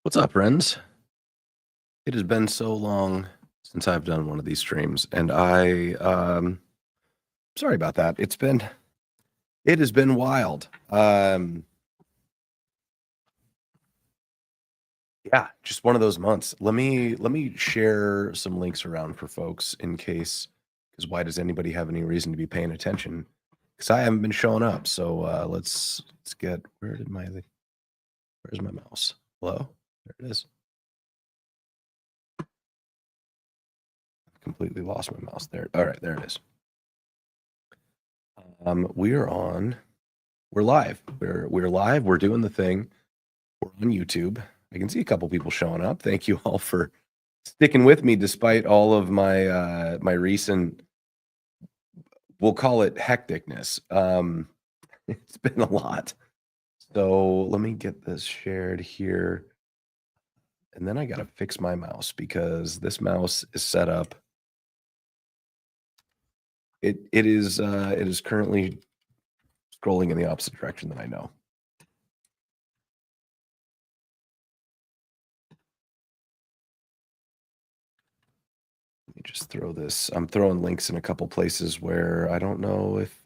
What's up, friends? It has been so long since I've done one of these streams, and sorry about that. It has been wild. Yeah, just one of those months. Let me share some links around for folks in case, because why does anybody have any reason to be paying attention? Because I haven't been showing up. So let's get where's my mouse? Hello? There it is. Completely lost my mouse there. All right, there it is. We're live. We're live. We're doing the thing. We're on YouTube. I can see a couple people showing up. Thank you all for sticking with me despite all of my my recent, we'll call it hecticness. It's been a lot. So let me get this shared here. And then I got to fix my mouse because this mouse is set up. It is currently scrolling in the opposite direction than I know. Let me just throw this. I'm throwing links in a couple places where I don't know if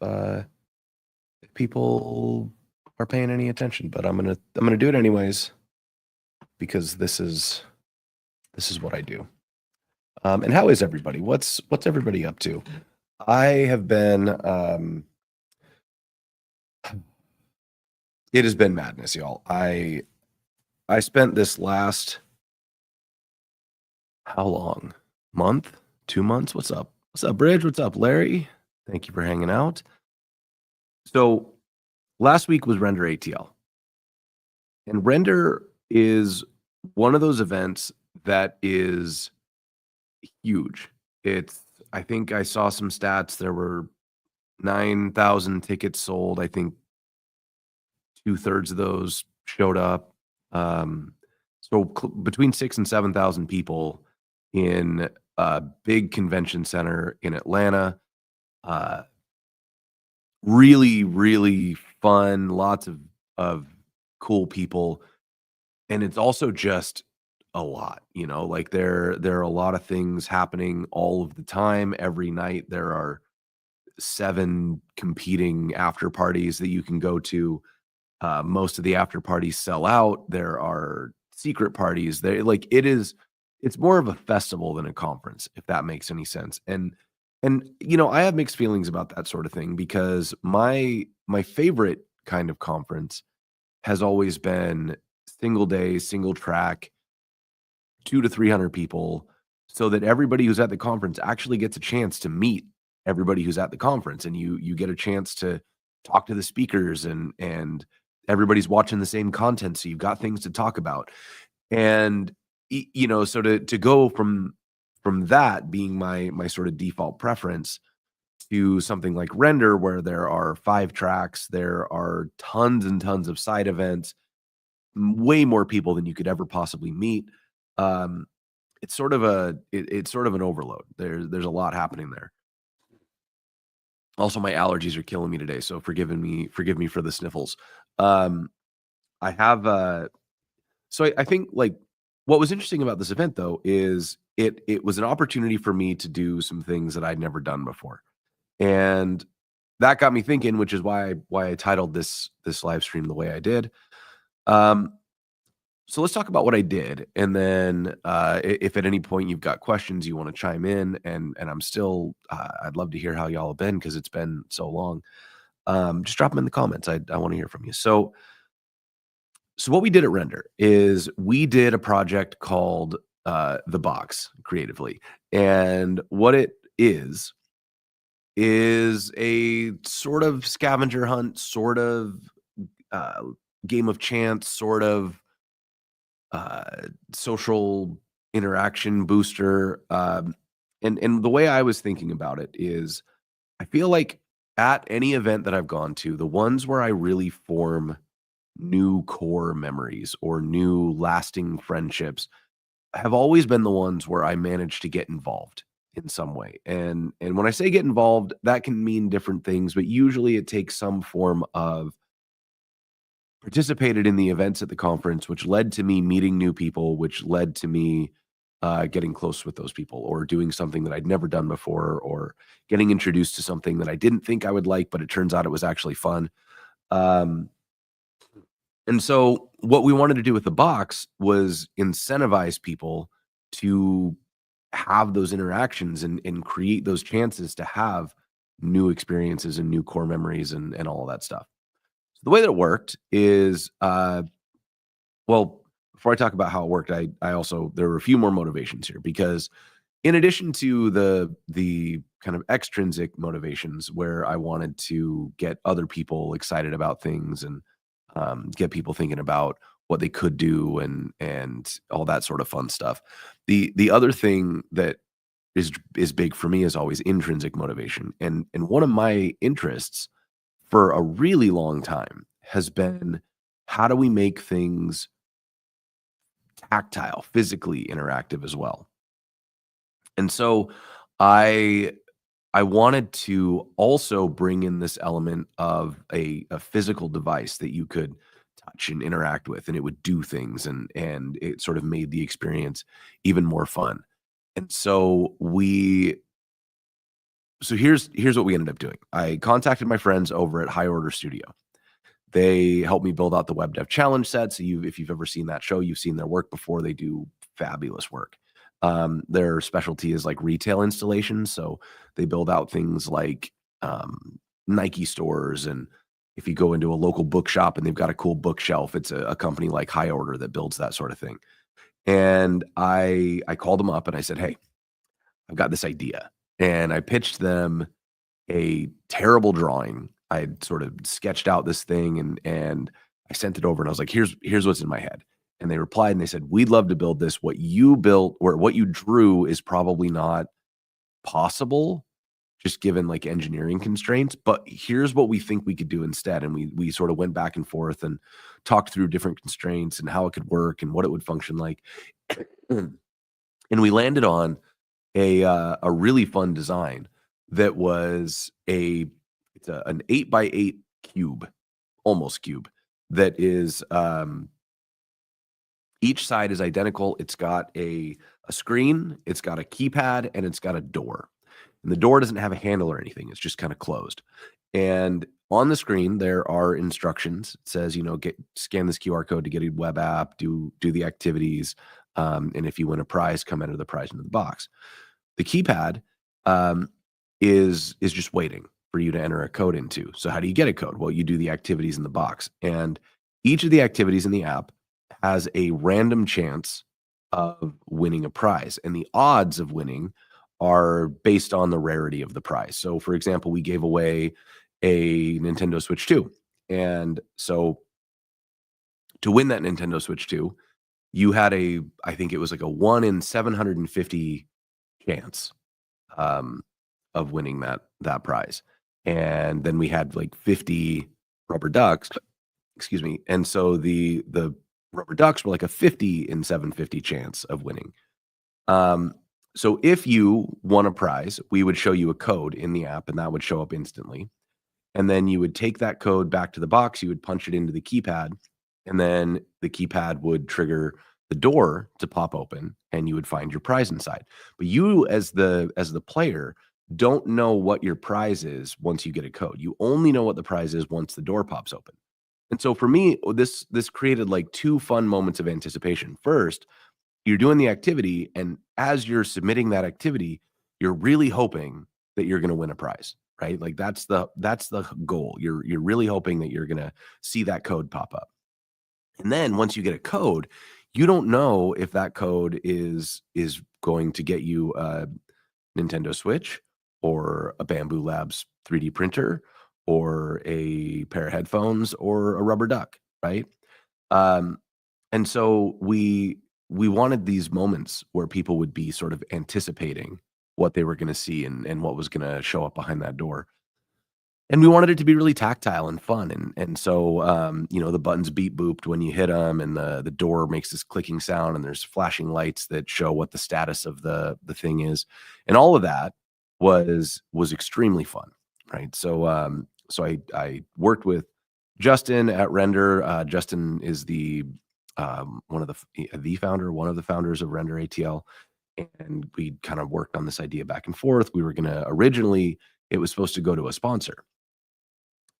people are paying any attention, but I'm gonna do it anyways because this is what I do. And how is everybody? What's everybody up to? I have been it has been madness, y'all. I spent this last how long? Month? 2 months? What's up? What's up, Bridge? What's up, Larry? Thank you for hanging out. So last week was Render ATL. And Render is one of those events that is huge. I think I saw some stats. There were 9,000 tickets sold. I think 2/3 of those showed up. So between 6,000 and 7,000 people in a big convention center in Atlanta. Really, really fun. Lots of cool people, and it's also just a lot. Like there are a lot of things happening all of the time. Every night there are 7 competing after parties that you can go to. Most of the after parties sell out. There are secret parties. It's more of a festival than a conference, if that makes any sense. And I have mixed feelings about that sort of thing because my favorite kind of conference has always been single day, single track, 200 to 300 people, so that everybody who's at the conference actually gets a chance to meet everybody who's at the conference, and you get a chance to talk to the speakers, and everybody's watching the same content, so you've got things to talk about. And so to go from that being my sort of default preference to something like Render, where there are 5 tracks, there are tons and tons of side events, way more people than you could ever possibly meet. It's sort of an overload. There's a lot happening there. Also, my allergies are killing me today, so forgive me for the sniffles. I have so I think like what was interesting about this event though is it was an opportunity for me to do some things that I'd never done before. And that got me thinking, which is why I titled this live stream the way I did. So let's talk about what I did, and then if at any point you've got questions you want to chime in, and I'm still I'd love to hear how y'all have been because it's been so long. Just drop them in the comments. I want to hear from you. So what we did at Render is we did a project called The Box creatively, and what it is a sort of scavenger hunt, sort of game of chance, sort of social interaction booster. And the way I was thinking about it is I feel like at any event that I've gone to, the ones where I really form new core memories or new lasting friendships have always been the ones where I managed to get involved in some way. And when I say get involved, that can mean different things, but usually it takes some form of participated in the events at the conference, which led to me meeting new people, which led to me getting close with those people, or doing something that I'd never done before, or getting introduced to something that I didn't think I would like, but it turns out it was actually fun. Um, and so, what we wanted to do with the box was incentivize people to have those interactions and create those chances to have new experiences and new core memories and all of that stuff. So the way that it worked is, well, before I talk about how it worked, I also there were a few more motivations here because in addition to the kind of extrinsic motivations where I wanted to get other people excited about things and get people thinking about what they could do and all that sort of fun stuff. The other thing that is big for me is always intrinsic motivation. And one of my interests for a really long time has been how do we make things tactile, physically interactive as well. And so I I wanted to also bring in this element of a physical device that you could touch and interact with, and it would do things, and it sort of made the experience even more fun. And so here's what we ended up doing. I contacted my friends over at High Order Studio. They helped me build out the Web Dev Challenge set. So if you've ever seen that show, you've seen their work before. They do fabulous work. Their specialty is like retail installations. So they build out things like Nike stores. And if you go into a local bookshop and they've got a cool bookshelf, it's a company like High Order that builds that sort of thing. And I called them up and I said, "Hey, I've got this idea." And I pitched them a terrible drawing. I had sort of sketched out this thing and I sent it over and I was like, "Here's what's in my head." And they replied and they said, "We'd love to build this. What you built or what you drew is probably not possible just given like engineering constraints, but here's what we think we could do instead." And we sort of went back and forth and talked through different constraints and how it could work and what it would function like. And we landed on a really fun design that was an 8 by 8 cube, almost cube, that is, each side is identical. It's got a screen, it's got a keypad, and it's got a door. And the door doesn't have a handle or anything, it's just kinda closed. And on the screen, there are instructions. It says, "Get scan this QR code to get a web app, do the activities, and if you win a prize, come enter the prize into the box." The keypad, is just waiting for you to enter a code into. So how do you get a code? Well, you do the activities in the box, and each of the activities in the app has a random chance of winning a prize, and the odds of winning are based on the rarity of the prize. So, for example, we gave away a Nintendo Switch 2, and so to win that Nintendo Switch 2, you had I think it was like a 1 in 750 chance, um, of winning that prize. And then we had like 50 rubber ducks, excuse me. And so the rubber ducks were like a 50 in 750 chance of winning. Um, so if you won a prize, we would show you a code in the app and that would show up instantly. And then you would take that code back to the box, you would punch it into the keypad, and then the keypad would trigger the door to pop open and you would find your prize inside. But you as the player don't know what your prize is once you get a code. You only know what the prize is once the door pops open. And so for me, this created like two fun moments of anticipation. First, you're doing the activity, and as you're submitting that activity, you're really hoping that you're gonna win a prize, right? Like, that's the goal. You're really hoping that you're gonna see that code pop up. And then once you get a code, you don't know if that code is going to get you a Nintendo Switch or a Bamboo Labs 3D printer or a pair of headphones or a rubber duck, right? Um, and so we wanted these moments where people would be sort of anticipating what they were gonna see and what was gonna show up behind that door. And we wanted it to be really tactile and fun, and so, the buttons beep booped when you hit them, and the door makes this clicking sound, and there's flashing lights that show what the status of the thing is, and all of that was extremely fun, right? So I worked with Justin at Render. Justin is one of the founder, one of the founders of Render ATL, and we kind of worked on this idea back and forth. We were gonna originally it was supposed to go to a sponsor,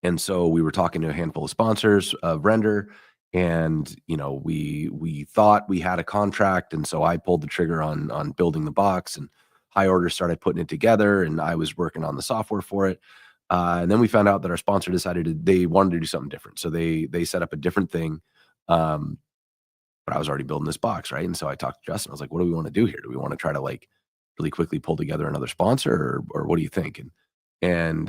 and so we were talking to a handful of sponsors of Render, and we thought we had a contract, and so I pulled the trigger on building the box, and High Order started putting it together, and I was working on the software for it. And then we found out that our sponsor they wanted to do something different, so they set up a different thing. Um, but I was already building this box, right? And so I talked to Justin. I was like, "What do we want to do here? Do we want to try to like really quickly pull together another sponsor, or what do you think?" And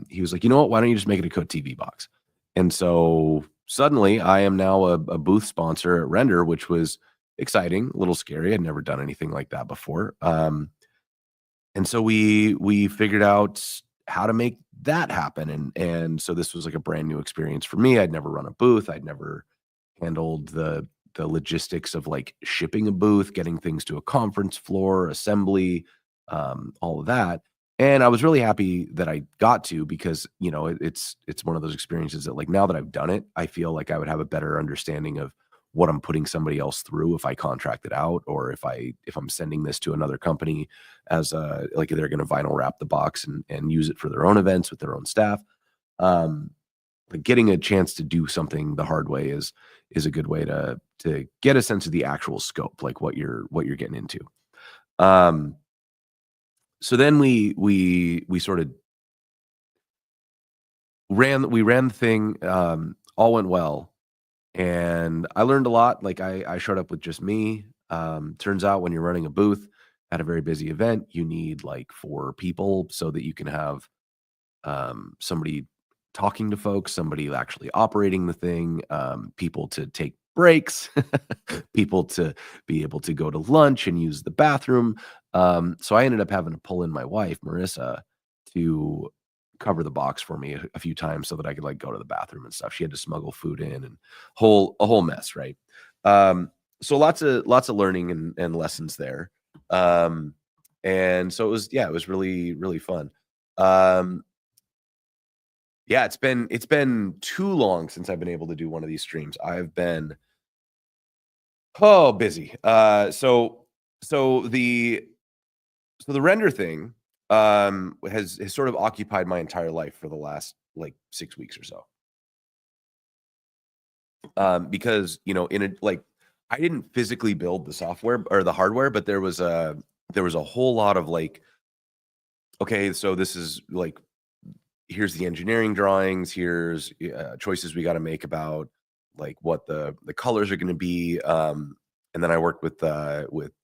he was like, "You know what? Why don't you just make it a Code TV box?" And so suddenly, I am now a booth sponsor at Render, which was exciting, a little scary. I'd never done anything like that before. And so we figured out how to make that happen, and so this was like a brand new experience for me. I'd never run a booth. I'd never handled the logistics of like shipping a booth, getting things to a conference floor, assembly, all of that. And I was really happy that I got to, because it's one of those experiences that, like, now that I've done it, I feel like I would have a better understanding of what I'm putting somebody else through if I contract it out, or if I'm sending this to another company as a like they're going to vinyl wrap the box and use it for their own events with their own staff. Um, like, getting a chance to do something the hard way is a good way to get a sense of the actual scope, like what you're getting into. Um, so then we sort of ran the thing, all went well, and I learned a lot. Like, I showed up with just me. Turns out when you're running a booth at a very busy event, you need like 4 people so that you can have somebody talking to folks, somebody actually operating the thing, people to take breaks, people to be able to go to lunch and use the bathroom. So I ended up having to pull in my wife, Marissa, to cover the box for me a few times so that I could like go to the bathroom and stuff. She had to smuggle food in, and a whole mess, right? So lots of learning and lessons there. Um, and so it was really, really fun. Um, yeah, it's been too long since I've been able to do one of these streams. I've been, busy. So the render thing, has sort of occupied my entire life for the last, like, 6 weeks or so. Because, in a like, I didn't physically build the software or the hardware, but there was a whole lot of, like, okay, so this is, like, here's the engineering drawings, here's choices we got to make about like what the colors are going to be. And then I worked with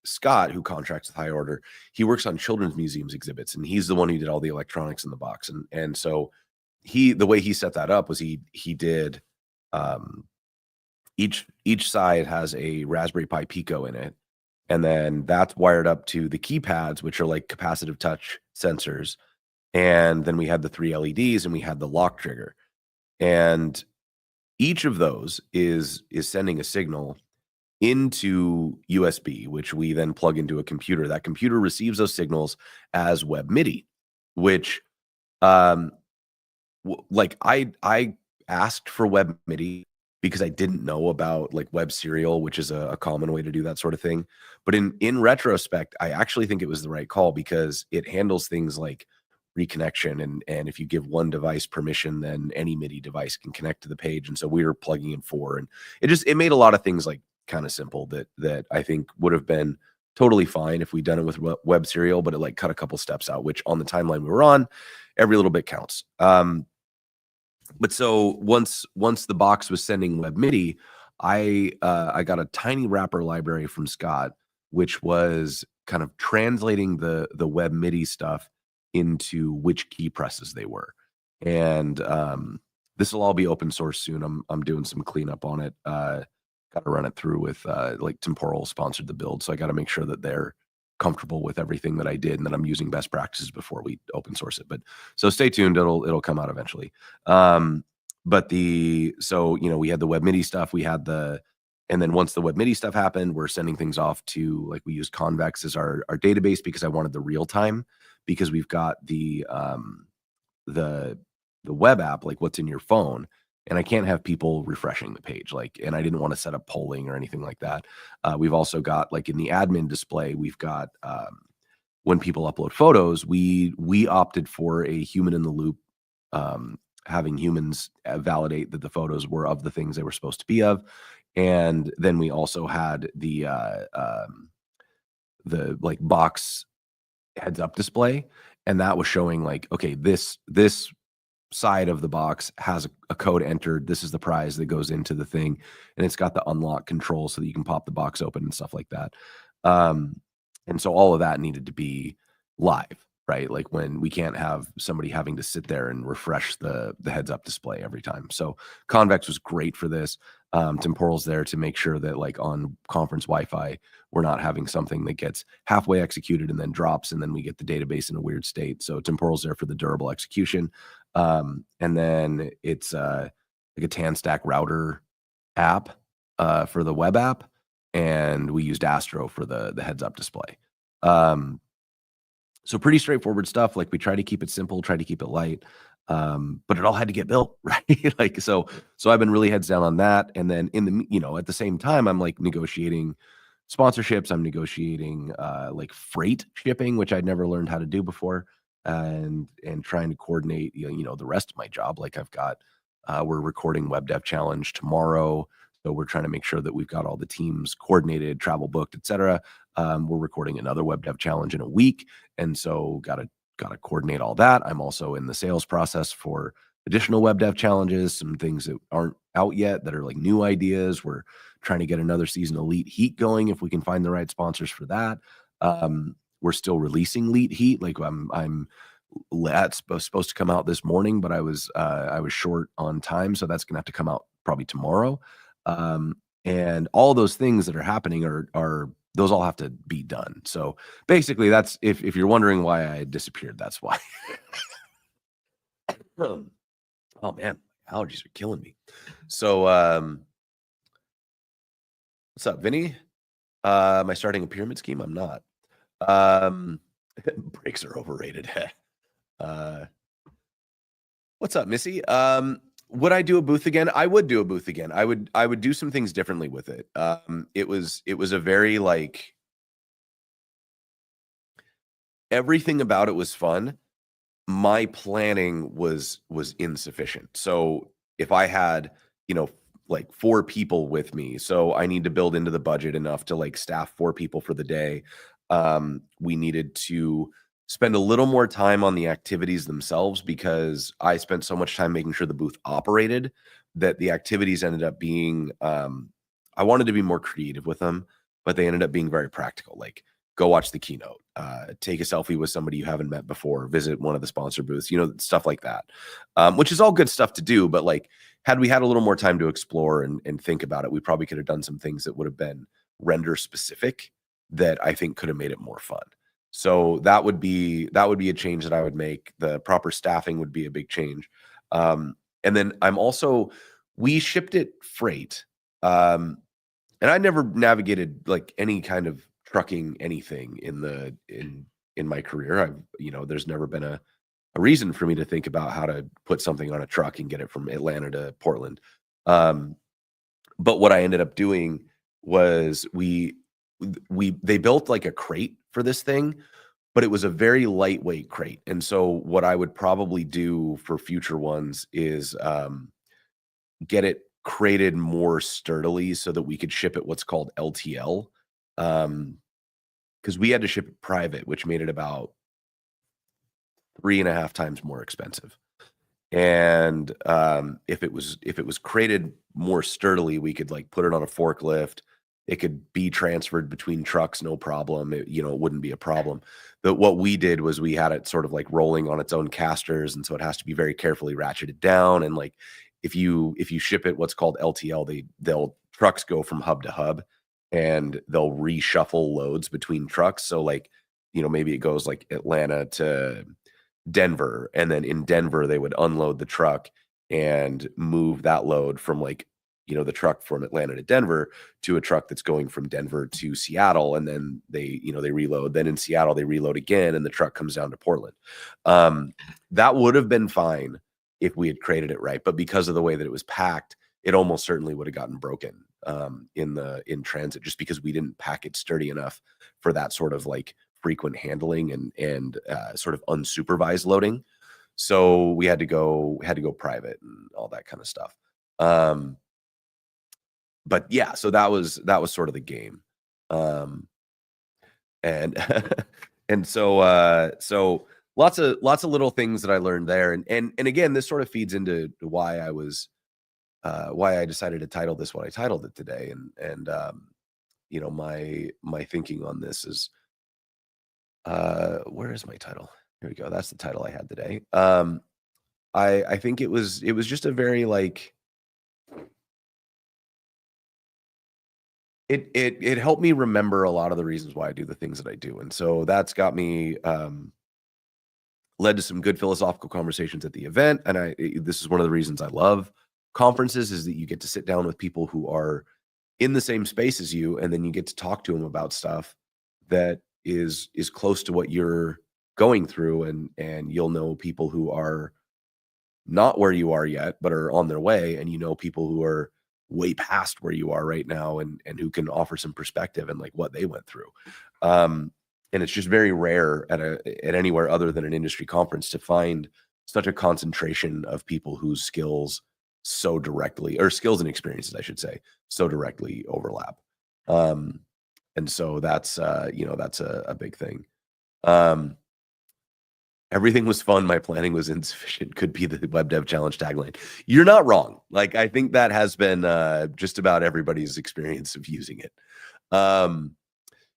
Scott, who contracts with High Order. He works on children's museums exhibits, and he's the one who did all the electronics in the box. And so the way he set that up was he did, um, each side has a Raspberry Pi Pico in it, and then that's wired up to the keypads, which are like capacitive touch sensors. And then we had the 3 LEDs, and we had the lock trigger. And each of those is sending a signal into USB, which we then plug into a computer. That computer receives those signals as web MIDI, which, um like, I asked for web MIDI because I didn't know about, like, web serial, which is a common way to do that sort of thing. But in retrospect, I actually think it was the right call, because it handles things like reconnection, and if you give one device permission, then any MIDI device can connect to the page. And so we were plugging in 4, and it made a lot of things, like, kinda simple, that I think would have been totally fine if we'd done it with web serial, but it, like, cut a couple steps out, which on the timeline we were on, every little bit counts. But so once the box was sending web MIDI, I got a tiny wrapper library from Scott, which was kind of translating the web MIDI stuff into which key presses they were. And this will all be open source soon. I'm doing some cleanup on it. Got to run it through with like Temporal sponsored the build, so I got to make sure that they're comfortable with everything that I did, and that I'm using best practices before we open source it. But so stay tuned; it'll come out eventually. Um, but we had the web MIDI stuff, and then once the web MIDI stuff happened, we're sending things off to, like, we use Convex as our database, because I wanted the real time, because we've got the web app, like what's in your phone, and I can't have people refreshing the page, like, and I didn't want to set up polling or anything like that. We've also got, like, in the admin display, we've got, when people upload photos, we opted for a human in the loop, having humans validate that the photos were of the things they were supposed to be of. And then we also had the like box heads up display, and that was showing like, okay, this side of the box has a code entered. This is the prize that goes into the thing, and it's got the unlock control so that you can pop the box open and stuff like that. Um, and so all of that needed to be live, right? Like when we can't have somebody having to sit there and refresh the heads up display every time. So Convex was great for this. Temporal's there to make sure that like on conference Wi-Fi, we're not having something that gets halfway executed and then drops, and then we get the database in a weird state. So Temporal's there for the durable execution. And then it's like a TANstack router app for the web app, and we used Astro for the heads up display. So pretty straightforward stuff. Like we try to keep it simple, try to keep it light. But it all had to get built, right? Like so I've been really heads down on that. And then in the at the same time, I'm like negotiating sponsorships. I'm negotiating like freight shipping, which I'd never learned how to do before, and trying to coordinate the rest of my job. Like I've got we're recording Web Dev Challenge tomorrow. So we're trying to make sure that we've got all the teams coordinated, travel booked, etc. We're recording another Web Dev Challenge in a week, and so got to coordinate all that. I'm also in the sales process for additional Web Dev Challenges, some things that aren't out yet that are like new ideas. We're trying to get another season of Elite Heat going if we can find the right sponsors for that. We're still releasing Elite Heat. Like that's supposed to come out this morning, but I was short on time, so that's gonna have to come out probably tomorrow. And all those things that are happening are those all have to be done. So basically, that's if you're wondering why I disappeared, that's why. Oh man, allergies are killing me. So what's up, Vinny? Am I starting a pyramid scheme? I'm not. Breaks are overrated. What's up, Missy? Would I do a booth again? I would do a booth again. I would do some things differently with it. It was a very like everything about it was fun. My planning was insufficient. So if I had, like 4 people with me, so I need to build into the budget enough to like staff 4 people for the day. We needed to spend a little more time on the activities themselves because I spent so much time making sure the booth operated that the activities ended up being I wanted to be more creative with them, but they ended up being very practical. Like go watch the keynote, take a selfie with somebody you haven't met before, visit one of the sponsor booths, stuff like that, which is all good stuff to do. But like, had we had a little more time to explore and think about it, we probably could have done some things that would have been render specific that I think could have made it more fun. So that would be a change that I would make. The proper staffing would be a big change. And then we shipped it freight. And I never navigated like any kind of trucking anything in my career. There's never been a reason for me to think about how to put something on a truck and get it from Atlanta to Portland. But what I ended up doing was they built like a crate for this thing, but it was a very lightweight crate. And so what I would probably do for future ones is get it crated more sturdily so that we could ship it what's called LTL. Because we had to ship it private, which made it about 3.5 times more expensive. And if it was crated more sturdily, we could like put it on a forklift. It could be transferred between trucks, no problem. It wouldn't be a problem. But what we did was we had it sort of like rolling on its own casters, and so it has to be very carefully ratcheted down. And like if you ship it what's called LTL, trucks go from hub to hub, and they'll reshuffle loads between trucks. So like maybe it goes like Atlanta to Denver, and then in Denver they would unload the truck and move that load from like the truck from Atlanta to Denver to a truck that's going from Denver to Seattle, and then they reload. Then in Seattle they reload again, and the truck comes down to Portland. That would have been fine if we had created it right. But because of the way that it was packed, it almost certainly would have gotten broken in transit, just because we didn't pack it sturdy enough for that sort of like frequent handling and sort of unsupervised loading. So we had to go private and all that kind of stuff. Um, but yeah, so that was sort of the game. Um, and so lots of little things that I learned there. And again, this sort of feeds into why I decided to title this what I titled it today. And my thinking on this is, where is my title? Here we go. That's the title I had today. I think it was just a very like it helped me remember a lot of the reasons why I do the things that I do. And so that's got me led to some good philosophical conversations at the event. And this is one of the reasons I love conferences, is that you get to sit down with people who are in the same space as you, and then you get to talk to them about stuff that is close to what you're going through. And you'll know people who are not where you are yet, but are on their way, and people who are way past where you are right now, and who can offer some perspective and like what they went through. Um, and it's just very rare at anywhere other than an industry conference to find such a concentration of people whose skills so directly, or skills and experiences, I should say, so directly overlap. Um, and so that's a big thing. Um, Everything was fun. My planning was insufficient. Could be the Web Dev Challenge tagline. You're not wrong. Like, I think that has been just about everybody's experience of using it. Um,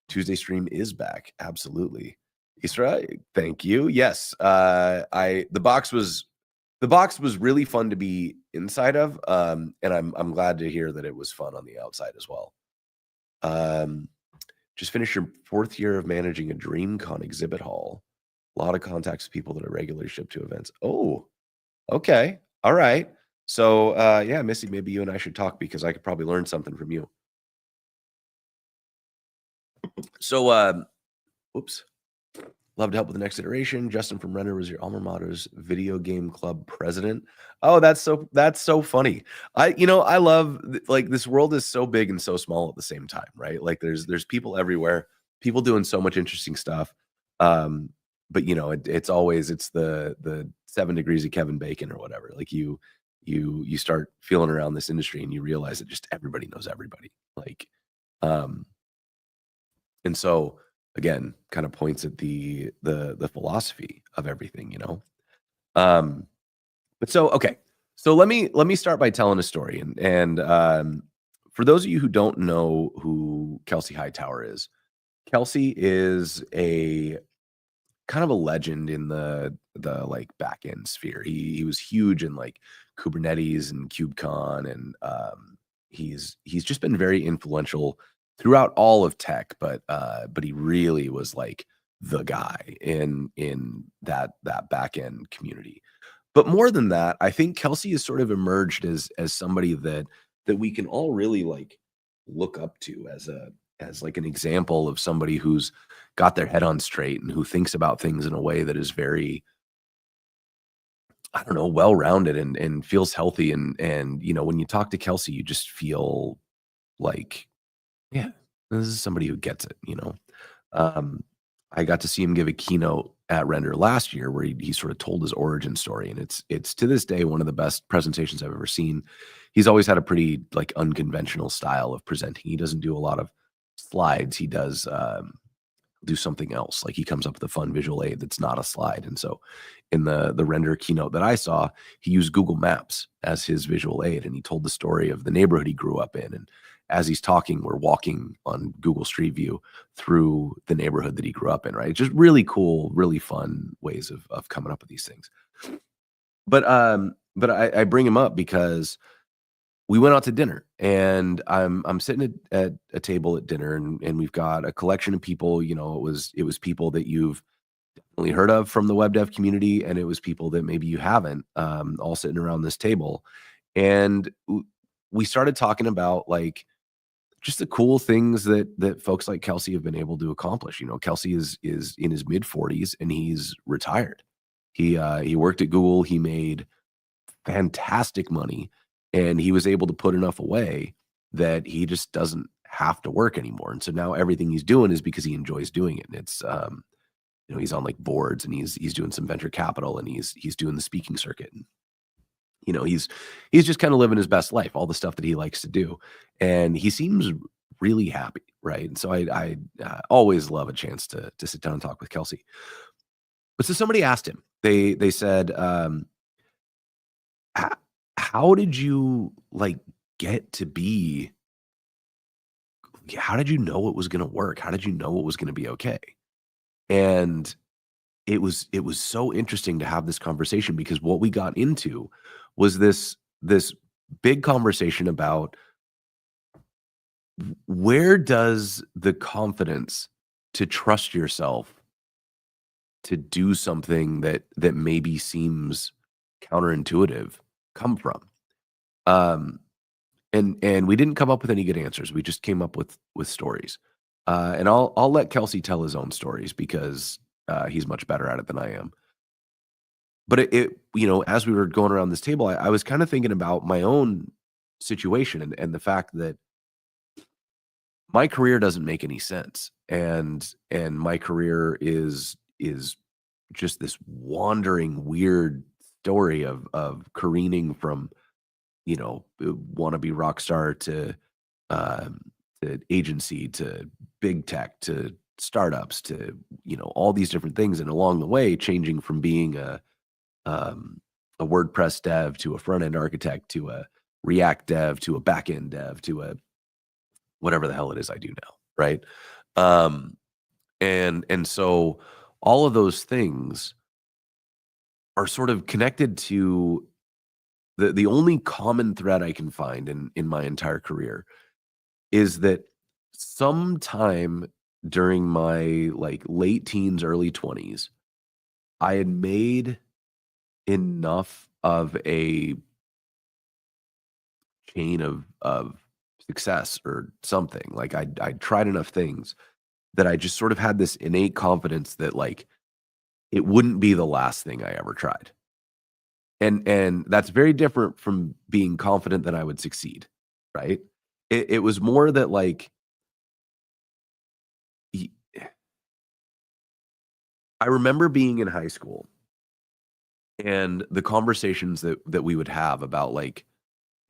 Tuesday stream is back. Absolutely. Isra, thank you. Yes. The box was really fun to be inside of. And I'm glad to hear that it was fun on the outside as well. Just finished your 4th year of managing a DreamCon exhibit hall. A lot of contacts with people that are regularly shipped to events. Oh, okay. All right. So yeah, Missy, maybe you and I should talk, because I could probably learn something from you. So oops. Love to help with the next iteration. Justin from Render was your alma mater's video game club president. Oh, that's so funny. I love like, this world is so big and so small at the same time, right? Like, there's people everywhere, people doing so much interesting stuff. Um, but it's the 7 degrees of Kevin Bacon or whatever. Like, you start feeling around this industry and you realize that just everybody knows everybody. Like, um, and so again, kind of points at the philosophy of everything. Um, but so okay, so let me start by telling a story, and for those of you who don't know who Kelsey Hightower is, Kelsey is a kind of a legend in the like back end sphere. He was huge in like Kubernetes and KubeCon, and he's just been very influential throughout all of tech, but he really was like the guy in that back end community. But more than that, I think Kelsey has sort of emerged as somebody that we can all really like look up to as like an example of somebody who's got their head on straight and who thinks about things in a way that is very, I don't know, well-rounded and feels healthy. And when you talk to Kelsey, you just feel like, yeah, this is somebody who gets it. Um, I got to see him give a keynote at Render last year where he sort of told his origin story, and it's to this day one of the best presentations I've ever seen. He's always had a pretty like unconventional style of presenting. He doesn't do a lot of slides. He does do something else. Like, he comes up with a fun visual aid that's not a slide. And so in the Render keynote that I saw, he used Google Maps as his visual aid, and he told the story of the neighborhood he grew up in. And as he's talking, we're walking on Google Street View through the neighborhood that he grew up in, right? Just really cool, really fun ways of coming up with these things. But I bring him up because we went out to dinner, and I'm sitting at a table at dinner, and we've got a collection of people. It was people that you've definitely heard of from the web dev community, and it was people that maybe you haven't, all sitting around this table. And we started talking about like just the cool things that folks like Kelsey have been able to accomplish. Kelsey is in his mid 40s, and he's retired. He worked at Google. He made fantastic money, and he was able to put enough away that he just doesn't have to work anymore. And so now everything he's doing is because he enjoys doing it. And it's he's on like boards, and he's doing some venture capital, and he's doing the speaking circuit. And, he's just kind of living his best life, all the stuff that he likes to do. And he seems really happy, right? And so I always love a chance to sit down and talk with Kelsey. But so somebody asked him, they said, "Ho how did you, like, get to be how did you know it was gonna work? How did you know it was gonna be okay?" And it was so interesting to have this conversation, because what we got into was this big conversation about where does the confidence to trust yourself to do something that maybe seems counterintuitive come from? Um, and we didn't come up with any good answers. We just came up with stories. And I'll let Kelsey tell his own stories, because he's much better at it than I am. But as we were going around this table, I was kind of thinking about my own situation, and the fact that my career doesn't make any sense, and my career is just this wandering weird story of careening from wannabe rock star um, to agency to big tech to startups to all these different things, and along the way changing from being um, a WordPress dev to a front end architect to a React dev to a back end dev to a whatever the hell it is I do now, right? Um, and so all of those things are sort of connected to the only common thread I can find in my entire career is that sometime during my like late teens, early 20s, I had made enough of a chain of success or something. Like I'd tried enough things that I just sort of had this innate confidence that like it wouldn't be the last thing I ever tried. And that's very different from being confident that I would succeed, right? It was more that like y- I remember being in high school, and the conversations that we would have about like,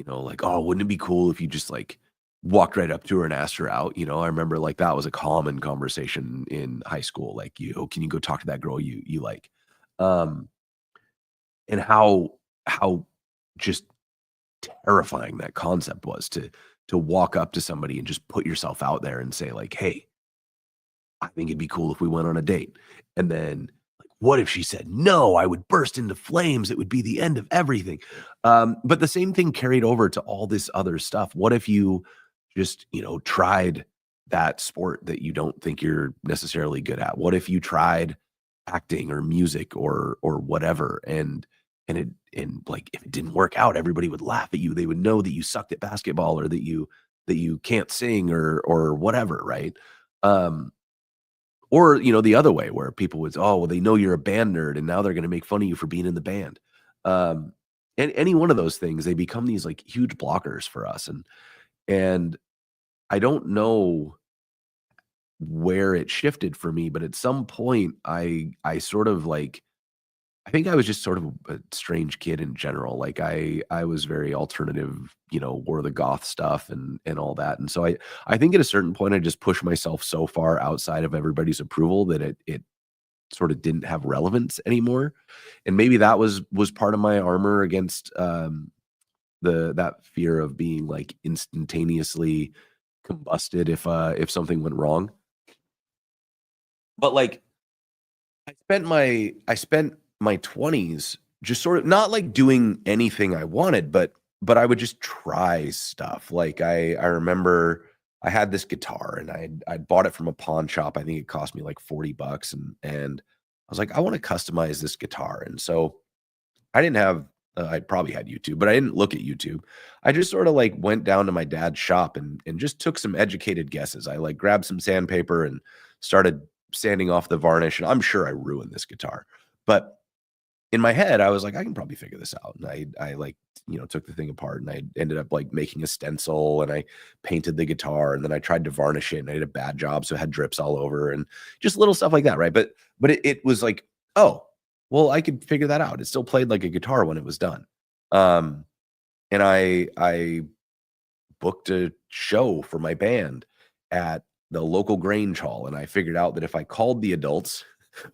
like, oh, wouldn't it be cool if you just like walked right up to her and asked her out? I remember like that was a common conversation in high school. Like, can you go talk to that girl you like? Um, and how just terrifying that concept was to walk up to somebody and just put yourself out there and say like, "Hey, I think it'd be cool if we went on a date." And then, like, what if she said no? I would burst into flames. It would be the end of everything. But the same thing carried over to all this other stuff. What if you just, tried that sport that you don't think you're necessarily good at? What if you tried acting or music or whatever, and like if it didn't work out, everybody would laugh at you. They would know that you sucked at basketball, or that you can't sing, or whatever, right? Um, or, the other way where people would, "Oh, well, they know you're a band nerd, and now they're gonna make fun of you for being in the band." Um, and any one of those things, they become these, like, huge blockers for us, and I don't know where it shifted for me, but at some point, I sort of, like I think I was just sort of a strange kid in general. Like I was very alternative, wore the goth stuff and all that. And so I think at a certain point I just pushed myself so far outside of everybody's approval that it sort of didn't have relevance anymore. And maybe that was part of my armor against the that fear of being like instantaneously combusted if something went wrong. But like I spent my 20s just sort of not like doing anything I wanted, but I would just try stuff. Like I remember I had this guitar, and I'd bought it from a pawn shop. I think it cost me like 40 bucks, and I was like, I want to customize this guitar. And so I didn't have I probably had YouTube, but I didn't look at YouTube. I just sort of like went down to my dad's shop and just took some educated guesses. I like grabbed some sandpaper and started sanding off the varnish, and I'm sure I ruined this guitar. But in my head, I was like, "I can probably figure this out." And I like, took the thing apart, and I ended up, like, making a stencil, and I painted the guitar, and then I tried to varnish it, and I did a bad job, so it had drips all over, and just little stuff like that, right? But it was like, "Oh, well, I could figure that out." It still played like a guitar when it was done. Um, and I booked a show for my band at the local Grange Hall, and I figured out that if I called the adults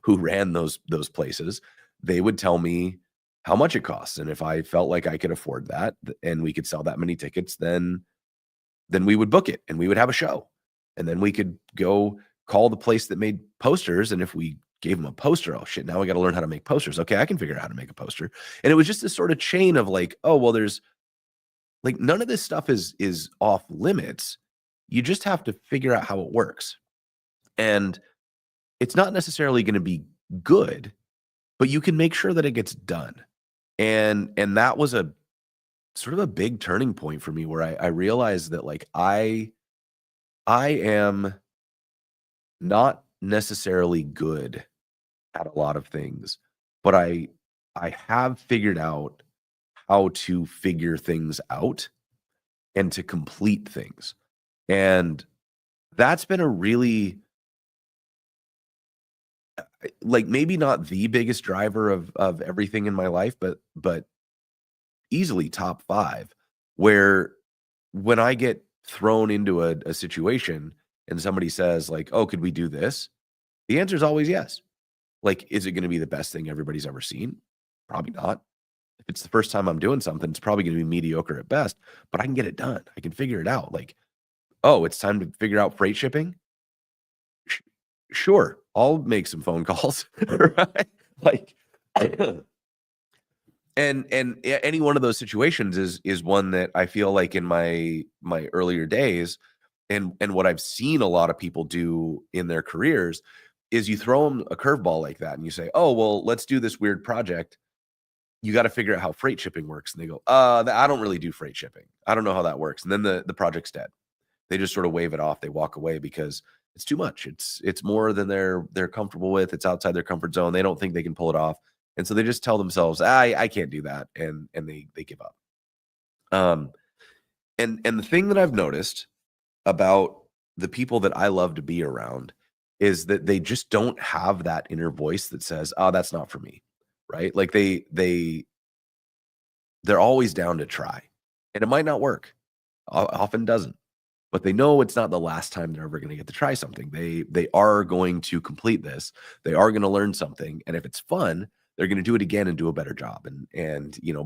who ran those places, they would tell me how much it costs, and if I felt like I could afford that, and we could sell that many tickets, then we would book it, and we would have a show, and then we could go call the place that made posters, and if we gave them a poster, oh shit, now we got to learn how to make posters. Okay, I can figure out how to make a poster, and it was just this sort of chain of like, oh well, there's like, none of this stuff is off limits. You just have to figure out how it works. And it's not necessarily gonna be good, but you can make sure that it gets done. And that was a sort of a big turning point for me where I realized that, like, I am not necessarily good at a lot of things, but I have figured out how to figure things out and to complete things. And that's been a really like, maybe not the biggest driver of everything in my life, but easily top 5, where when I get thrown into a situation and somebody says like, "Oh, could we do this?" The answer is always yes. Like, is it gonna be the best thing everybody's ever seen? Probably not. If it's the first time I'm doing something, it's probably gonna be mediocre at best, but I can get it done. I can figure it out. Like, "Oh, it's time to figure out freight shipping?" Sh Sure, I'll make some phone calls, right? Like, any one of those situations is one that I feel like in my earlier days, and what I've seen a lot of people do in their careers is you throw them a curveball like that and you say, "Oh, well, let's do this weird project. You gotta figure out how freight shipping works." And they go, I don't really do freight shipping. I don't know how that works." And then the project's dead. They just sort of wave it off. They walk away because it's too much. It's more than they're comfortable with. It's outside their comfort zone. They don't think they can pull it off. And so they just tell themselves, I can't do that. And they give up. Um, and the thing that I've noticed about the people that I love to be around is that they just don't have that inner voice that says, "Oh, that's not for me." Right? Like they're always down to try. And it might not work. Often doesn't. But they know it's not the last time they're ever gonna get to try something. They are going to complete this. They are gonna learn something, and if it's fun, they're gonna do it again and do a better job, and,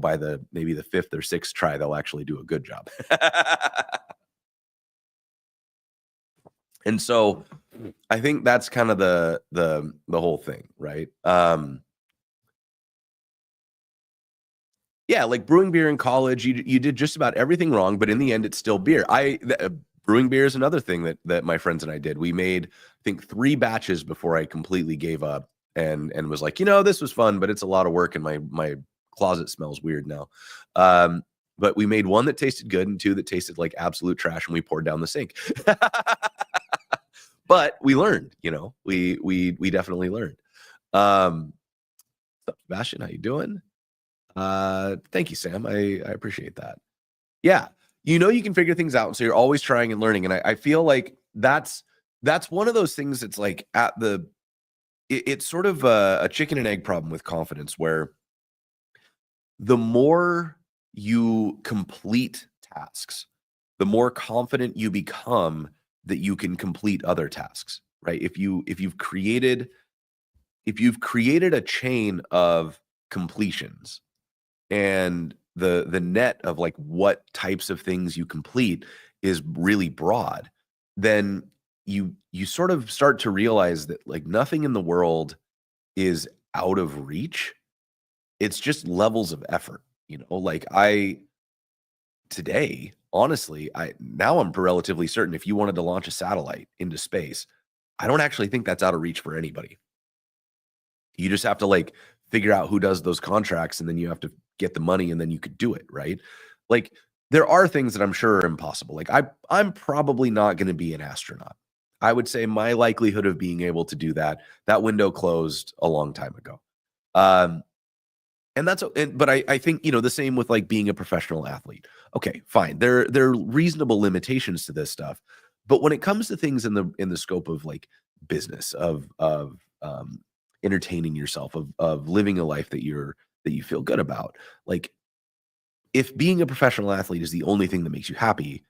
by the maybe the 5th or 6th try, they'll actually do a good job. And so, I think that's kind of the whole thing, right? Yeah, like brewing beer in college, you did just about everything wrong, but in the end, it's still beer. Brewing beer is another thing that my friends and I did. We made, I think, 3 batches before I completely gave up and was like, this was fun, but it's a lot of work, and my closet smells weird now. But we made 1 that tasted good and 2 that tasted like absolute trash, and we poured down the sink. But we learned, we definitely learned. Um, what's up, Sebastian? How you doing? Thank you, Sam. I appreciate that. Yeah. You can figure things out. And so you're always trying and learning. And I feel like that's one of those things that's like it's sort of a chicken and egg problem with confidence where the more you complete tasks, the more confident you become that you can complete other tasks, right? If you've created a chain of completions, and the net of like what types of things you complete is really broad, then you sort of start to realize that like nothing in the world is out of reach. It's just levels of effort, like I today, honestly, I'm relatively certain if you wanted to launch a satellite into space, I don't actually think that's out of reach for anybody. You just have to like figure out who does those contracts, and then you have to get the money, and then you could do it, right? Like there are things that I'm sure are impossible. Like I'm probably not going to be an astronaut. I would say my likelihood of being able to do that window closed a long time ago. Um And but I think, the same with, like, being a professional athlete. Okay, fine. There are reasonable limitations to this stuff, but when it comes to things in the scope of, like, business, entertaining yourself, of living a life that you feel good about, like, if being a professional athlete is the only thing that makes you happy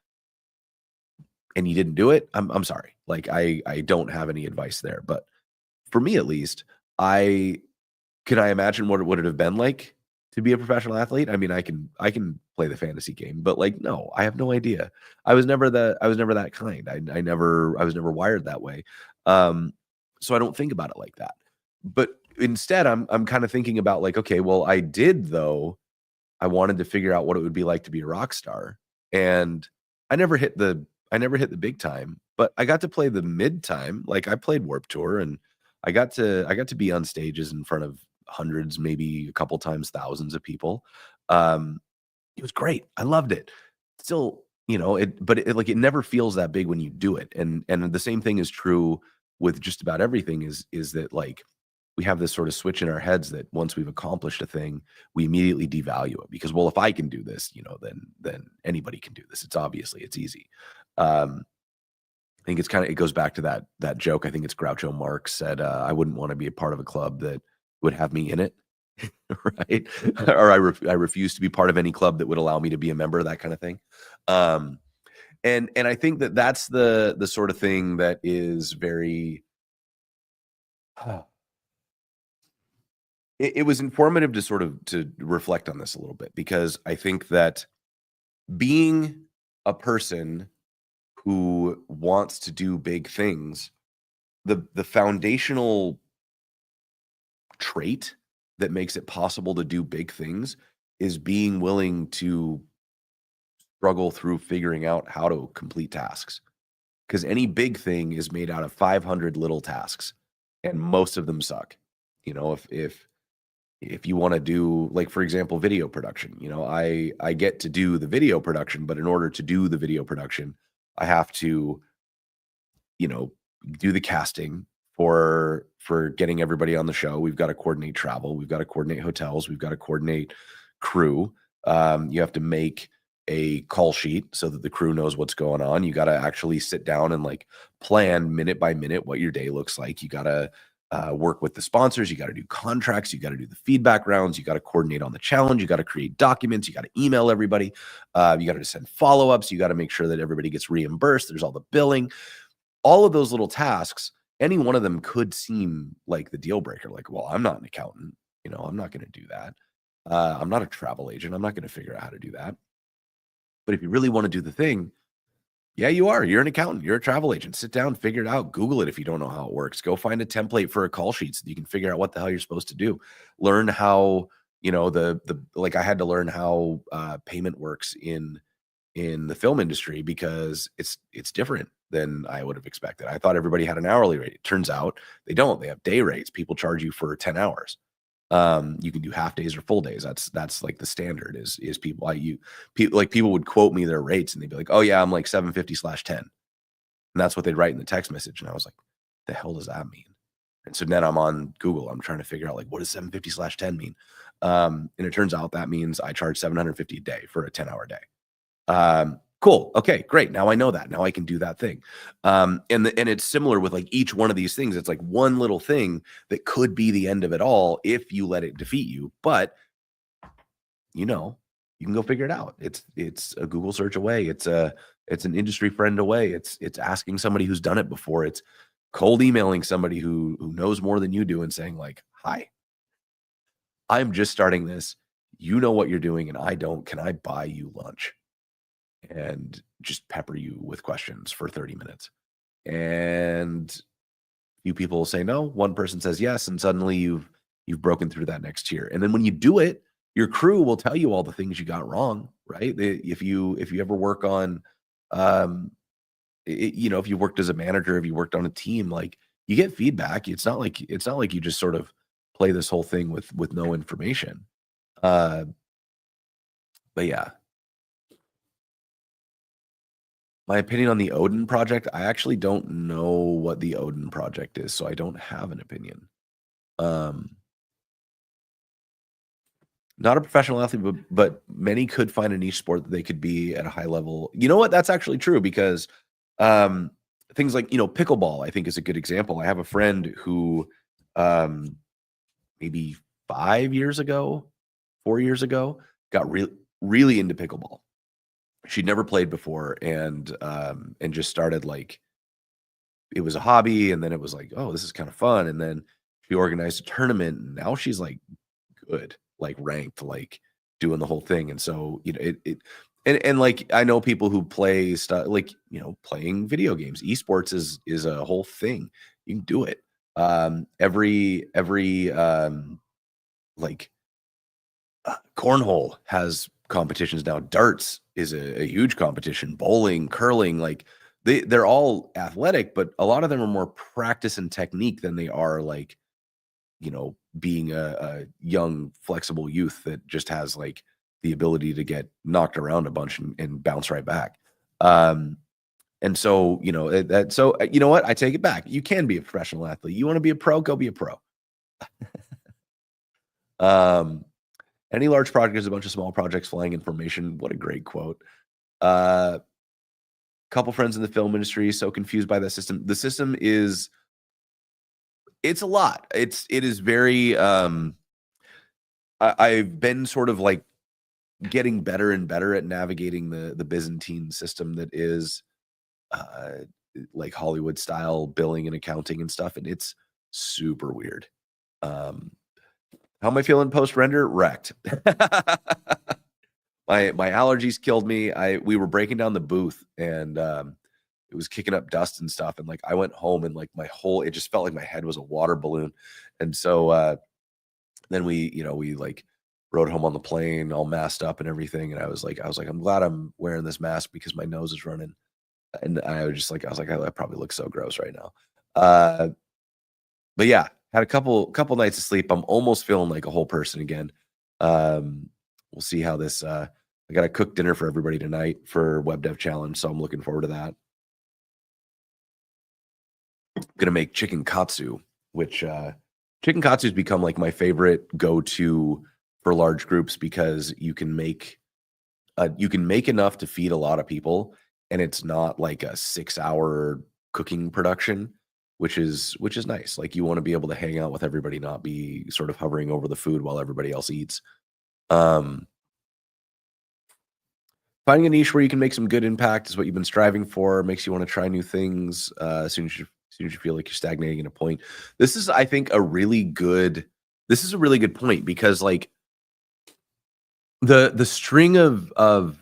and you didn't do it, I'm sorry. Like, I don't have any advice there, but for me at least, I can I imagine what it would it have been like to be a professional athlete? I mean, I can play the fantasy game, but, like, no, I have no idea. I was never that kind. I was never wired that way. Um, so I don't think about it like that. But instead, I'm kinda thinking about, like, okay, well, I did though. I wanted to figure out what it would be like to be a rock star, and I never hit the I never hit the big time, but I got to play the mid time. Like, I played Warped Tour, and I got to be on stages in front of hundreds, maybe a couple times thousands of people. Um, it was great. I loved it. Still, like, it never feels that big when you do it, and the same thing is true with just about everything is that, like, we have this sort of switch in our heads that once we've accomplished a thing, we immediately devalue it because, well, if I can do this, then anybody can do this. It's easy. Um, I think it goes back to that joke. I think it's Groucho Marx said, "I wouldn't want to be a part of a club that would have me in it." Right? Or I refuse to be part of any club that would allow me to be a member, that kind of thing. Um, and I think that that's the sort of thing that is very it was informative to sort of to reflect on this a little bit because I think that being a person who wants to do big things, the foundational trait that makes it possible to do big things is being willing to struggle through figuring out how to complete tasks. Because any big thing is made out of 500 little tasks, and most of them suck. If you want to do, like, for example, video production, I get to do the video production, but in order to do the video production, I have to, you know, do the casting for getting everybody on the show. We've got to coordinate travel, we've got to coordinate hotels, we've got to coordinate crew. You have to make a call sheet so that the crew knows what's going on. You got to actually sit down and, like, plan minute by minute what your day looks like. You got to work with the sponsors. You got to do contracts. You got to do the feedback rounds. You got to coordinate on the challenge. You got to create documents. You got to email everybody. You got to send follow ups. You got to make sure that everybody gets reimbursed. There's all the billing, all of those little tasks. Any one of them could seem like the deal breaker. Like, well, I'm not an accountant. I'm not going to do that. I'm not a travel agent. I'm not going to figure out how to do that. But if you really want to do the thing, yeah, you are. You're an accountant. You're a travel agent. Sit down, figure it out. Google it if you don't know how it works. Go find a template for a call sheet so that you can figure out what the hell you're supposed to do. Learn how, the like, I had to learn how payment works in the film industry because it's different than I would have expected. I thought everybody had an hourly rate. It turns out they don't. They have day rates. People charge you for 10 hours. You can do half days or full days. That's like the standard is people people would quote me their rates and they'd be like, "Oh yeah, I'm like 750/10." And that's what they'd write in the text message. And I was like, "The hell does that mean?" And so then I'm on Google. I'm trying to figure out, like, what does 750/10 mean? And it turns out that means I charge 750 a day for a 10-hour day. Cool. Okay, great. Now I know that. Now I can do that thing. And it's similar with, like, each one of these things. It's like one little thing that could be the end of it all if you let it defeat you. But you know, you can go figure it out. It's a Google search away. It's an industry friend away. It's asking somebody who's done it before. It's cold emailing somebody who knows more than you do and saying, like, "Hi, I'm just starting this. You know what you're doing and I don't. Can I buy you lunch?" And just pepper you with questions for 30 minutes. And few people will say no, one person says yes, and suddenly you've broken through that next tier. And then when you do it, your crew will tell you all the things you got wrong, right? If you ever work on if you worked as a manager, if you worked on a team, like, you get feedback. It's not like you just sort of play this whole thing with no information. Uh but yeah, my opinion on the Odin project, I actually don't know what the Odin project is, so I don't have an opinion. Um, Not a professional athlete, but many could find a niche sport that they could be at a high level. You know what? That's actually true because, um, things like, pickleball, I think is a good example. I have a friend who, um, maybe 5 years ago, 4 years ago, got really into pickleball. She'd never played before and just started, like, it was a hobby, and then it was like, "Oh, this is kinda fun," and then she organized a tournament, and now she's, like, good, like, ranked, like, doing the whole thing, and so, like, I know people who play stuff like, playing video games. Esports is a whole thing. You can do it. Like, cornhole has competitions now. Darts is a huge competition. Bowling, curling, like, they're all athletic, but a lot of them are more practice and technique than they are, like, being a young, flexible youth that just has like the ability to get knocked around a bunch and bounce right back. Um, and so, you know what? I take it back. You can be a professional athlete. You want to be a pro, go be a pro. Um, any large project is a bunch of small projects flying information. What a great quote. Uh, couple friends in the film industry so confused by the system. The system is it's a lot. It is very I've been sort of like getting better and better at navigating the Byzantine system that is, uh, like Hollywood style billing and accounting and stuff, and it's super weird. Um, how am I feeling post render? Wrecked. My allergies killed me. I We were breaking down the booth and it was kicking up dust and stuff. And like I went home and like it just felt like my head was a water balloon. And so then we like rode home on the plane all masked up and everything. And I was like, I'm glad I'm wearing this mask because my nose is running. And I was like, I probably look so gross right now. Uh, but yeah, had a couple nights of sleep. I'm almost feeling like a whole person again. We'll see how this. I got to cook dinner for everybody tonight for Web Dev Challenge, so I'm looking forward to that. Gonna make chicken katsu, which chicken katsu has become like my favorite go-to for large groups because you can make enough to feed a lot of people, and it's not like a 6-hour cooking production, which is nice. Like you want to be able to hang out with everybody, not be sort of hovering over the food while everybody else eats. Um, Finding a niche where you can make some good impact is what you've been striving for. Makes you want to try new things as soon as you feel like you're stagnating at a point. This is, I think, a really good. This is a really good point because like the string of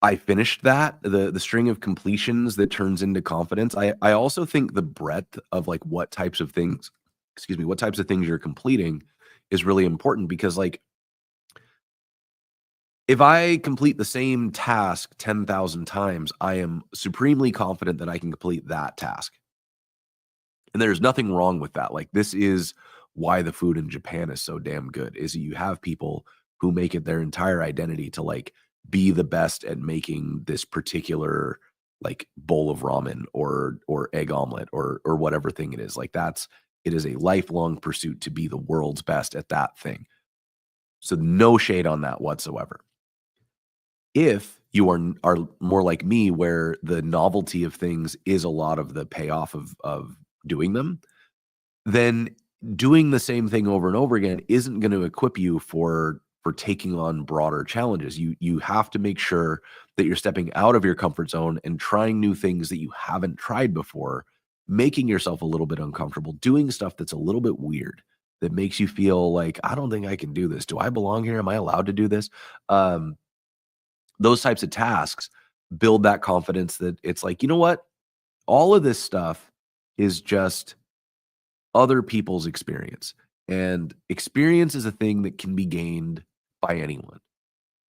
I finished that the string of completions that turns into confidence. I also think the breadth of like what types of things you're completing is really important because like if I complete the same task 10,000 times, I am supremely confident that I can complete that task. And there's nothing wrong with that. Like this is why the food in Japan is so damn good. Is you have people who make it their entire identity to like be the best at making this particular like bowl of ramen or egg omelet or whatever thing it is. Like it is a lifelong pursuit to be the world's best at that thing. So no shade on that whatsoever. If you are more like me, where the novelty of things is a lot of the payoff of doing them, then doing the same thing over and over again isn't going to equip you for taking on broader challenges. You have to make sure that you're stepping out of your comfort zone and trying new things that you haven't tried before, making yourself a little bit uncomfortable, doing stuff that's a little bit weird that makes you feel like I don't think I can do this. Do I belong here? Am I allowed to do this? Um, those types of tasks build that confidence that it's like, you know what? All of this stuff is just other people's experience. And experience is a thing that can be gained by anyone.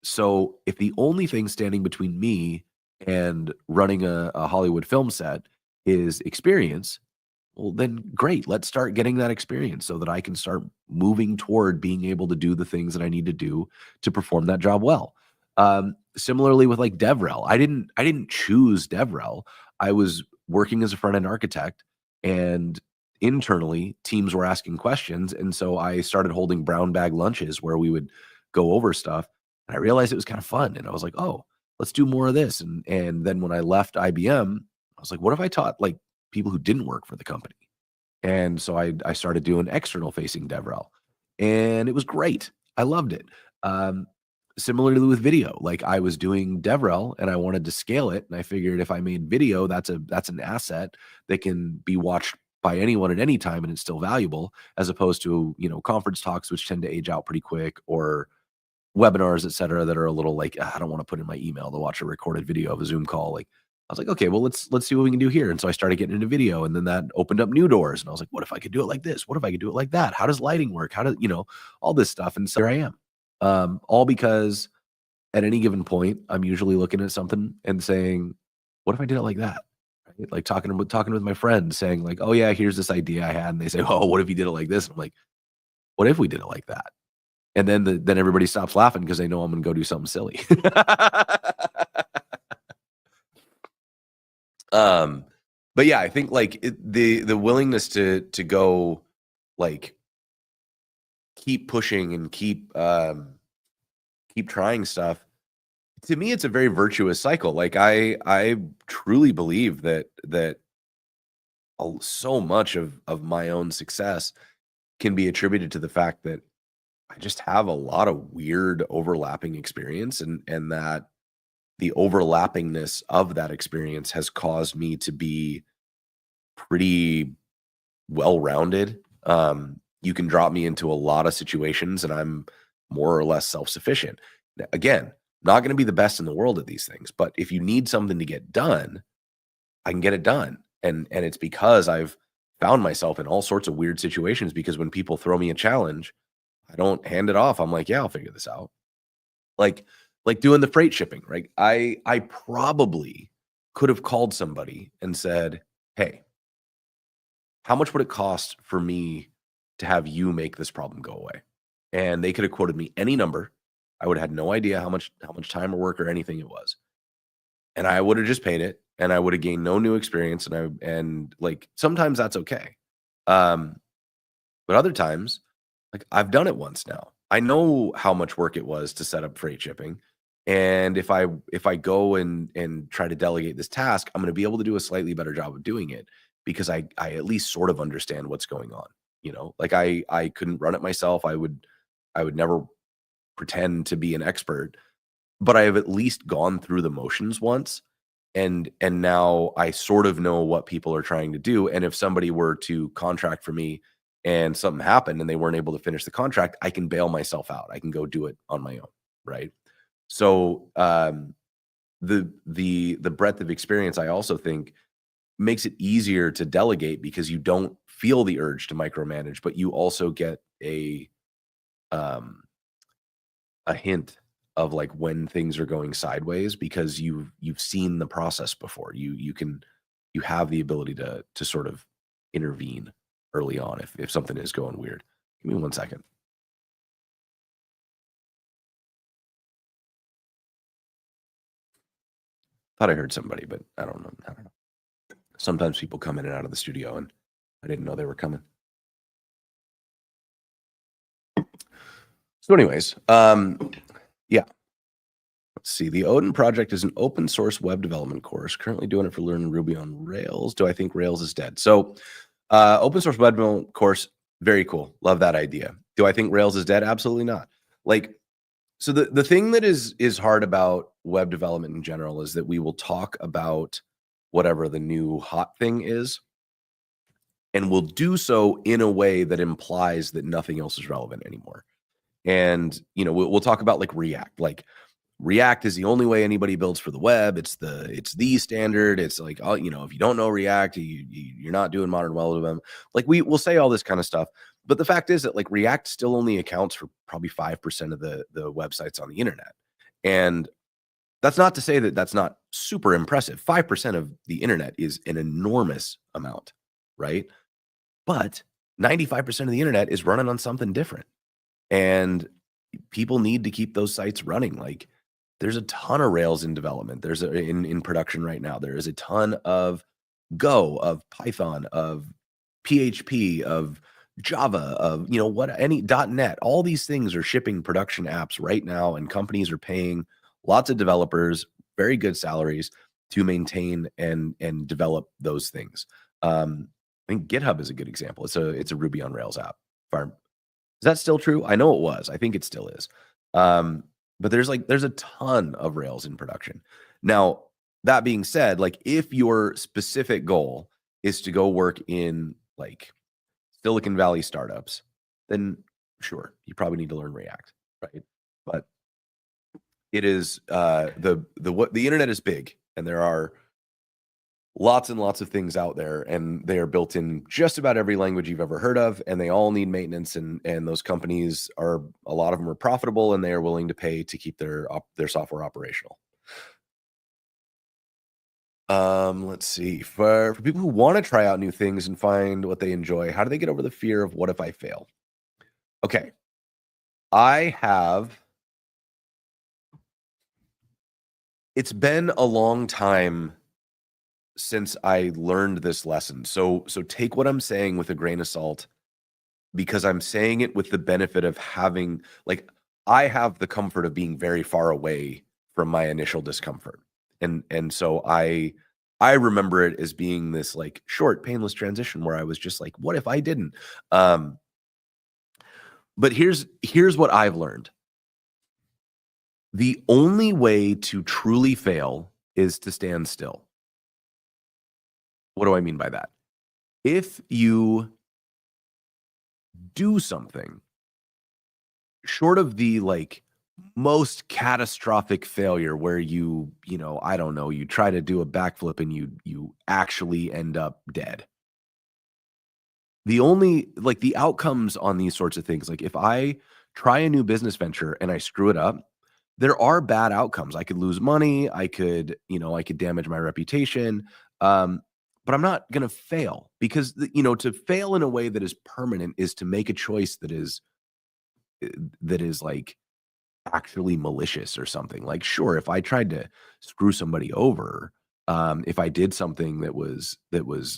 So if the only thing standing between me and running a Hollywood film set is experience, well, then great. Let's start getting that experience so that I can start moving toward being able to do the things that I need to do to perform that job well. Similarly with like DevRel, I didn't choose DevRel. I was working as a front end architect, and internally, teams were asking questions, and so I started holding brown bag lunches where we would go over stuff, and I realized it was kind of fun, and I was like, "Oh, let's do more of this," and then when I left IBM, I was like, "What if I taught, like, people who didn't work for the company?" And so I started doing external facing DevRel, and it was great. I loved it. Um, Similarly with video, like I was doing DevRel and I wanted to scale it, and I figured if I made video, that's an asset that can be watched by anyone at any time and it's still valuable, as opposed to, conference talks which tend to age out pretty quick, or webinars, et cetera, that are a little like, "Ah, I don't want to put in my email to watch a recorded video of a Zoom call." Like, I was like, okay, well, let's see what we can do here. And so I started getting into video, and then that opened up new doors. And I was like, what if I could do it like this? What if I could do it like that? How does lighting work? How does, all this stuff? And so here I am. All because at any given point, I'm usually looking at something and saying, what if I did it like that? Right? Like talking with my friends, saying like, oh yeah, here's this idea I had. And they say, oh, what if you did it like this? And I'm like, what if we did it like that? And then everybody stops laughing because they know I'm gonna go do something silly. Um, but yeah, I think like the willingness to go like keep pushing and keep trying stuff. To me, it's a very virtuous cycle. Like I truly believe that so much of my own success can be attributed to the fact that I just have a lot of weird overlapping experience, and that the overlappingness of that experience has caused me to be pretty well-rounded. You can drop me into a lot of situations and I'm more or less self-sufficient. Again, not going to be the best in the world at these things, but if you need something to get done, I can get it done. And it's because I've found myself in all sorts of weird situations, because when people throw me a challenge, I don't hand it off. I'm like, yeah, I'll figure this out. Like like doing the freight shipping, right? I probably could have called somebody and said, "Hey, how much would it cost for me to have you make this problem go away?" And they could have quoted me any number. I would have had no idea how much time or work or anything it was. And I would have just paid it, and I would have gained no new experience, and like sometimes that's okay. Um but other times, like, I've done it once now. I know how much work it was to set up freight shipping, and if I go and try to delegate this task, I'm gonna be able to do a slightly better job of doing it, because I at least sort of understand what's going on, you know? Like, I couldn't run it myself. I would never pretend to be an expert, but I have at least gone through the motions once, and now I sort of know what people are trying to do, and if somebody were to contract for me and something happened and they weren't able to finish the contract, I can bail myself out. I can go do it on my own, right? So, the breadth of experience, I also think, makes it easier to delegate, because you don't feel the urge to micromanage, but you also get um a hint of like when things are going sideways, because you've seen the process before. You have the ability to sort of intervene early on if something is going weird. Give me 1 second. Thought I heard somebody, but I don't know. I don't know. Sometimes people come in and out of the studio, and I didn't know they were coming. So, anyways, yeah. Let's see. The Odin project is an open source web development course. Currently doing it for learning Ruby on Rails. Do I think Rails is dead? So, open source web development course, very cool. Love that idea. Do I think Rails is dead? Absolutely not. Like, so the thing that is hard about web development in general is that we will talk about whatever the new hot thing is, and we'll do so in a way that implies that nothing else is relevant anymore. And we'll talk about like React. Like, React is the only way anybody builds for the web. It's the standard. It's like, oh, if you don't know React, you're not doing modern web development. Like, we'll say all this kind of stuff, but the fact is that like React still only accounts for probably 5% of the websites on the internet. And that's not to say that that's not super impressive. 5% of the internet is an enormous amount, right? But 95% of the internet is running on something different. And people need to keep those sites running. Like, there's a ton of Rails in development. In production right now. There is a ton of Go, of Python, of PHP, of Java, of, what, any .NET, all these things are shipping production apps right now, and companies are paying lots of developers very good salaries to maintain and develop those things. I think GitHub is a good example. It's a Ruby on Rails app. Is that still true? I know it was. I think it still is. But there's a ton of Rails in production. Now, that being said, like, if your specific goal is to go work in, like, Silicon Valley startups, then sure, you probably need to learn React, right? But it is the internet is big, and there are lots and lots of things out there, and they are built in just about every language you've ever heard of, and they all need maintenance, and those companies are, a lot of them are profitable, and they are willing to pay to keep their software operational. Let's see. For people who want to try out new things and find what they enjoy, how do they get over the fear of what if I fail? Okay. I have It's been a long time since I learned this lesson. So take what I'm saying with a grain of salt, because I'm saying it with the benefit of having, like, I have the comfort of being very far away from my initial discomfort. And so I remember it as being this, like, short painless transition where I was just like, what if I didn't? Um but here's what I've learned. The only way to truly fail is to stand still. What do I mean by that? If you do something short of the, like, most catastrophic failure where I don't know, you try to do a backflip and you actually end up dead. The only, like, the outcomes on these sorts of things, like, if I try a new business venture and I screw it up, there are bad outcomes. I could lose money, I could damage my reputation, but I'm not gonna fail, because to fail in a way that is permanent is to make a choice eh, that is, like, actually malicious or something. Like, sure, if I tried to screw somebody over, if I did something that was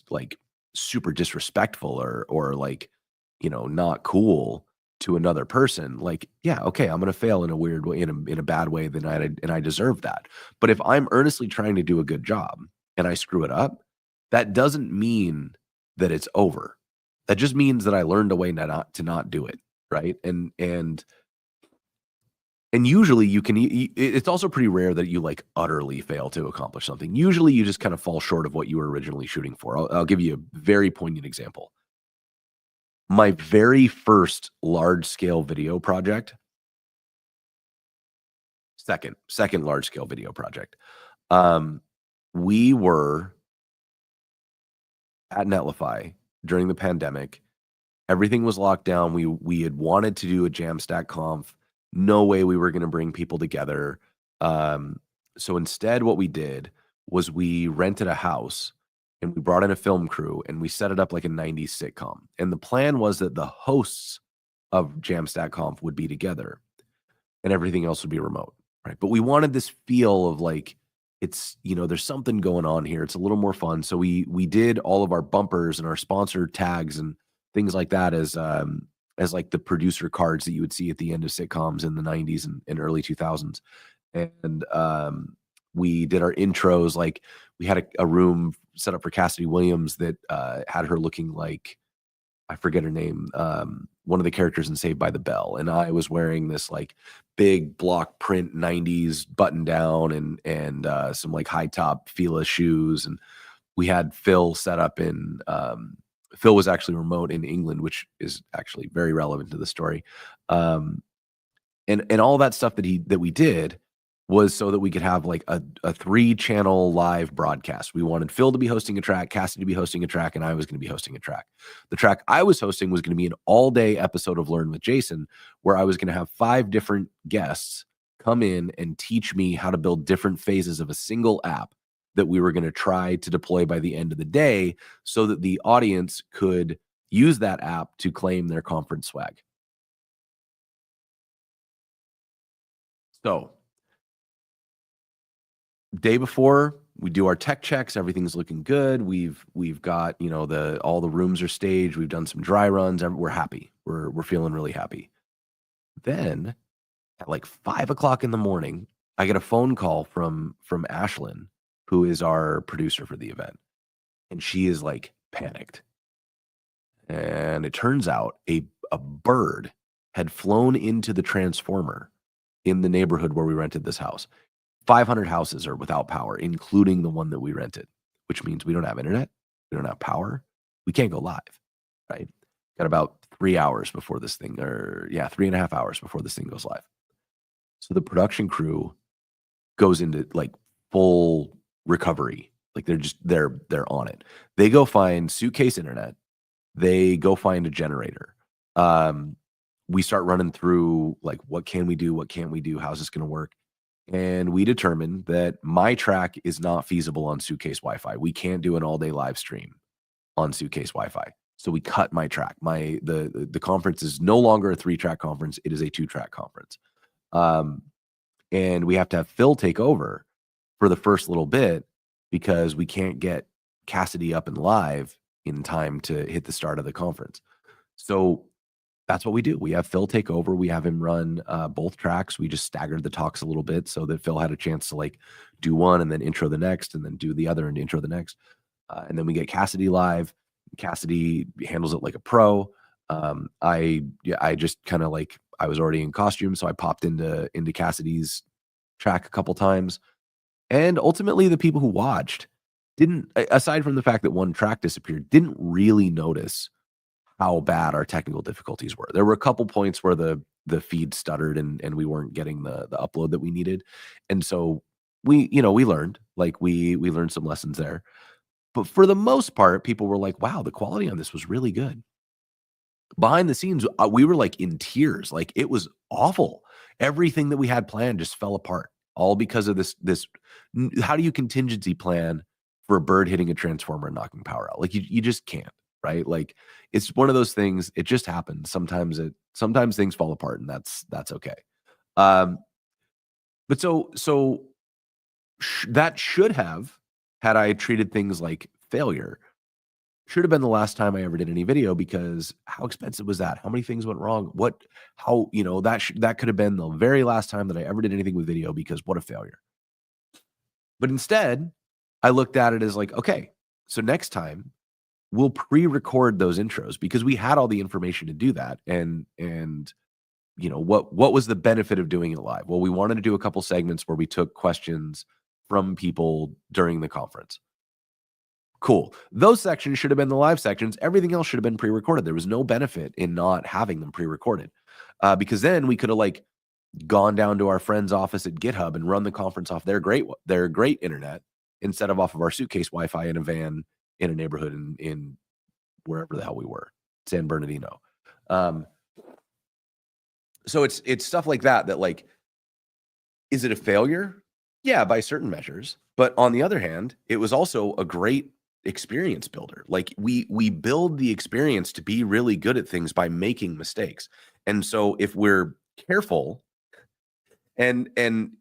like super disrespectful, or like, not cool to another person, like, yeah, okay, I'm gonna fail in a weird way, in a bad way, then I deserve that. But if I'm earnestly trying to do a good job and I screw it up, that doesn't mean that it's over. That just means that I learned a way not do it, right? And usually you can it's also pretty rare that you, like, utterly fail to accomplish something. Usually you just kind of fall short of what you were originally shooting for. I'll give you a very poignant example. My very first large scale video project, second large scale video project. Um, we were at Netlify during the pandemic. Everything was locked down. We had wanted to do a Jamstack Conf. No way we were gonna bring people together. So instead, what we did was we rented a house, and we brought in a film crew, and we set it up like a 90s sitcom. And the plan was that the hosts of Jamstack Conf would be together, and everything else would be remote, right? But we wanted this feel of, like, there's something going on here. It's a little more fun. So we did all of our bumpers and our sponsor tags and things like that as like the producer cards that you would see at the end of sitcoms in the 90s and early 2000s. And we did our intros, like, we had a room set up for Cassidy Williams that had her looking like, I forget her name, one of the characters in Saved by the Bell, and I was wearing this, like, big block print 90s button down and some, like, high top Fila shoes, and we had Phil set up in, Phil was actually remote in England, which is actually very relevant to the story. Um, and all that stuff that we did was so that we could have, like, a 3-channel live broadcast. We wanted Phil to be hosting a track, Cassidy to be hosting a track, and I was gonna be hosting a track. The track I was hosting was gonna be an all-day episode of Learn with Jason, where I was gonna have 5 different guests come in and teach me how to build different phases of a single app that we were gonna try to deploy by the end of the day, so that the audience could use that app to claim their conference swag. So, day before we do our tech checks, everything's looking good. We've got, all the rooms are staged. We've done some dry runs. We're happy. We're feeling really happy. Then at like 5 o'clock in the morning, I get a phone call from Ashlyn, who is our producer for the event, and she is like panicked. And it turns out a bird had flown into the transformer in the neighborhood where we rented this house. 500 houses are without power, including the one that we rented, which means we don't have internet, we don't have power, we can't go live, right? Got about 3 hours before this thing, or yeah, 3.5 hours before this thing goes live. So the production crew goes into like full recovery. Like they're on it. They go find suitcase internet. They go find a generator. We start running through like, what can we do? What can't we do? How's this going to work? And we determined that my track is not feasible on Suitcase Wi-Fi. We can't do an all-day live stream on Suitcase Wi-Fi. So we cut my track. The conference is no longer a 3-track conference. It is a 2-track conference. And we have to have Phil take over for the first little bit because we can't get Cassidy up and live in time to hit the start of the conference. So that's what we do. We have Phil take over. We have him run both tracks. We just staggered the talks a little bit so that Phil had a chance to like do one and then intro the next and then do the other and intro the next. And then we get Cassidy live. Cassidy handles it like a pro. I just kind of like, I was already in costume, so I popped into Cassidy's track a couple times. And ultimately the people who watched didn't, aside from the fact that one track disappeared, didn't really notice how bad our technical difficulties were. There were a couple points where the feed stuttered and we weren't getting the upload that we needed. And so we learned, like we learned some lessons there. But for the most part, people were like, wow, the quality on this was really good. Behind the scenes, we were like in tears. Like it was awful. Everything that we had planned just fell apart, all because of this. How do you contingency plan for a bird hitting a transformer and knocking power out? Like you just can't, right? Like it's one of those things. It just happens. Sometimes things fall apart, and that's okay. But that should have, had I treated things like failure, should have been the last time I ever did any video, because how expensive was that? How many things went wrong? That could have been the very last time that I ever did anything with video, because what a failure. But instead, I looked at it as like, okay, so next time we'll pre-record those intros, because we had all the information to do that. And what was the benefit of doing it live? Well, we wanted to do a couple segments where we took questions from people during the conference. Cool. Those sections should have been the live sections. Everything else should have been pre-recorded. There was no benefit in not having them pre-recorded, because then we could have like gone down to our friend's office at GitHub and run the conference off their great internet instead of off of our suitcase Wi-Fi in a van in a neighborhood in wherever the hell we were, San Bernardino. So it's stuff like that like, is it a failure? Yeah, by certain measures. But on the other hand, it was also a great experience builder. Like we build the experience to be really good at things by making mistakes. And so if we're careful, and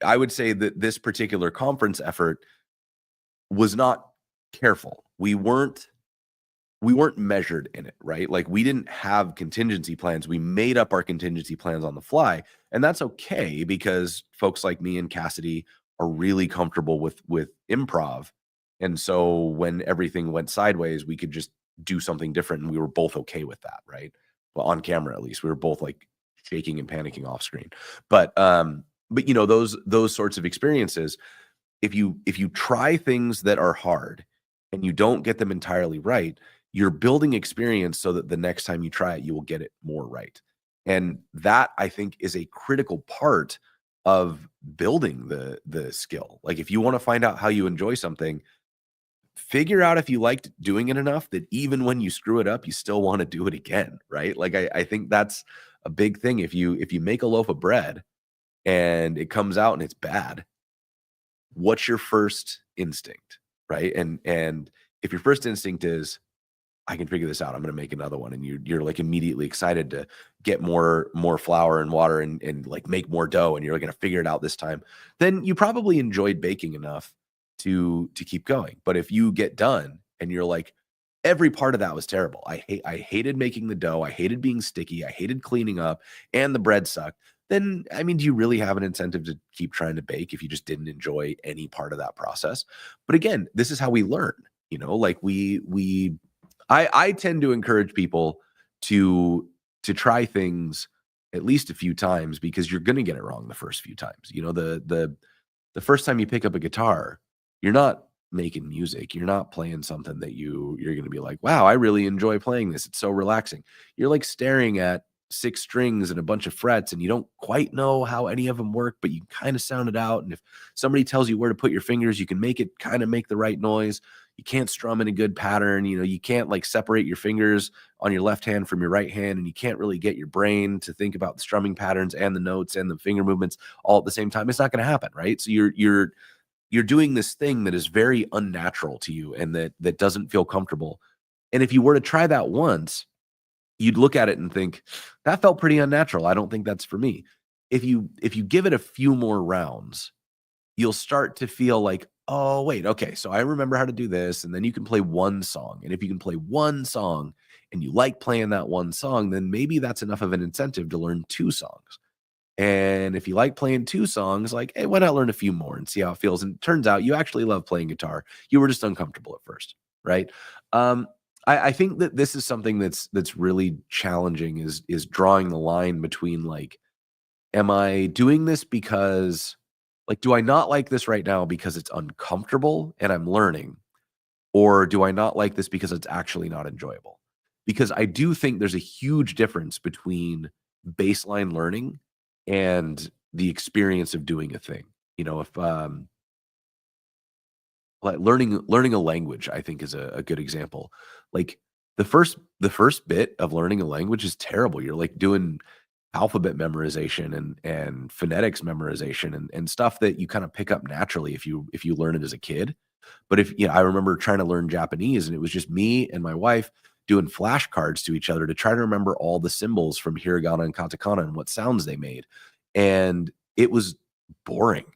I would say that this particular conference effort was not careful. We weren't measured in it, right? Like we didn't have contingency plans. We made up our contingency plans on the fly, and that's okay, because folks like me and Cassidy are really comfortable with improv. And so when everything went sideways, we could just do something different, and we were both okay with that, right? Well, on camera at least, we were both like shaking and panicking off screen. But those sorts of experiences, if you try things that are hard and you don't get them entirely right, you're building experience so that the next time you try it, you will get it more right. And that, I think, is a critical part of building the skill. Like if you want to find out how you enjoy something, figure out if you liked doing it enough that even when you screw it up, you still want to do it again, right? Like I think that's a big thing. If you make a loaf of bread and it comes out and it's bad, what's your first instinct, right? And if your first instinct is, I can figure this out, I'm going to make another one, and you're like immediately excited to get more flour and water and like make more dough, and you're going to figure it out this time, then you probably enjoyed baking enough to keep going. But if you get done and you're like, every part of that was terrible. I hated making the dough. I hated being sticky. I hated cleaning up, and the bread sucked. Then, I mean, do you really have an incentive to keep trying to bake if you just didn't enjoy any part of that process? But again, this is how we learn. Like I tend to encourage people to try things at least a few times, because you're going to get it wrong the first few times. The first time you pick up a guitar, you're not making music. You're not playing something that you're going to be like, "Wow, I really enjoy playing this. It's so relaxing." You're like staring at six strings and a bunch of frets, and you don't quite know how any of them work, but you kind of sound it out. And if somebody tells you where to put your fingers, you can make it kind of make the right noise. You can't strum in a good pattern. You can't like separate your fingers on your left hand from your right hand, and you can't really get your brain to think about the strumming patterns and the notes and the finger movements all at the same time. It's not going to happen, right? So you're doing this thing that is very unnatural to you, and that doesn't feel comfortable. And if you were to try that once, you'd look at it and think, that felt pretty unnatural. I don't think that's for me. If you give it a few more rounds, you'll start to feel like, oh, wait, okay, so I remember how to do this. And then you can play one song. And if you can play one song and you like playing that one song, then maybe that's enough of an incentive to learn two songs. And if you like playing two songs, like, hey, why not learn a few more and see how it feels? And it turns out you actually love playing guitar. You were just uncomfortable at first, right? Um, I think that this is something that's really challenging, is drawing the line between like, am I doing this because, like, do I not like this right now because it's uncomfortable and I'm learning? Or do I not like this because it's actually not enjoyable? Because I do think there's a huge difference between baseline learning and the experience of doing a thing. If like learning a language, I think is a good example. Like the first bit of learning a language is terrible. You're like doing alphabet memorization and phonetics memorization and stuff that you kind of pick up naturally if you learn it as a kid. But I remember trying to learn Japanese, and it was just me and my wife doing flashcards to each other to try to remember all the symbols from hiragana and katakana and what sounds they made. And it was boring.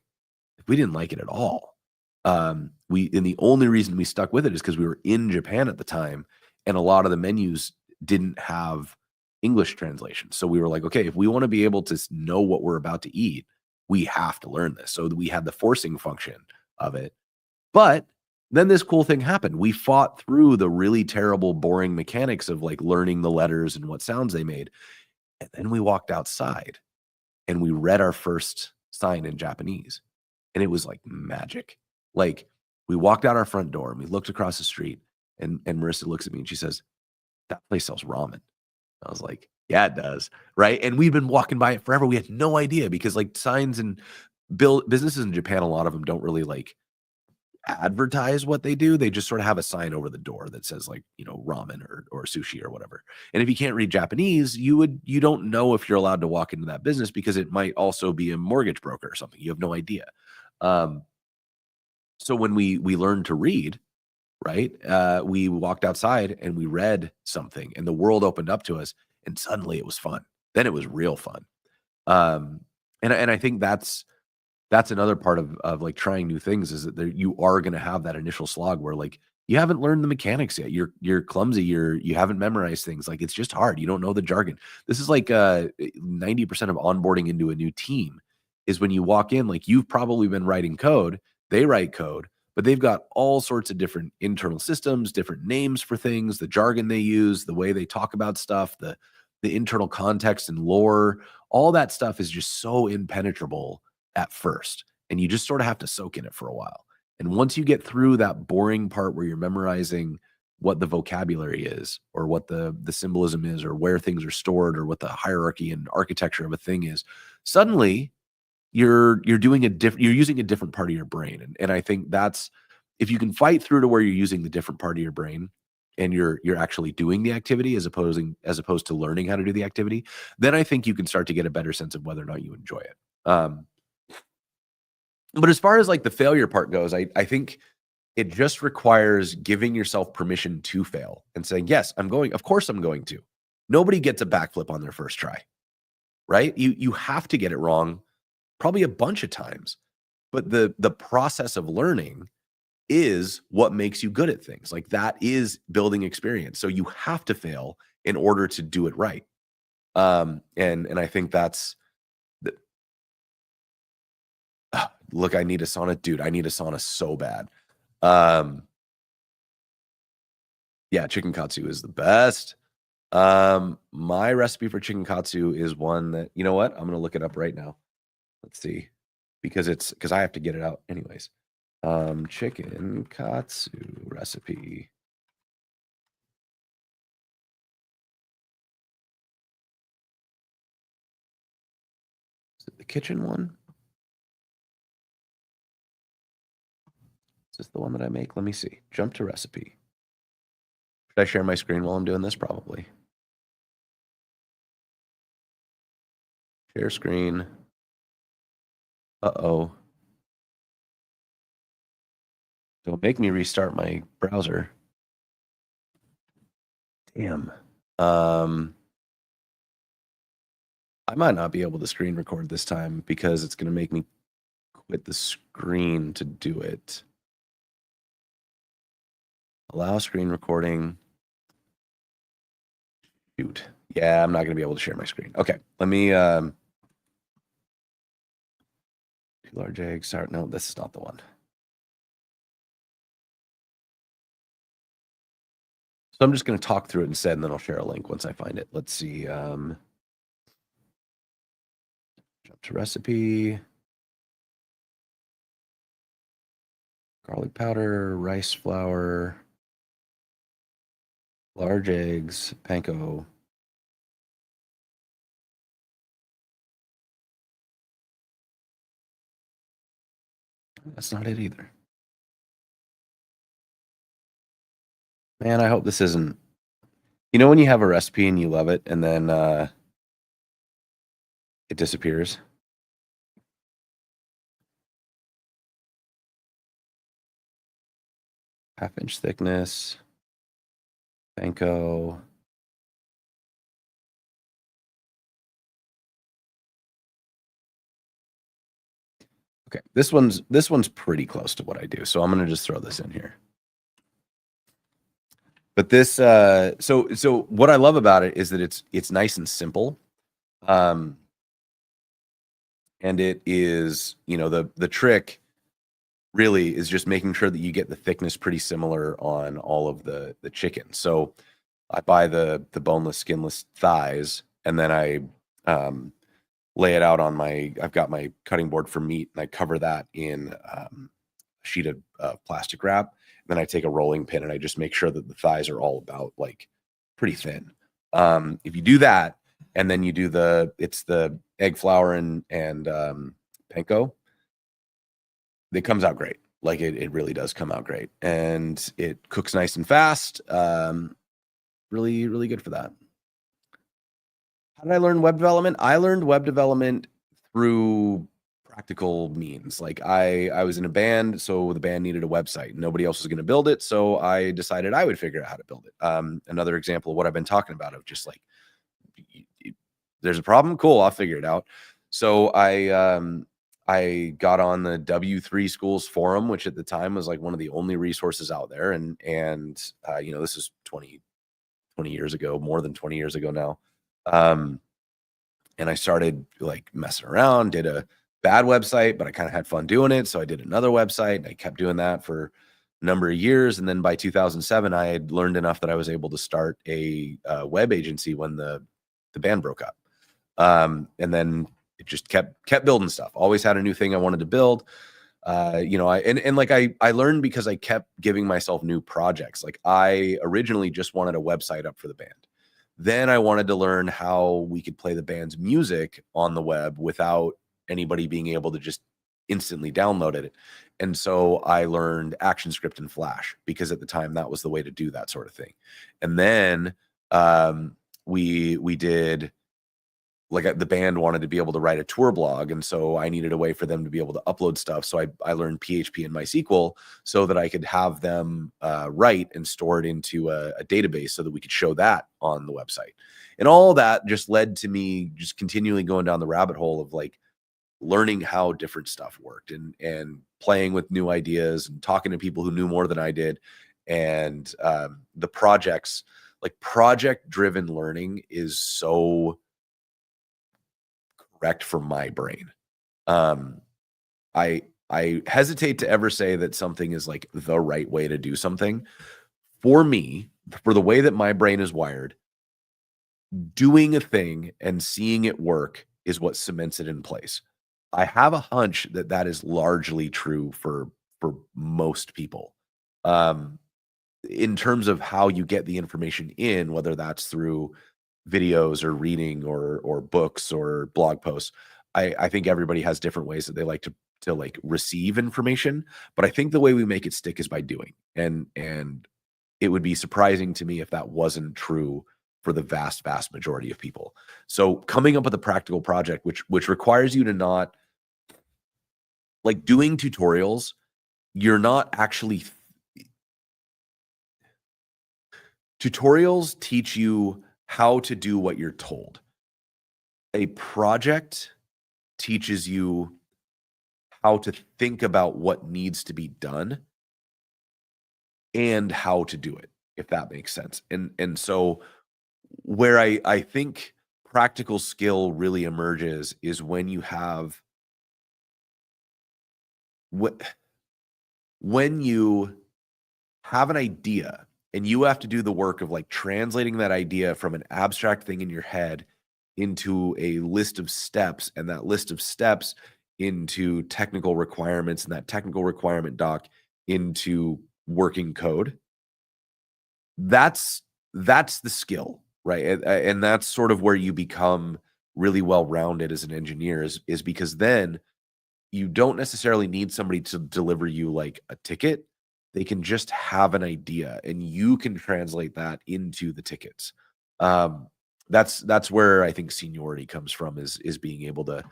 We didn't like it at all. And the only reason we stuck with it is because we were in Japan at the time, and a lot of the menus didn't have English translation. So we were like, okay, if we want to be able to know what we're about to eat, we have to learn this. So we had the forcing function of it. But then this cool thing happened. We fought through the really terrible, boring mechanics of like learning the letters and what sounds they made. And then we walked outside and we read our first sign in Japanese. And it was like magic. Like, we walked out our front door and we looked across the street, and Marissa looks at me and she says, "That place sells ramen." I was like, "Yeah, it does." Right. And we've been walking by it forever. We had no idea, because like signs and businesses in Japan, a lot of them don't really like advertise what they do. They just sort of have a sign over the door that says like, ramen or sushi or whatever. And if you can't read Japanese, you don't know if you're allowed to walk into that business, because it might also be a mortgage broker or something. You have no idea. Um, so when we learned to read, right, we walked outside and we read something, and the world opened up to us, and suddenly it was fun. Then it was real fun. Um, and I think that's another part of like trying new things, is that you are going to have that initial slog where like you haven't learned the mechanics yet. You're clumsy. You haven't memorized things. Like, it's just hard. You don't know the jargon. This is like 90% of onboarding into a new team is when you walk in. Like, you've probably been writing code. They write code, but they've got all sorts of different internal systems, different names for things, the jargon they use, the way they talk about stuff, the internal context and lore. All that stuff is just so impenetrable at first, and you just sort of have to soak in it for a while. And once you get through that boring part where you're memorizing what the vocabulary is, or what the symbolism is, or where things are stored, or what the hierarchy and architecture of a thing is, suddenly you're using a different part of your brain. And I think that's, if you can fight through to where you're using the different part of your brain, and you're actually doing the activity as opposed to learning how to do the activity, then I think you can start to get a better sense of whether or not you enjoy it. But as far as like the failure part goes, I think it just requires giving yourself permission to fail and saying, yes, of course I'm going to. Nobody gets a backflip on their first try, right? You have to get it wrong probably a bunch of times. But the process of learning is what makes you good at things. Like that is building experience. So you have to fail in order to do it right. And I think that's the, look, I need a sauna, dude. I need a sauna so bad. Um, yeah, chicken katsu is the best. My recipe for chicken katsu is one that, you know what? I'm gonna look it up right now. Let's see. Because I have to get it out anyways. Chicken katsu recipe. Is it the kitchen one? Is this the one that I make? Let me see. Jump to recipe. Should I share my screen while I'm doing this? Probably. Share screen. Uh-oh. Don't make me restart my browser. Damn. I might not be able to screen record this time because it's going to make me quit the screen to do it. Allow screen recording. Shoot. Yeah, I'm not going to be able to share my screen. Okay, let me, 2 large eggs. Sorry, no, this is not the one. So I'm just going to talk through it instead, and then I'll share a link once I find it. Let's see. Jump to recipe. Garlic powder, rice flour, large eggs, panko. That's not it either. Man, I hope this isn't. You know when you have a recipe and you love it, and then it disappears? Half-inch thickness, panko. Okay, this one's pretty close to what I do, so I'm gonna just throw this in here. But this, so what I love about it is that it's nice and simple, and it is, you know, the trick really is just making sure that you get the thickness pretty similar on all of the chicken. So I buy the boneless, skinless thighs, and then I lay it out on I've got my cutting board for meat, and I cover that in a sheet of plastic wrap. And then I take a rolling pin and I just make sure that the thighs are all about like pretty thin. If you do that, and then you do it's the egg flour and panko, it comes out great. Like it really does come out great, and it cooks nice and fast. Really, really good for that. How did I learn web development? I learned web development through practical means. Like I was in a band, so the band needed a website. Nobody else was going to build it, so I decided I would figure out how to build it. Another example of what I've been talking about of just like, there's a problem, cool, I'll figure it out. So I got on the W3 Schools forum, which at the time was like one of the only resources out there, and you know, this is 20 years ago, more than 20 years ago now. And I started like messing around, did a bad website, but I kind of had fun doing it. So I did another website, and I kept doing that for a number of years. And then by 2007, I had learned enough that I was able to start a web agency when the band broke up. And then it just kept building stuff. Always had a new thing I wanted to build. You know, I learned because I kept giving myself new projects. Like I originally just wanted a website up for the band. Then I wanted to learn how we could play the band's music on the web without anybody being able to just instantly download it. And so I learned ActionScript and Flash, because at the time that was the way to do that sort of thing. And then we did, like, the band wanted to be able to write a tour blog, and so I needed a way for them to be able to upload stuff. So I learned PHP and MySQL so that I could have them write and store it into a database so that we could show that on the website. And all that just led to me just continually going down the rabbit hole of like, learning how different stuff worked and playing with new ideas and talking to people who knew more than I did. And the projects, like project driven learning, is so correct for my brain. Um, I hesitate to ever say that something is like the right way to do something. For me, for the way that my brain is wired, doing a thing and seeing it work is what cements it in place. I have a hunch that that is largely true for most people. Um, in terms of how you get the information in, whether that's through videos or reading or books or blog posts, I think everybody has different ways that they like to like receive information. But I think the way we make it stick is by doing. And it would be surprising to me if that wasn't true for the vast, vast majority of people. So coming up with a practical project, which requires you to not like doing tutorials, you're not actually tutorials teach you how to do what you're told. A project teaches you how to think about what needs to be done and how to do it, if that makes sense. And so where I think practical skill really emerges is when you have wh- when you have an idea and you have to do the work of like translating that idea from an abstract thing in your head into a list of steps, and that list of steps into technical requirements, and that technical requirement doc into working code. That's the skill, right? And that's sort of where you become really well rounded as an engineer, is because then you don't necessarily need somebody to deliver you like a ticket. They can just have an idea and you can translate that into the tickets. Um, that's where I think seniority comes from, is being able to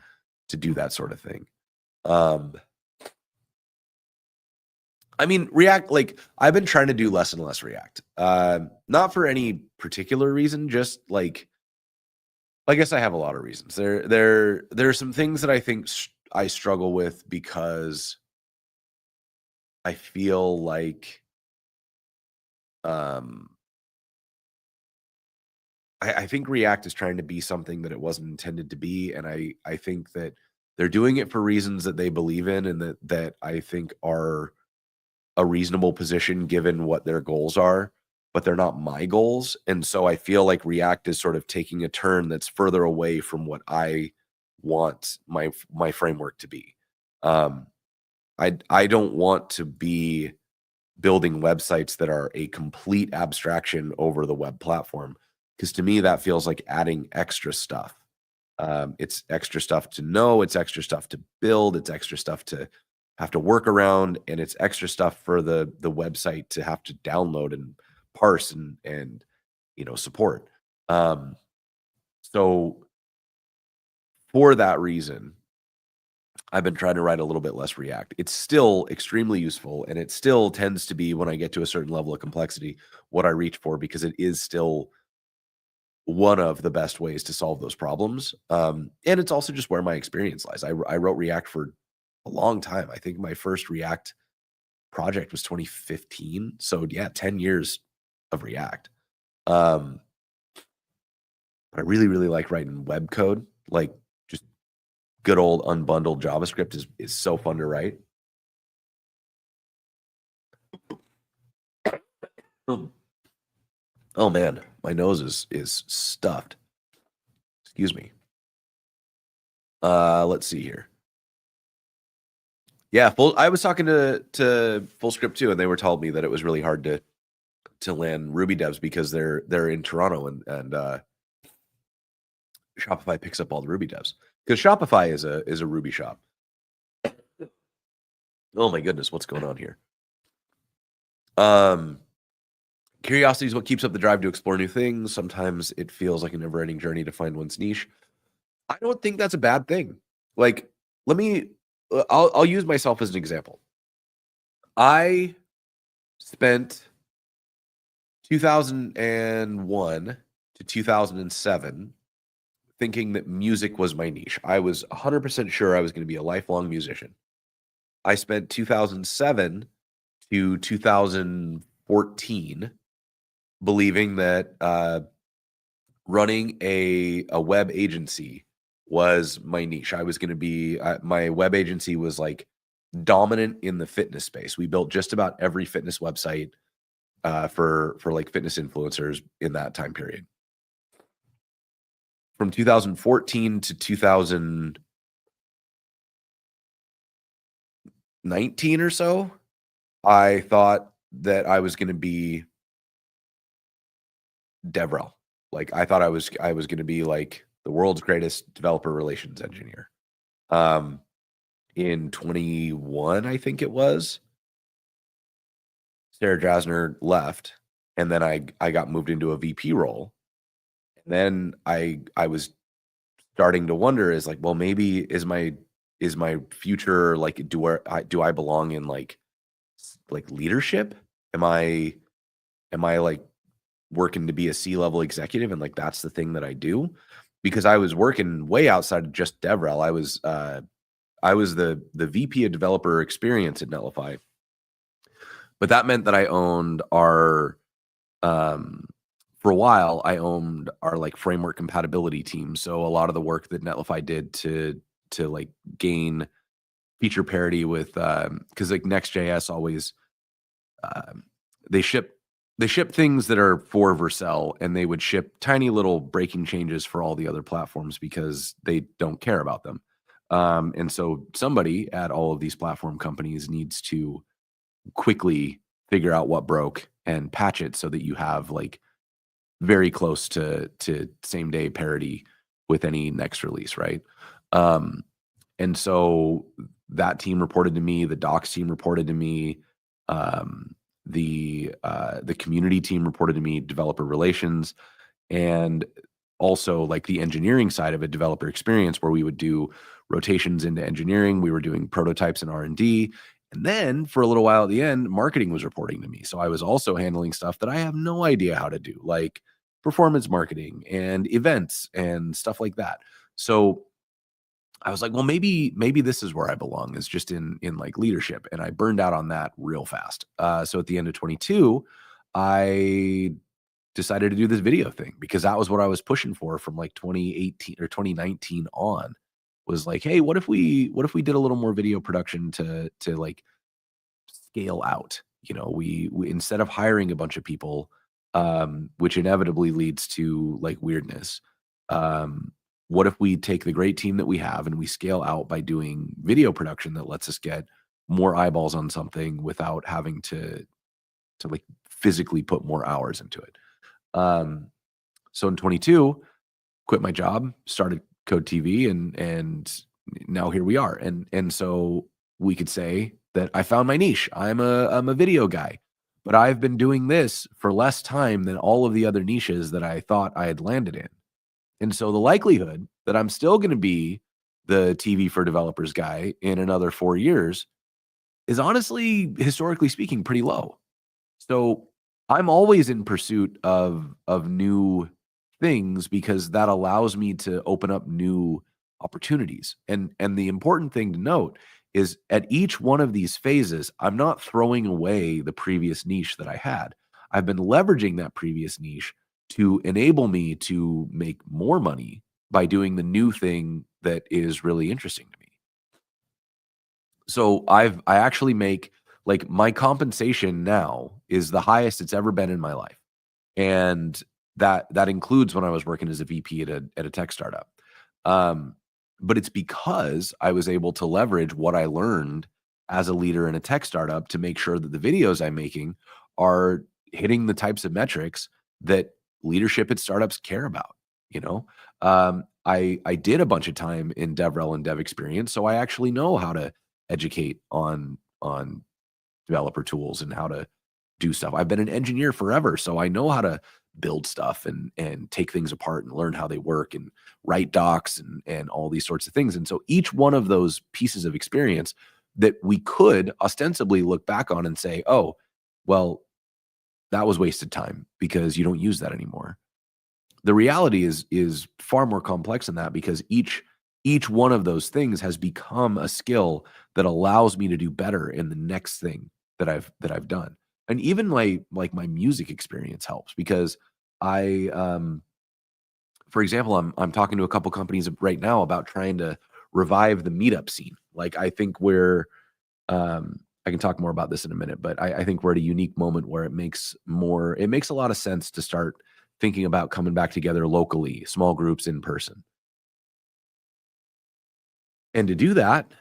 do that sort of thing. Um, I mean, React, like I've been trying to do less and less React. Not for any particular reason, just like I guess I have a lot of reasons. There are some things that I think I struggle with because I feel like um I think React is trying to be something that it wasn't intended to be, and I think that they're doing it for reasons that they believe in and that I think are a reasonable position given what their goals are, but they're not my goals. And so I feel like React is sort of taking a turn that's further away from what I want my framework to be. Um, I don't want to be building websites that are a complete abstraction over the web platform, because to me that feels like adding extra stuff. It's extra stuff to know, it's extra stuff to build, it's extra stuff to have to work around, and it's extra stuff for the website to have to download and parse and support. Um, so for that reason, I've been trying to write a little bit less React. It's still extremely useful, and it still tends to be, when I get to a certain level of complexity, what I reach for, because it is still one of the best ways to solve those problems. And it's also just where my experience lies. I wrote React for a long time. I think my first React project was 2015. So yeah, 10 years of React. Um, but I really, really like writing web code. Like just good old unbundled JavaScript is so fun to write. Oh oh, man, my nose is stuffed. Excuse me. Let's see here. Yeah, I was talking to Full Script too, and they were telling me that it was really hard to land Ruby devs because they're in Toronto, and Shopify picks up all the Ruby devs, because Shopify is a Ruby shop. Oh my goodness, what's going on here? Um, Curiosity is what keeps up the drive to explore new things. Sometimes it feels like a never-ending journey to find one's niche. I don't think that's a bad thing. Like, let me, I'll use myself as an example. I spent 2001 to 2007 thinking that music was my niche. I was 100% sure I was gonna be a lifelong musician. I spent 2007 to 2014 believing that, running a web agency was my niche. I was gonna be my web agency was, like, dominant in the fitness space. We built just about every fitness website, for, like, fitness influencers in that time period. From 2014 to 2019 or so, I thought that I was gonna be DevRel. Like, I thought I was gonna be, like, the world's greatest developer relations engineer. Um, in 21, I think it was, Sarah Drasner left, and then I got moved into a VP role. And then I was starting to wonder is like, well, maybe is my future like do I belong in like like leadership? Am I like working to be a C-level executive and like that's the thing that I do? Because I was working way outside of just DevRel. I was the VP of developer experience at Netlify. But that meant that I owned our um for a while I owned our like framework compatibility team. So a lot of the work that Netlify did to like gain feature parity with because like Next.js always um, they ship they ship things that are for Vercel and they would ship tiny little breaking changes for all the other platforms because they don't care about them. And so somebody at all of these platform companies needs to quickly figure out what broke and patch it so that you have like very close to same day parity with any next release, right? Um, and so that team reported to me, the docs team reported to me, um, the community team reported to me, developer relations, and also like the engineering side of a developer experience where we would do rotations into engineering. We were doing prototypes and R&D. And then for a little while at the end, marketing was reporting to me. So I was also handling stuff that I have no idea how to do, like performance marketing and events and stuff like that. So I was like, well, maybe this is where I belong is just in like leadership. And I burned out on that real fast. So at the end of 22, I decided to do this video thing because that was what I was pushing for from like 2018 or 2019 on was like, hey, what if we did a little more video production to like scale out? You know, we instead of hiring a bunch of people, which inevitably leads to like weirdness. What if we take the great team that we have and we scale out by doing video production that lets us get more eyeballs on something without having to like physically put more hours into it. So in 22, quit my job, started Code TV, and now here we are. And so we could say that I found my niche. I'm a video guy, but I've been doing this for less time than all of the other niches that I thought I had landed in. And so the likelihood that I'm still going to be the TV for developers guy in another 4 years is honestly, historically speaking, pretty low. So I'm always in pursuit of new things because that allows me to open up new opportunities. And the important thing to note is at each one of these phases, I'm not throwing away the previous niche that I had. I've been leveraging that previous niche to enable me to make more money by doing the new thing that is really interesting to me. So I actually make like my compensation now is the highest it's ever been in my life. And that includes when I was working as a VP at a tech startup. Um, but it's because I was able to leverage what I learned as a leader in a tech startup to make sure that the videos I'm making are hitting the types of metrics that leadership at startups care about, you know? I did a bunch of time in DevRel and Dev Experience, so I actually know how to educate on developer tools and how to do stuff. I've been an engineer forever, so I know how to build stuff and take things apart and learn how they work and write docs and all these sorts of things. And so each one of those pieces of experience that we could ostensibly look back on and say, "Oh, well, that was wasted time because you don't use that anymore." the reality is far more complex than that because each one of those things has become a skill that allows me to do better in the next thing that I've done. And even my music experience helps because I for example, I'm talking to a couple companies right now about trying to revive the meetup scene. Like I think we're I can talk more about this in a minute, but I think we're at a unique moment where it makes a lot of sense to start thinking about coming back together locally, small groups in person. And to do that,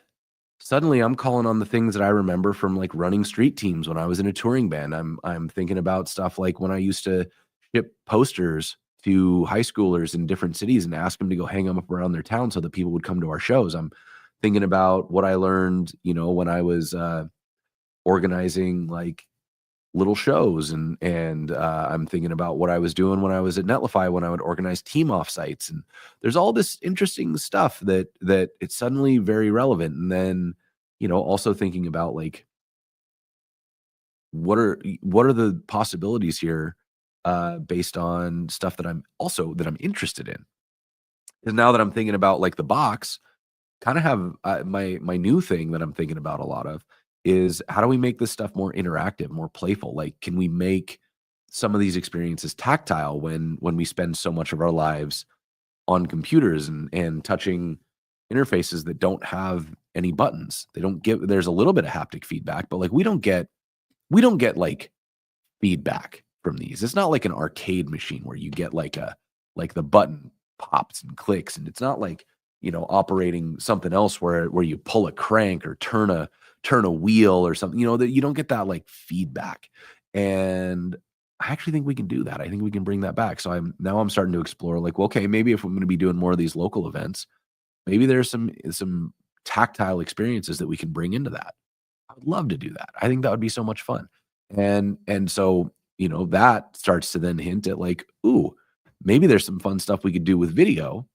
suddenly I'm calling on the things that I remember from like running street teams when I was in a touring band. I'm thinking about stuff like when I used to ship posters to high schoolers in different cities and ask them to go hang them up around their town so that people would come to our shows. I'm thinking about what I learned, when I was organizing like little shows and I'm thinking about what I was doing when I was at Netlify when I would organize team offsites and there's all this interesting stuff that it's suddenly very relevant and then also thinking about like what are the possibilities here based on stuff that I'm interested in. And now that I'm thinking about like the box kind of have my new thing that I'm thinking about a lot of is how do we make this stuff more interactive, more playful? Like, can we make some of these experiences tactile when we spend so much of our lives on computers and touching interfaces that don't have any buttons? They don't give. There's a little bit of haptic feedback, but like we don't get like feedback from these. It's not like an arcade machine where you get like the button pops and clicks, and it's not like, operating something else where you pull a crank or turn a wheel or something, that you don't get that like feedback. And I actually think we can do that. I think we can bring that back. So I'm starting to explore like, well, okay, maybe if I'm going to be doing more of these local events, maybe there's some tactile experiences that we can bring into that. I would love to do that. I think that would be so much fun. And so, that starts to then hint at like, ooh, maybe there's some fun stuff we could do with video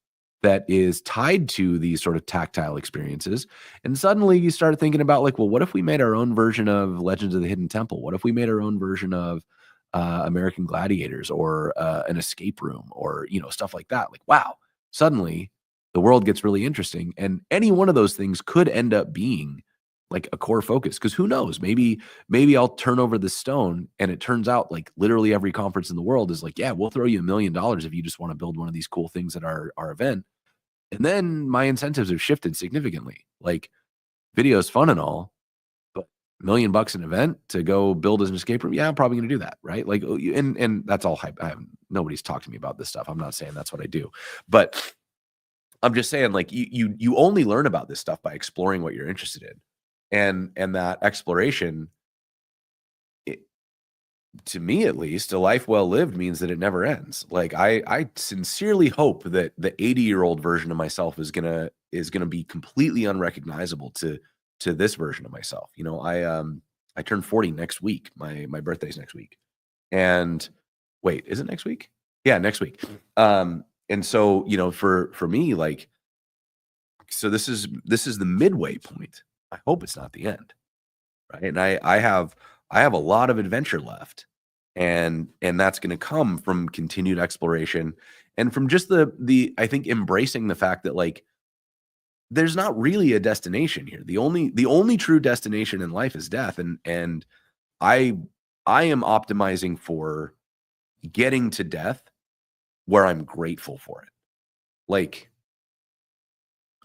that is tied to these sort of tactile experiences. And suddenly you start thinking about like, well, what if we made our own version of Legends of the Hidden Temple? What if we made our own version of American Gladiators or an escape room or, stuff like that? Like, wow, suddenly the world gets really interesting. And any one of those things could end up being like a core focus because who knows, maybe I'll turn over the stone and it turns out like literally every conference in the world is like, yeah, we'll throw you $1 million if you just want to build one of these cool things at our event. And then my incentives have shifted significantly. Like video is fun and all, but $1 million an event to go build an escape room, yeah, I'm probably going to do that, right? Like, and that's all hype. Nobody's talked to me about this stuff. I'm not saying that's what I do, but I'm just saying, like, you only learn about this stuff by exploring what you're interested in, and that exploration, it, to me at least, a life well lived means that it never ends. Like, I sincerely hope that the 80-year-old version of myself is gonna be completely unrecognizable to this version of myself. I turn 40 next week. My birthday's next week, and wait, is it next week? Yeah, next week. And so for me, like so this is the midway point. I hope it's not the end, right? And I have a lot of adventure left, and that's going to come from continued exploration and from just the I think embracing the fact that like there's not really a destination here. The only true destination in life is death, and I I am optimizing for getting to death where I'm grateful for it. Like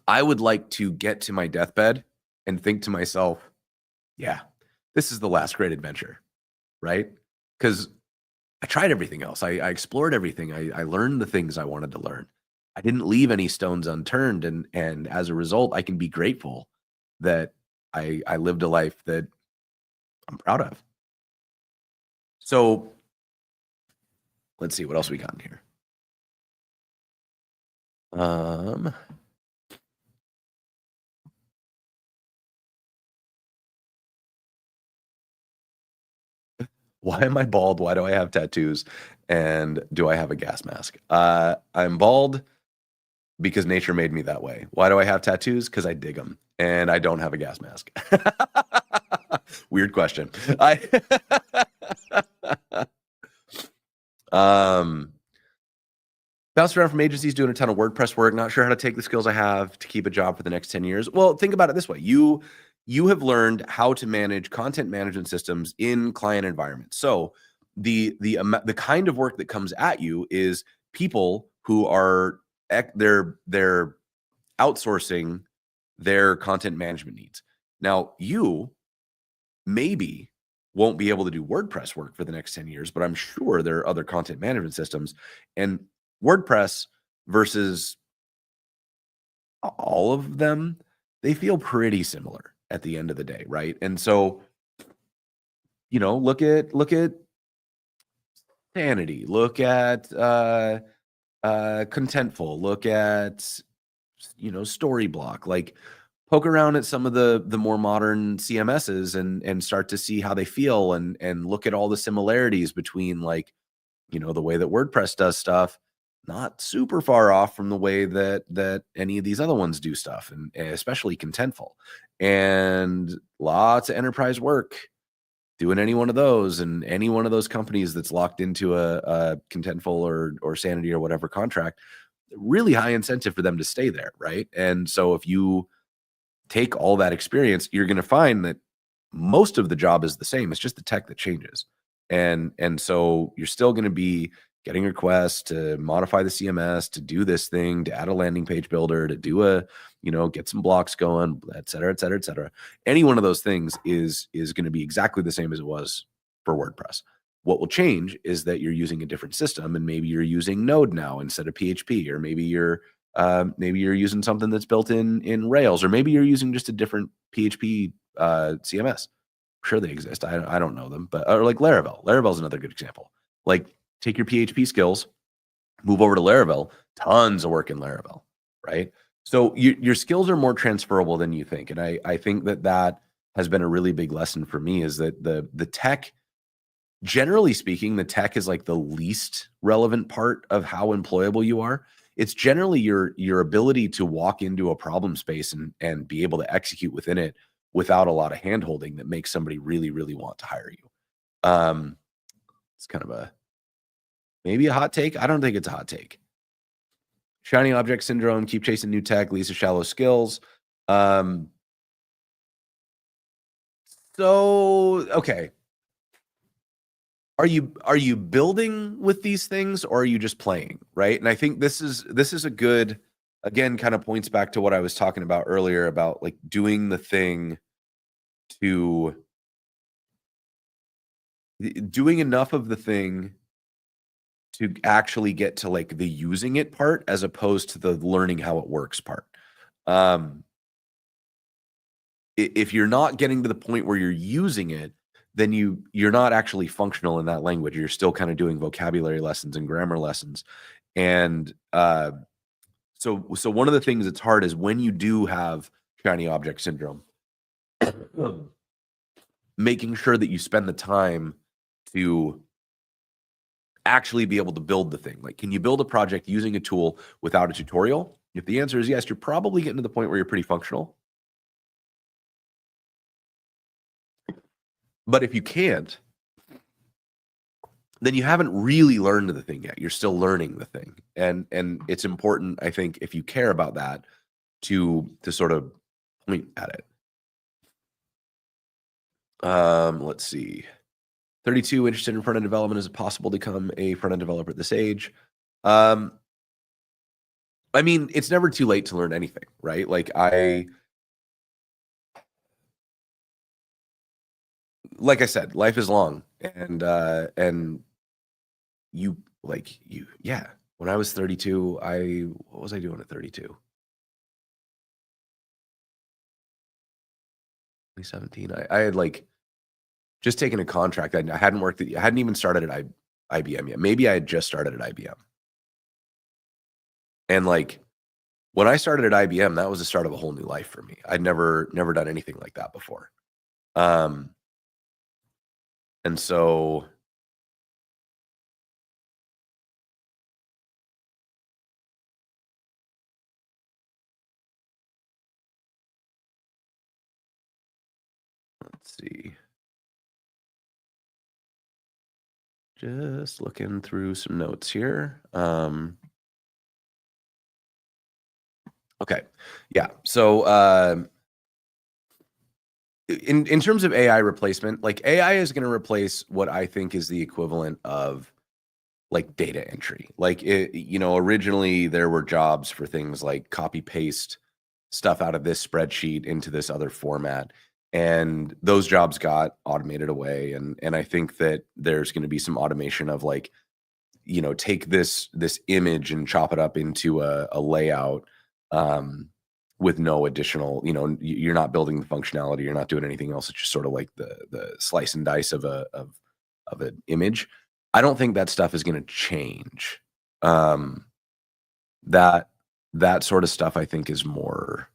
I would like to get to my deathbed and think to myself, yeah, this is the last great adventure, right? Because I tried everything else. I explored everything. I learned the things I wanted to learn. I didn't leave any stones unturned, and as a result, I can be grateful that I lived a life that I'm proud of. So let's see what else we got in here. Um, why am I bald? Why do I have tattoos? And do I have a gas mask? I'm bald because nature made me that way. Why do I have tattoos? Because I dig them, and I don't have a gas mask. Weird question. I um Bounced around from agencies doing a ton of WordPress work, not sure how to take the skills I have to keep a job for the next 10 years. Well, think about it this way. You have learned how to manage content management systems in client environments. So the kind of work that comes at you is people who are they're outsourcing their content management needs. Now, you maybe won't be able to do WordPress work for the next 10 years, but I'm sure there are other content management systems. And WordPress versus all of them, they feel pretty similar at the end of the day, right? And so, look at Sanity, look at Contentful, look at Storyblock, like poke around at some of the more modern CMSs and start to see how they feel and look at all the similarities between like, the way that WordPress does stuff, not super far off from the way that any of these other ones do stuff, and especially Contentful. And lots of enterprise work doing any one of those, and any one of those companies that's locked into a Contentful or Sanity or whatever contract, really high incentive for them to stay there, right? And so if you take all that experience, you're going to find that most of the job is the same. It's just the tech that changes. And so you're still going to be getting requests to modify the CMS, to do this thing, to add a landing page builder, to do get some blocks going, et cetera, et cetera, et cetera. Any one of those things is going to be exactly the same as it was for WordPress. What will change is that you're using a different system, and maybe you're using Node now instead of PHP, or maybe you're using something that's built in Rails, or maybe you're using just a different PHP CMS. I'm sure they exist. I don't know them, but or like Laravel. Laravel is another good example. Like take your PHP skills, move over to Laravel. Tons of work in Laravel, right? So your skills are more transferable than you think, and I think that has been a really big lesson for me, is that the tech, generally speaking, the tech is like the least relevant part of how employable you are. It's generally your ability to walk into a problem space and be able to execute within it without a lot of handholding that makes somebody really, really want to hire you. It's kind of maybe a hot take. I don't think it's a hot take. Shiny object syndrome, keep chasing new tech, leads to shallow skills. Um, okay. Are you building with these things, or are you just playing, right? And I think this is a good, again, kind of points back to what I was talking about earlier about like doing the thing to doing enough of the thing to actually get to like the using it part, as opposed to the learning how it works part. Um, if you're not getting to the point where you're using it, then you're not actually functional in that language. You're still kind of doing vocabulary lessons and grammar lessons. And so one of the things that's hard is when you do have shiny object syndrome, making sure that you spend the time to actually be able to build the thing. Like, can you build a project using a tool without a tutorial? If the answer is yes, you're probably getting to the point where you're pretty functional. But if you can't, then you haven't really learned the thing yet. You're still learning the thing. And it's important, I think, if you care about that, to sort of point at it. Let's see. 32, interested in front-end development. Is it possible to become a front-end developer at this age? Um, I mean, it's never too late to learn anything, right? Like I said, life is long, and yeah. When I was 32, what was I doing at 32? 2017. I had like just taken a contract. I hadn't worked I hadn't even started at IBM yet. Maybe I had just started at IBM. And like when I started at IBM, that was the start of a whole new life for me. I'd never done anything like that before. Um, and so let's see. Just looking through some notes here. Okay. Yeah. So, in terms of AI replacement, like AI is going to replace what I think is the equivalent of like data entry. Like originally there were jobs for things like copy paste stuff out of this spreadsheet into this other format, and those jobs got automated away. And I think that there's going to be some automation of like, take this image and chop it up into a layout, um, with no additional, you're not building the functionality, you're not doing anything else. It's just sort of like the slice and dice of an image. I don't think that stuff is going to change. Um, that that sort of stuff I think is more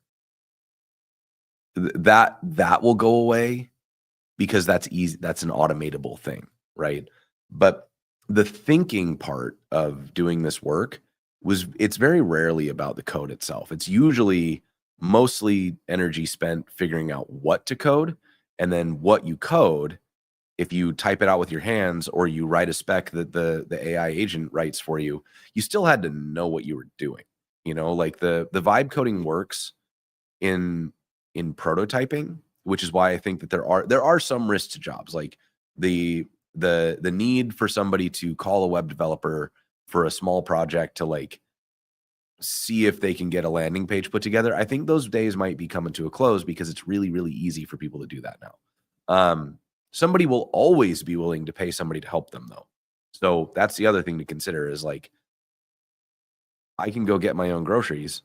that will go away because that's easy. That's an automatable thing, right? But the thinking part of doing this work it's very rarely about the code itself. It's usually mostly energy spent figuring out what to code, and then what you code, if you type it out with your hands or you write a spec that the AI agent writes for you, you still had to know what you were doing. Like the vibe coding works in prototyping, which is why I think that there are some risks to jobs, like the need for somebody to call a web developer for a small project to like see if they can get a landing page put together. I think those days might be coming to a close because it's really, really easy for people to do that now. Somebody will always be willing to pay somebody to help them though. So that's the other thing to consider is like, I can go get my own groceries,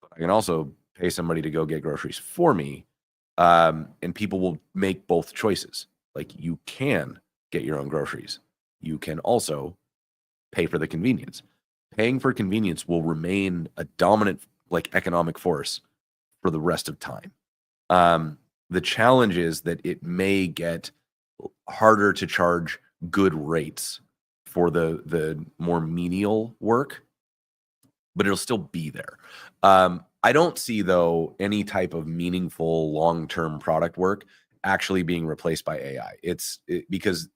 but I can also pay somebody to go get groceries for me. And people will make both choices. Like you can get your own groceries. You can also pay for the convenience. Paying for convenience will remain a dominant like economic force for the rest of time. The challenge is that it may get harder to charge good rates for the more menial work, but it'll still be there. I don't see though any type of meaningful long-term product work actually being replaced by AI. Because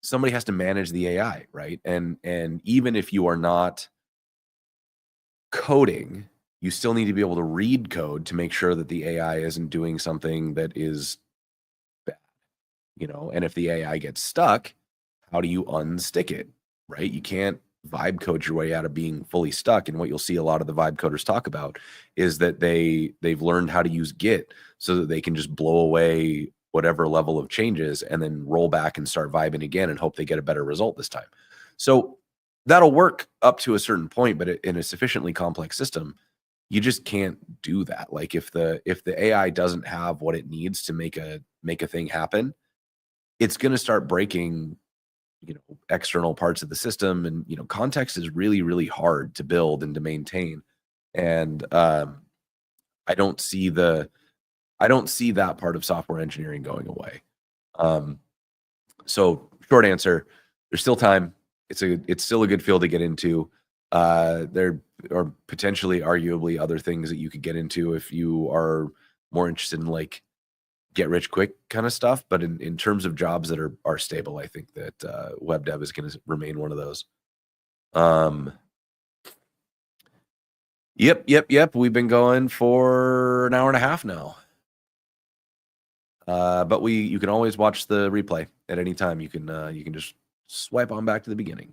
somebody has to manage the AI, right? And even if you are not coding, you still need to be able to read code to make sure that the AI isn't doing something that is bad. And if the AI gets stuck, how do you unstick it, right? You can't vibe code your way out of being fully stuck. And what you'll see a lot of the vibe coders talk about is that they've learned how to use Git so that they can just blow away whatever level of changes and then roll back and start vibing again and hope they get a better result this time. So that'll work up to a certain point, but in a sufficiently complex system, you just can't do that. Like if the AI doesn't have what it needs to make a thing happen, it's going to start breaking external parts of the system. And context is really, really hard to build and to maintain. And i don't see the I don't see that part of software engineering going away. So short answer, there's still time. It's still a good field to get into. There are potentially arguably other things that you could get into if you are more interested in like get rich quick kind of stuff. But in terms of jobs that are stable, I think that web dev is going to remain one of those. Um, yep. We've been going for an hour and a half now. But you can always watch the replay at any time. You can just swipe on back to the beginning.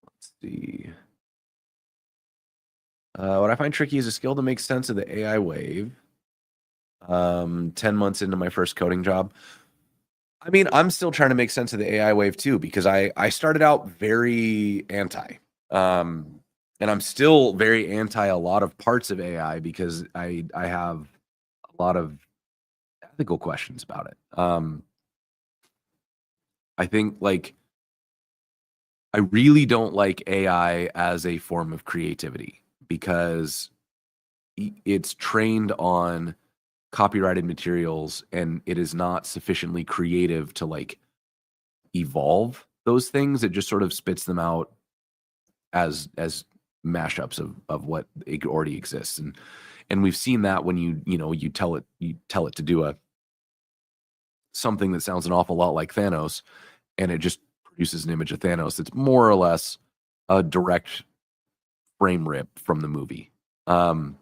Let's see. What I find tricky is a skill to make sense of the AI wave. 10 months into my first coding job. I mean, I'm still trying to make sense of the AI wave too, because I started out very anti. And I'm still very anti a lot of parts of AI because I have a lot of ethical questions about it. I think like I really don't like AI as a form of creativity because it's trained on copyrighted materials and it is not sufficiently creative to like evolve those things. It just sort of spits them out as mashups of what already exists. And we've seen that when you tell it to do something that sounds an awful lot like Thanos, and it just produces an image of Thanos that's more or less a direct frame rip from the movie. Um,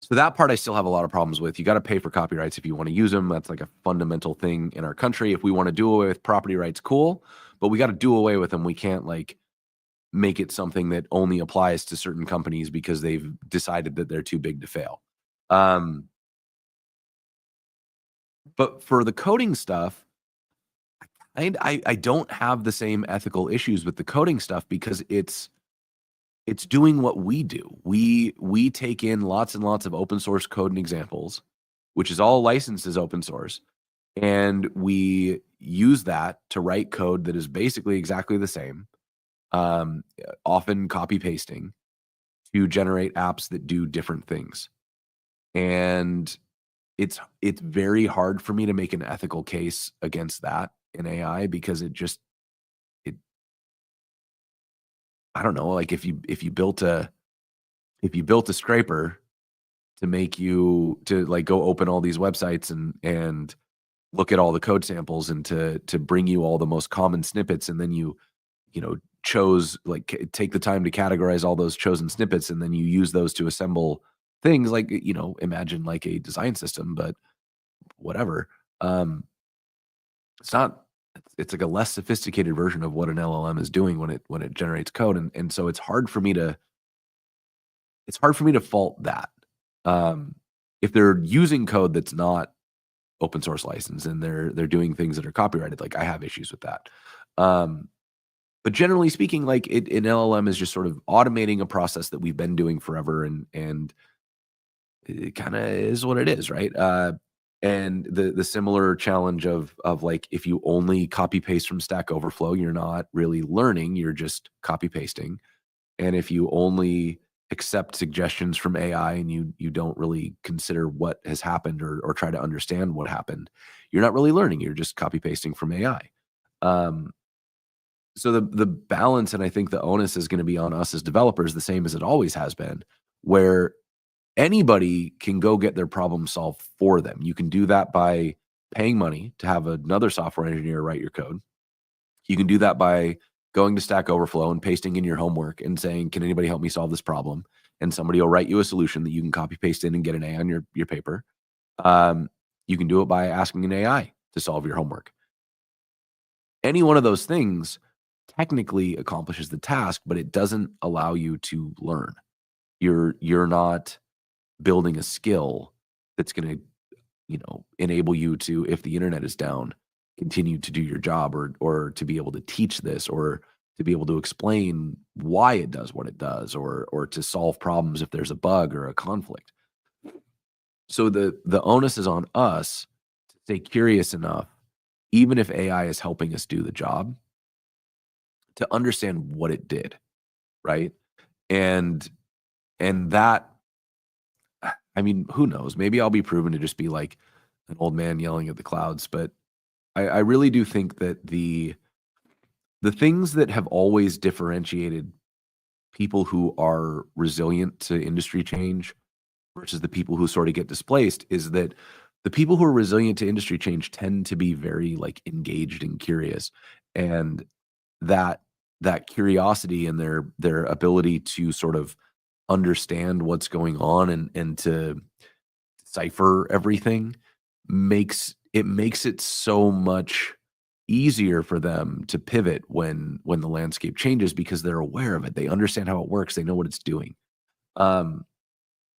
so that part I still have a lot of problems with. You got to pay for copyrights if you want to use them. That's like a fundamental thing in our country. If we want to do away with property rights, cool, but we got to do away with them. We can't like make it something that only applies to certain companies because they've decided that they're too big to fail. Um, but for the coding stuff, I don't have the same ethical issues with the coding stuff because it's doing what we do. We take in lots and lots of open source code and examples, which is all licensed as open source, and we use that to write code that is basically exactly the same, often copy pasting to generate apps that do different things. And it's very hard for me to make an ethical case against that in AI because it I don't know, like if you built a scraper to make you to like go open all these websites and look at all the code samples and to bring you all the most common snippets, and then you know chose like take the time to categorize all those chosen snippets, and then you use those to assemble things like imagine like a design system, but whatever. um it's not it's like a less sophisticated version of what an LLM is doing when it generates code, and so it's hard for me to fault that. Um, if they're using code that's not open source license and they're doing things that are copyrighted, like I have issues with that. Um, but generally speaking, like an LLM is just sort of automating a process that we've been doing forever, and it kind of is what it is, right? And the similar challenge of like if you only copy paste from Stack Overflow, you're not really learning, you're just copy pasting. And if you only accept suggestions from AI and you don't really consider what has happened or try to understand what happened, you're not really learning. You're just copy pasting from AI. Um, so the balance and I think the onus is going to be on us as developers, the same as it always has been, where anybody can go get their problem solved for them. You can do that by paying money to have another software engineer write your code. You can do that by going to Stack Overflow and pasting in your homework and saying, "Can anybody help me solve this problem?" And somebody will write you a solution that you can copy paste in and get an A on your paper. Um, you can do it by asking an AI to solve your homework. Any one of those things technically accomplishes the task, but it doesn't allow you to learn. You're not building a skill that's going to enable you to, if the internet is down, continue to do your job, or to be able to teach this, or to be able to explain why it does what it does, or to solve problems if there's a bug or a conflict. So the onus is on us to stay curious enough, even if AI is helping us do the job, to understand what it did, right? And that, I mean, who knows? Maybe I'll be proven to just be like an old man yelling at the clouds, but I really do think that the things that have always differentiated people who are resilient to industry change versus the people who sort of get displaced is that the people who are resilient to industry change tend to be very like engaged and curious, and that that curiosity and their ability to sort of understand what's going on and to decipher everything makes it so much easier for them to pivot when the landscape changes because they're aware of it. They understand how it works. They know what it's doing. Um,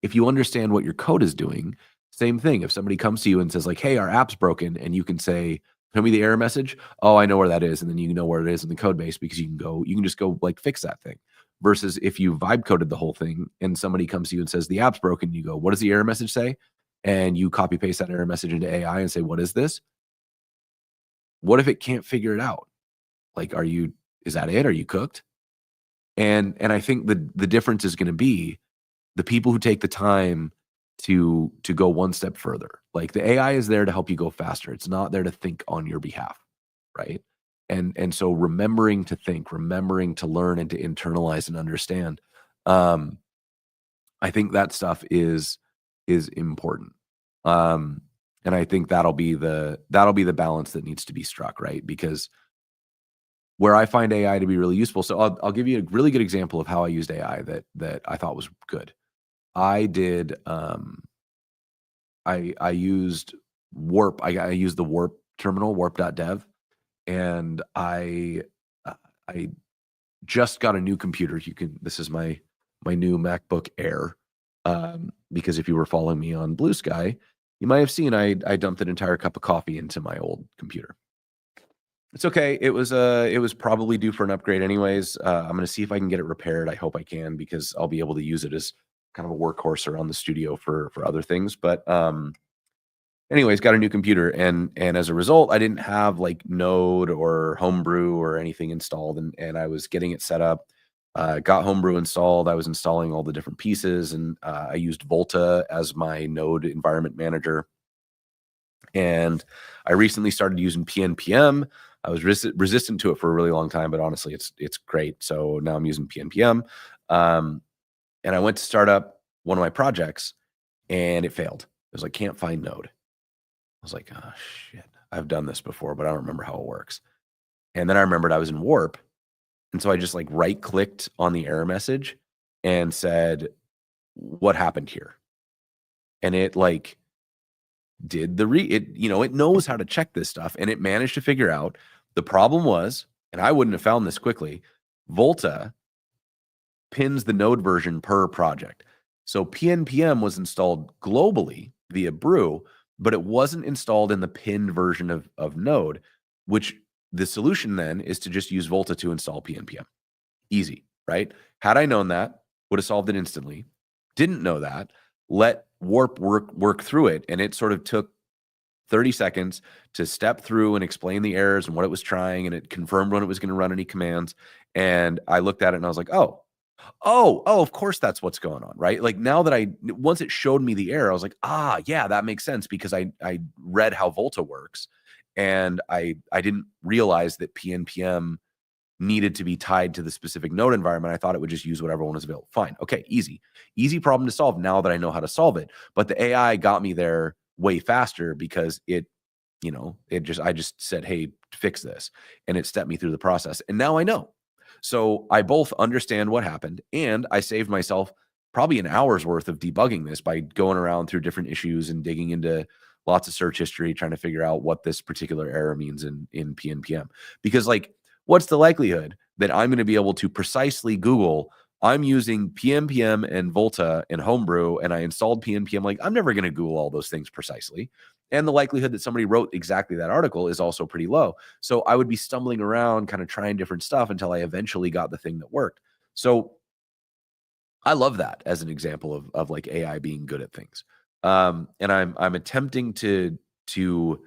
if you understand what your code is doing, same thing. If somebody comes to you and says like, "Hey, our app's broken," and you can say, "Tell me the error message." "Oh, I know where that is," and then you know where it is in the code base because you can just go like fix that thing. Versus if you vibe coded the whole thing and somebody comes to you and says the app's broken, you go, "What does the error message say?" And you copy paste that error message into AI and say, "What is this?" What if it can't figure it out? Like, is that it? Are you cooked? And I think the difference is going to be the people who take the time to go one step further. Like the AI is there to help you go faster. It's not there to think on your behalf, right? And so remembering to think, remembering to learn and to internalize and understand, um, I think that stuff is important. Um, and I think that'll be the balance that needs to be struck, right? Because where I find AI to be really useful. So I'll give you a really good example of how I used AI that I thought was good. I did I used Warp. I used the Warp terminal, warp.dev, and uh, I just got a new computer. This is my new MacBook Air. Because if you were following me on Blue Sky, you might have seen I dumped an entire cup of coffee into my old computer. It's okay. It was probably due for an upgrade anyways. I'm gonna see if I can get it repaired. I hope I can because I'll be able to use it as kind of a workhorse around the studio for other things. But anyways, got a new computer and as a result, I didn't have like Node or Homebrew or anything installed, and I was getting it set up. Got Homebrew installed. I was installing all the different pieces, and I used Volta as my Node environment manager. And I recently started using PNPM. I was resistant to it for a really long time, but honestly, it's great. So now I'm using PNPM. Um, and I went to start up one of my projects, and it failed. It was like can't find Node. I was like, oh shit, I've done this before, but I don't remember how it works. And then I remembered I was in Warp, and so I just like right clicked on the error message and said, "What happened here?" And it like did the it knows how to check this stuff, and it managed to figure out the problem was, and I wouldn't have found this quickly, Volta pins the node version per project. So PNPM was installed globally via Brew, but it wasn't installed in the pinned version of Node, which the solution then is to just use Volta to install PNPM. Easy, right? Had I known that, would have solved it instantly. Didn't know that, let Warp work through it, and it sort of took 30 seconds to step through and explain the errors and what it was trying, and it confirmed when it was going to run any commands. And I looked at it and I was like, oh, of course that's what's going on, right? Like now that once it showed me the error, I was like, yeah, that makes sense because I read how Volta works, and I didn't realize that PNPM needed to be tied to the specific node environment. I thought it would just use whatever one was available. Fine. Okay. Easy problem to solve now that I know how to solve it. But the AI got me there way faster because I just said, hey, fix this. And it stepped me through the process. And now I know. So I both understand what happened and I saved myself probably an hour's worth of debugging this by going around through different issues and digging into lots of search history, trying to figure out what this particular error means in PNPM. Because like, what's the likelihood that I'm going to be able to precisely Google, I'm using PNPM and Volta and Homebrew, and I installed PNPM? Like, I'm never going to Google all those things precisely. And the likelihood that somebody wrote exactly that article is also pretty low. So I would be stumbling around, kind of trying different stuff until I eventually got the thing that worked. So I love that as an example of like AI being good at things. And I'm attempting to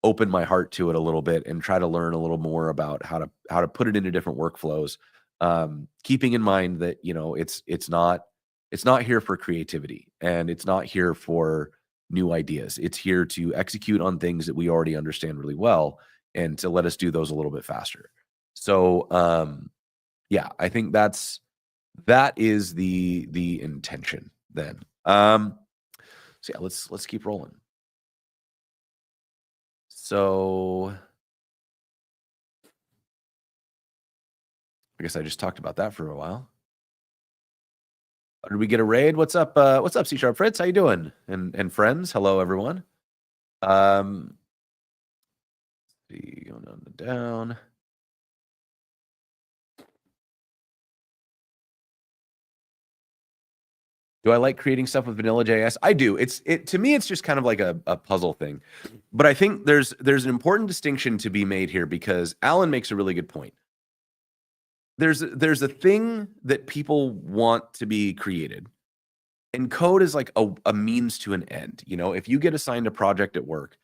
open my heart to it a little bit and try to learn a little more about how to put it into different workflows. Keeping in mind that it's not here for creativity, and it's not here for new ideas. It's here to execute on things that we already understand really well and to let us do those a little bit faster. So yeah, I think that is the intention then. So yeah, let's keep rolling. So I guess I just talked about that for a while. Did we get a raid? What's up, C Sharp Fritz? How you doing? And friends, hello everyone. Um, see, going on the down. Do I like creating stuff with vanilla JS? I do. To me, it's just kind of like a puzzle thing. But I think there's an important distinction to be made here because Alan makes a really good point. There's a thing that people want to be created, and code is like a means to an end. You know, if you get assigned a project at work,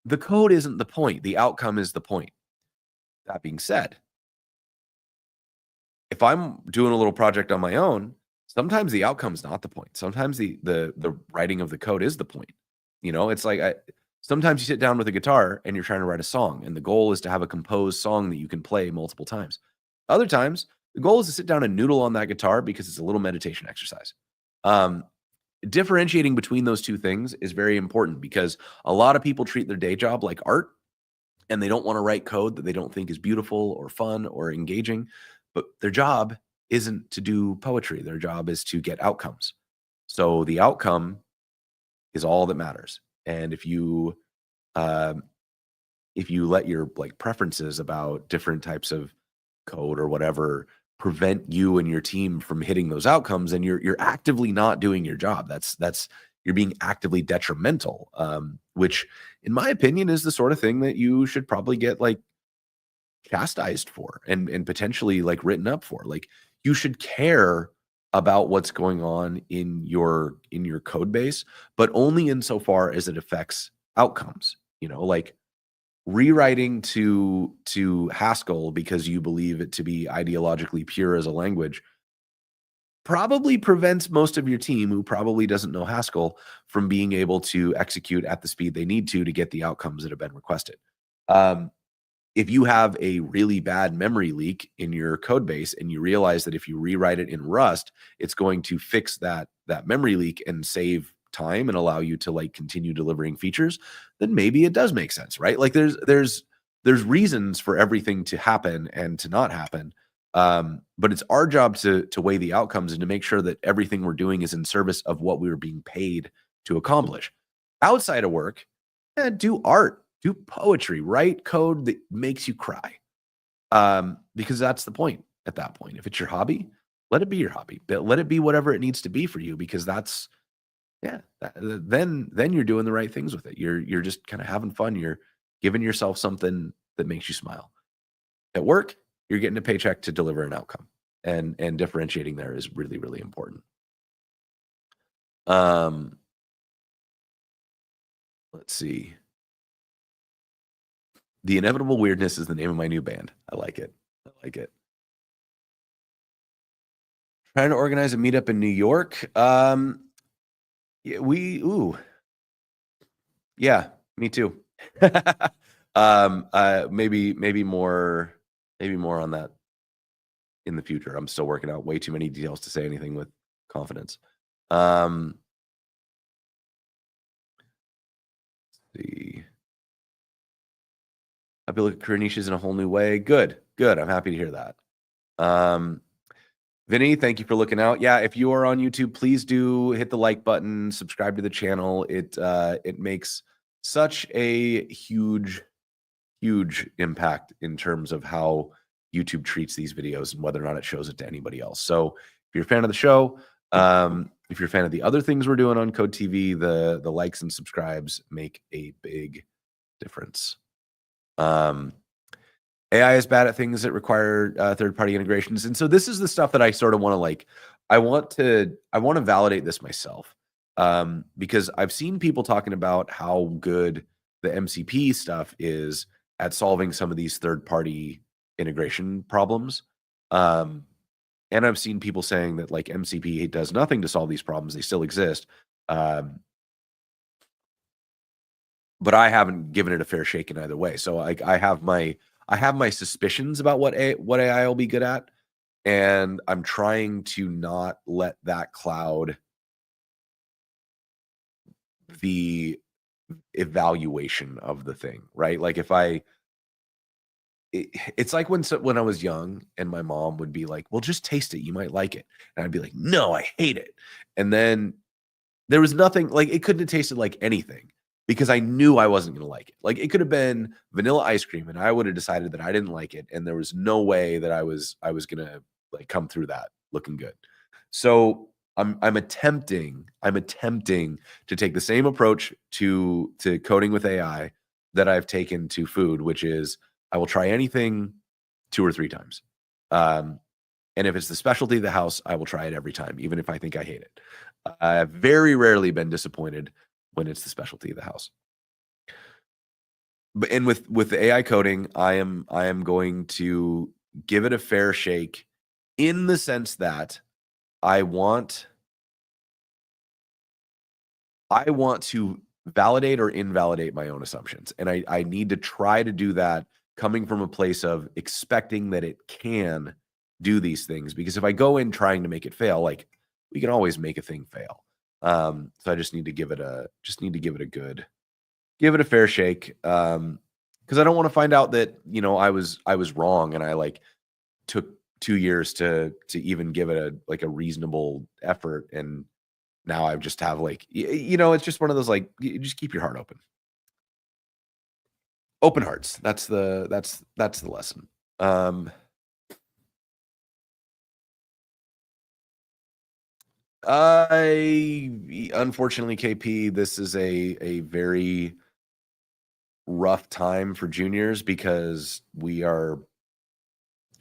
the code isn't the point. The outcome is the point. That being said, if I'm doing a little project on my own, sometimes the outcome's not the point. Sometimes the writing of the code is the point. You know, it's like sometimes you sit down with a guitar and you're trying to write a song, and the goal is to have a composed song that you can play multiple times. Other times, the goal is to sit down and noodle on that guitar because it's a little meditation exercise. Differentiating between those two things is very important because a lot of people treat their day job like art, and they don't want to write code that they don't think is beautiful or fun or engaging. But their job isn't to do poetry. Their job is to get outcomes. So the outcome is all that matters. And um, if you let your like preferences about different types of code or whatever prevent you and your team from hitting those outcomes, and you're actively not doing your job. That's you're being actively detrimental, which in my opinion is the sort of thing that you should probably get like chastised for and potentially like written up for. Like you should care about what's going on in your code base, but only insofar as it affects outcomes. Like rewriting to Haskell because you believe it to be ideologically pure as a language probably prevents most of your team who probably doesn't know Haskell from being able to execute at the speed they need to get the outcomes that have been requested. Um, if you have a really bad memory leak in your code base and you realize that if you rewrite it in Rust, it's going to fix that memory leak and save time and allow you to like continue delivering features, then maybe it does make sense, right? Like there's reasons for everything to happen and to not happen. But it's our job to weigh the outcomes and to make sure that everything we're doing is in service of what we were being paid to accomplish. Outside of work, do art, do poetry, write code that makes you cry. Because that's the point at that point. If it's your hobby, let it be your hobby. But let it be whatever it needs to be for you, because that's then you're doing the right things with it. You're just kind of having fun. You're giving yourself something that makes you smile. At work, you're getting a paycheck to deliver an outcome. And differentiating there is really, really important. Um, let's see. The Inevitable Weirdness is the name of my new band. I like it. I like it. Trying to organize a meetup in New York. Yeah, yeah, me too. Maybe more on that in the future. I'm still working out way too many details to say anything with confidence. Let's see. I feel like career niches in a whole new way. Good. I'm happy to hear that. Vinny, thank you for looking out. Yeah, if you are on YouTube, please do hit the like button, subscribe to the channel. It makes such a huge impact in terms of how YouTube treats these videos and whether or not it shows it to anybody else. So if you're a fan of the show, if you're a fan of the other things we're doing on Code TV, the likes and subscribes make a big difference. AI is bad at things that require third-party integrations. And so this is the stuff that I sort of want to like, I want to validate this myself, because I've seen people talking about how good the MCP stuff is at solving some of these third-party integration problems. And I've seen people saying that like MCP does nothing to solve these problems. They still exist. But I haven't given it a fair shake in either way. So I have my suspicions about what AI will be good at, and I'm trying to not let that cloud the evaluation of the thing, right? Like it's like when I was young and my mom would be like, "Well, just taste it, you might like it," and I'd be like, "No, I hate it," and then there was nothing like it couldn't have tasted like anything because I knew I wasn't going to like it. Like it could have been vanilla ice cream and I would have decided that I didn't like it and there was no way that I was going to like come through that looking good. So I'm attempting to take the same approach to coding with AI that I've taken to food, which is I will try anything 2 or 3 times. And if it's the specialty of the house, I will try it every time, even if I think I hate it. I've very rarely been disappointed when it's the specialty of the house. But and with the AI coding, I am going to give it a fair shake in the sense that I want to validate or invalidate my own assumptions. And I need to try to do that coming from a place of expecting that it can do these things. Because if I go in trying to make it fail, like we can always make a thing fail. So I just need to give it a fair shake. because I don't want to find out that, I was wrong and I like took 2 years to even give it a like a reasonable effort, and now I just have like it's just one of those like you just keep your heart open. Open hearts. That's the lesson. Um I unfortunately, KP, this is a very rough time for juniors because we're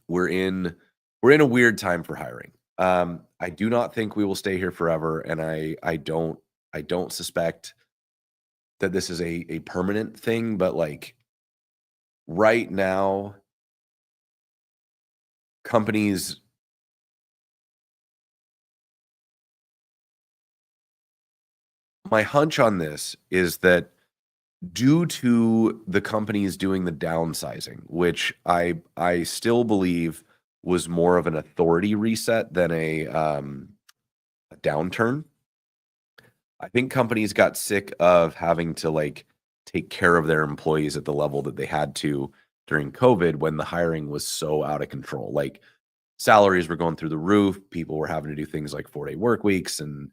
in we're in a weird time for hiring. I do not think we will stay here forever, and I don't suspect that this is a permanent thing, but like right now, companies my hunch on this is that due to the companies doing the downsizing, which I still believe was more of an authority reset than a downturn. I think companies got sick of having to like take care of their employees at the level that they had to during COVID when the hiring was so out of control. Like salaries were going through the roof. People were having to do things like 4-day work weeks and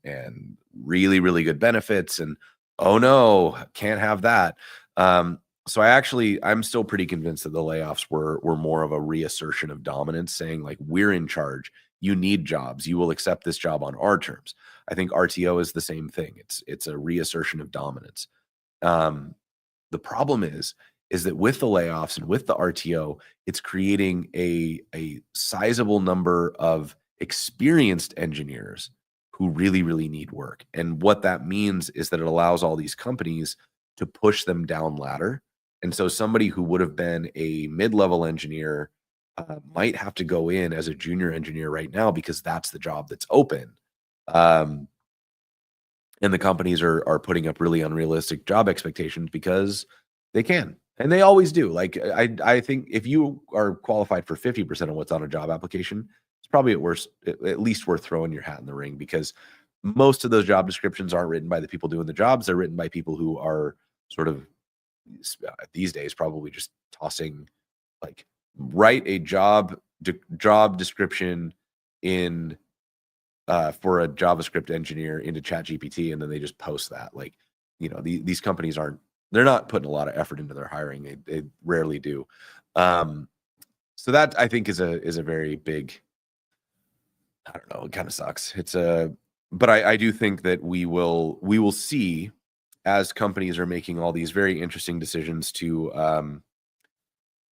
really, really good benefits. And oh no, can't have that. So I'm still pretty convinced that the layoffs were more of a reassertion of dominance, saying like we're in charge. You need jobs. You will accept this job on our terms. I think RTO is the same thing. It's a reassertion of dominance. Um, the problem is that with the layoffs and with the RTO, it's creating a sizable number of experienced engineers who really, really need work. And what that means is that it allows all these companies to push them down ladder. And so somebody who would have been a mid-level engineer might have to go in as a junior engineer right now because that's the job that's open. Um, and the companies are putting up really unrealistic job expectations because they can, and they always do. Like, I think if you are qualified for 50% of what's on a job application, it's probably at least worth throwing your hat in the ring because most of those job descriptions aren't written by the people doing the jobs. They're written by people who are sort of these days probably just tossing like write a job description in for a JavaScript engineer into ChatGPT, and then they just post that. Like, these companies they're not putting a lot of effort into their hiring. They rarely do. Um, so that I think is a very big. I don't know. It kind of sucks. But I do think that we will see as companies are making all these very interesting decisions to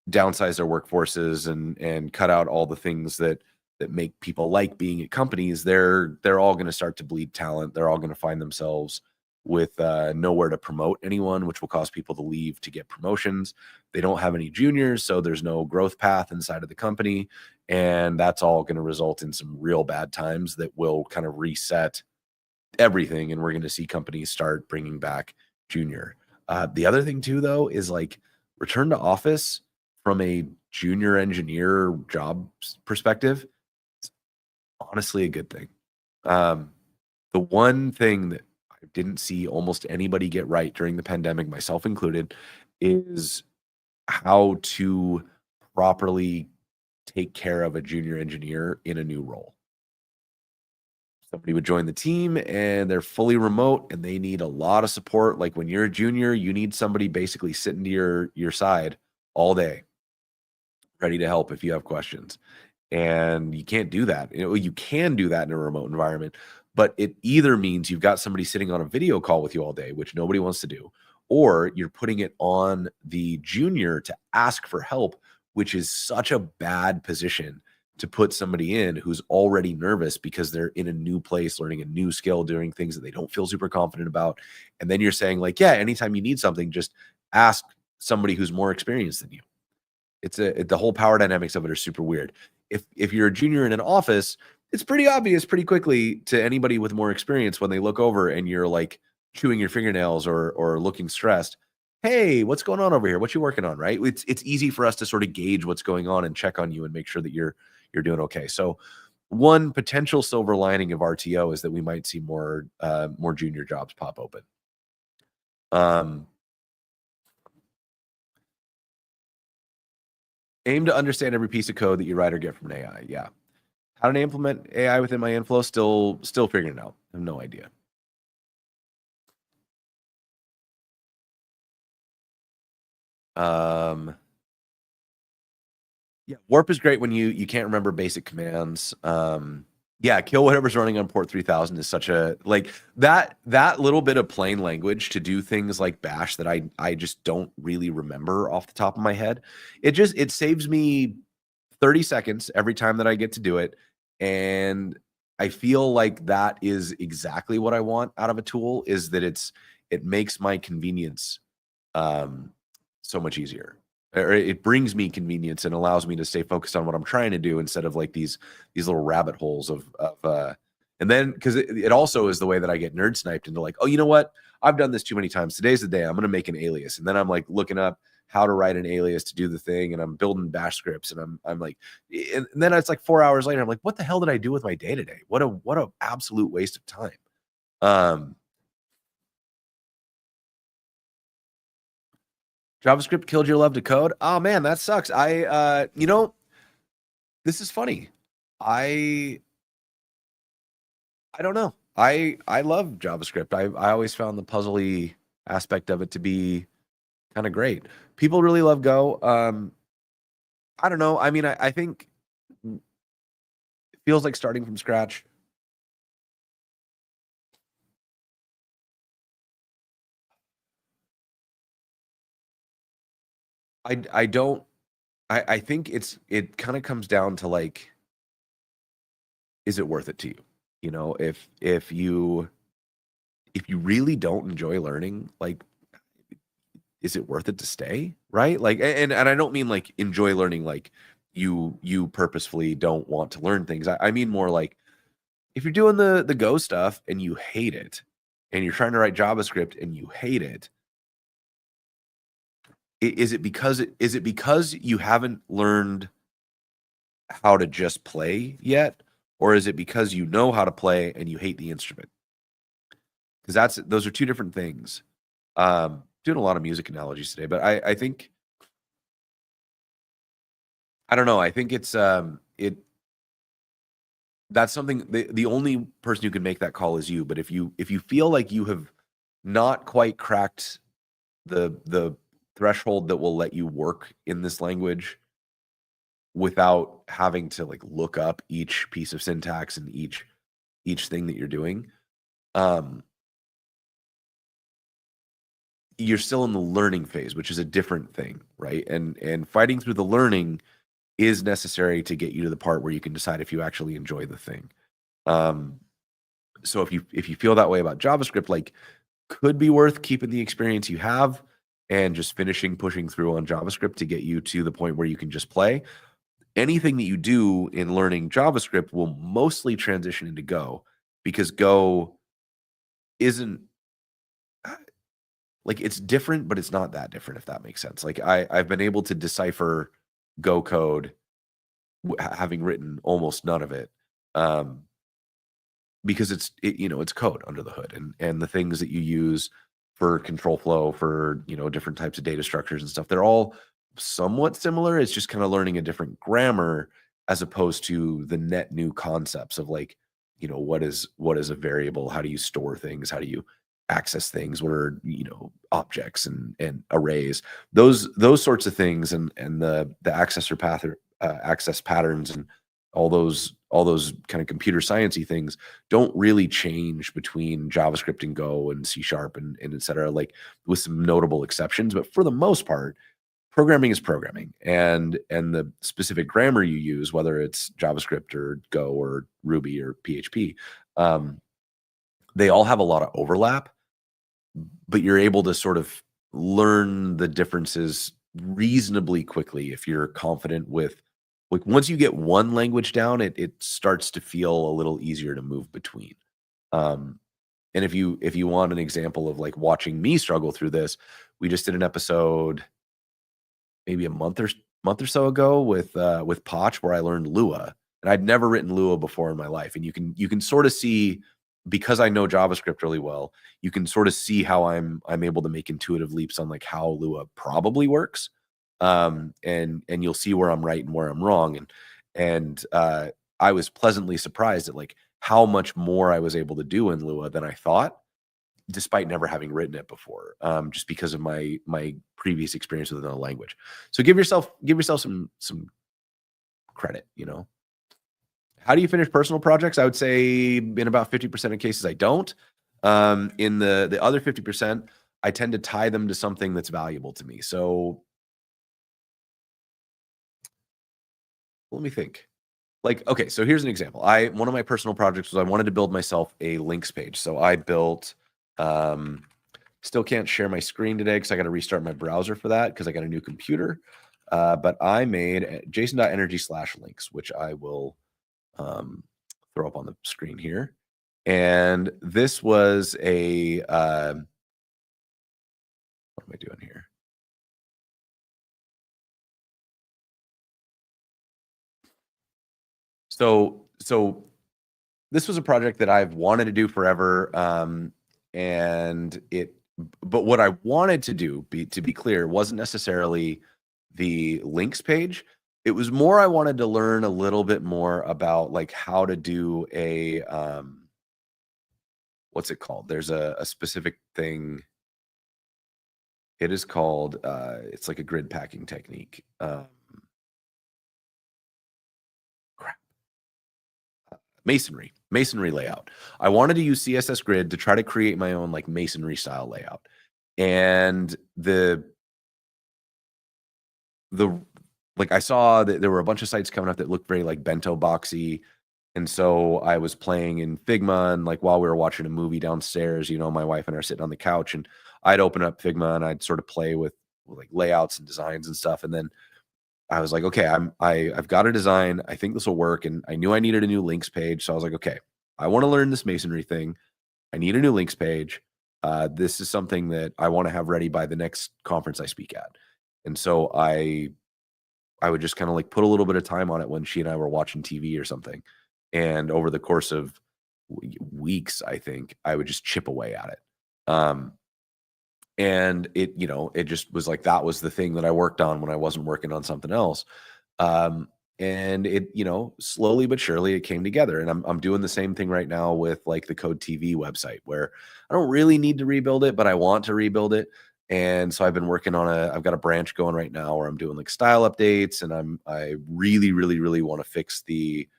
downsize their workforces and cut out all the things that make people like being at companies. They're all going to start to bleed talent. They're all going to find themselves with nowhere to promote anyone, which will cause people to leave to get promotions. They don't have any juniors, so there's no growth path inside of the company, and that's all going to result in some real bad times that will kind of reset everything, and we're going to see companies start bringing back junior. The other thing too, though, is like return to office from a junior engineer job perspective. It's honestly a good thing. Um, the one thing that I didn't see almost anybody get right during the pandemic, myself included, is how to properly take care of a junior engineer in a new role. Somebody would join the team and they're fully remote and they need a lot of support. Like when you're a junior, you need somebody basically sitting to your side all day, ready to help if you have questions. And you can't do that. You can do that in a remote environment, but it either means you've got somebody sitting on a video call with you all day, which nobody wants to do, or you're putting it on the junior to ask for help, which is such a bad position to put somebody in who's already nervous because they're in a new place, learning a new skill, doing things that they don't feel super confident about. And then you're saying, like, yeah, anytime you need something, just ask somebody who's more experienced than you. The whole power dynamics of it are super weird. If you're a junior in an office, it's pretty obvious pretty quickly to anybody with more experience when they look over and you're like chewing your fingernails or looking stressed. Hey, what's going on over here? What you working on? Right? It's easy for us to sort of gauge what's going on and check on you and make sure that you're doing okay. So one potential silver lining of RTO is that we might see more junior jobs pop open. Um, Aim to understand every piece of code that you write or get from an AI. Yeah. How to implement AI within my inflow? Still figuring it out. I have no idea. Um, yeah, warp is great when you can't remember basic commands. Yeah, kill whatever's running on port 3000 is such a like that little bit of plain language to do things like bash that I just don't really remember off the top of my head. It saves me 30 seconds every time that I get to do it, and I feel like that is exactly what I want out of a tool, is that it makes my convenience um, so mumuch easier. Or it brings me convenience and allows me to stay focused on what I'm trying to do instead of like these little rabbit holes and then because it also is the way that I get nerd sniped into like, oh, you know what? I've done this too many times. Today's the day. I'm gonna make an alias. And then I'm like looking up how to write an alias to do the thing, and I'm building bash scripts, and I'm like, and then it's like 4 hours later, I'm like, what the hell did I do with my day today? What a absolute waste of time. Um JavaScript killed your love to code. Oh man, that sucks. This is funny. I I don't know. I love JavaScript. I always found the puzzly aspect of it to be kind of great. People really love Go. I don't know. I mean, I think it feels like starting from scratch. I don't. I think it kind of comes down to like, is it worth it to you? You know, if you really don't enjoy learning, like, is it worth it to stay? Right? Like, and I don't mean like enjoy learning, like you purposefully don't want to learn things. I mean more like if you're doing the Go stuff and you hate it, and you're trying to write JavaScript and you hate it, is it because you haven't learned how to just play yet, or is it because you know how to play and you hate the instrument? Because those are two different things. Doing a lot of music analogies today, but I think I don't know. I think that's something the only person who can make that call is you. But if you feel like you have not quite cracked the threshold that will let you work in this language without having to like look up each piece of syntax and each thing that you're doing, um, you're still in the learning phase, which is a different thing, right? And fighting through the learning is necessary to get you to the part where you can decide if you actually enjoy the thing. Um, so if you feel that way about JavaScript, like could be worth keeping the experience you have and just finishing pushing through on JavaScript to get you to the point where you can just play. Anything that you do in learning JavaScript will mostly transition into Go, because Go isn't like it's different, but it's not that different, if that makes sense. Like I've been able to decipher Go code having written almost none of it. Um, because it's code under the hood, and the things that you use for control flow for different types of data structures and stuff, they're all somewhat similar. It's just kind of learning a different grammar as opposed to the net new concepts of like, what is a variable, how do you store things, how do you access things, what are objects and arrays, those sorts of things, and the accessor path or access patterns, and all those kind of computer sciencey things don't really change between JavaScript and Go and C Sharp and et cetera, like with some notable exceptions. But for the most part, programming is programming. And the specific grammar you use, whether it's JavaScript or Go or Ruby or PHP, um, they all have a lot of overlap, but you're able to sort of learn the differences reasonably quickly if you're confident with like once you get one language down, it starts to feel a little easier to move between. Um, and if you want an example of like watching me struggle through this, we just did an episode maybe a month or so ago with Potch where I learned Lua, and I'd never written Lua before in my life. And you can sort of see, because I know JavaScript really well, you can sort of see how I'm able to make intuitive leaps on like how Lua probably works. And you'll see where I'm right and where I'm wrong. And I was pleasantly surprised at like how much more I was able to do in Lua than I thought, despite never having written it before, just because of my previous experience with another language. So give yourself some credit. How do you finish personal projects? I would say in about 50% of cases, I don't. In the other 50%, I tend to tie them to something that's valuable to me. So let me think. Like, okay, so here's an example. I One of my personal projects was I wanted to build myself a links page. So I built um still can't share my screen today because I got to restart my browser for that because I got a new computer. But I made jason.energy/links, which I will um, throw up on the screen here. And this was what am I doing here? So this was a project that I've wanted to do forever. And but what I wanted to do, to be clear, wasn't necessarily the links page. It was more I wanted to learn a little bit more about like how to do what's it called? There's a specific thing. It is called it's like a grid packing technique. Crap. Masonry layout. I wanted to use CSS Grid to try to create my own like masonry style layout. And the like I saw that there were a bunch of sites coming up that looked very like bento boxy. And so I was playing in Figma, and like while we were watching a movie downstairs, my wife and I are sitting on the couch, and I'd open up Figma and I'd sort of play with like layouts and designs and stuff. And then I was like, okay, I've got a design. I think this will work. And I knew I needed a new links page. So I was like, okay, I want to learn this masonry thing. I need a new links page. This is something that I want to have ready by the next conference I speak at. And so I would just kind of like put a little bit of time on it when she and I were watching TV or something. And over the course of weeks, I think I would just chip away at it. Um, and it just was like that was the thing that I worked on when I wasn't working on something else. Um, and slowly but surely it came together. And I'm doing the same thing right now with like the Code TV website where I don't really need to rebuild it, but I want to rebuild it. And so I've been working on I've got a branch going right now where I'm doing like style updates, and I really, really, really want to fix the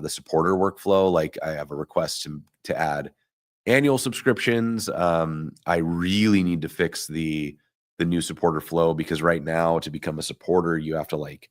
supporter workflow. Like I have a request to add annual subscriptions. I really need to fix the new supporter flow, because right now to become a supporter, you have to like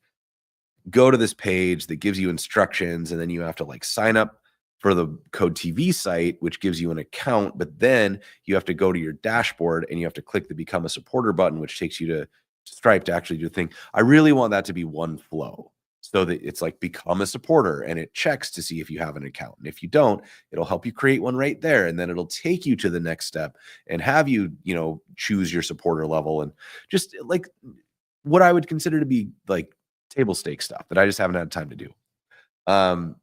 go to this page that gives you instructions, and then you have to like sign up for the Code TV site, which gives you an account, but then you have to go to your dashboard and you have to click the become a supporter button, which takes you to Stripe to actually do the thing. I really want that to be one flow so that it's like become a supporter and it checks to see if you have an account. And if you don't, it'll help you create one right there. And then it'll take you to the next step and have you, choose your supporter level, and just like what I would consider to be like table stake stuff that I just haven't had time to do. Um,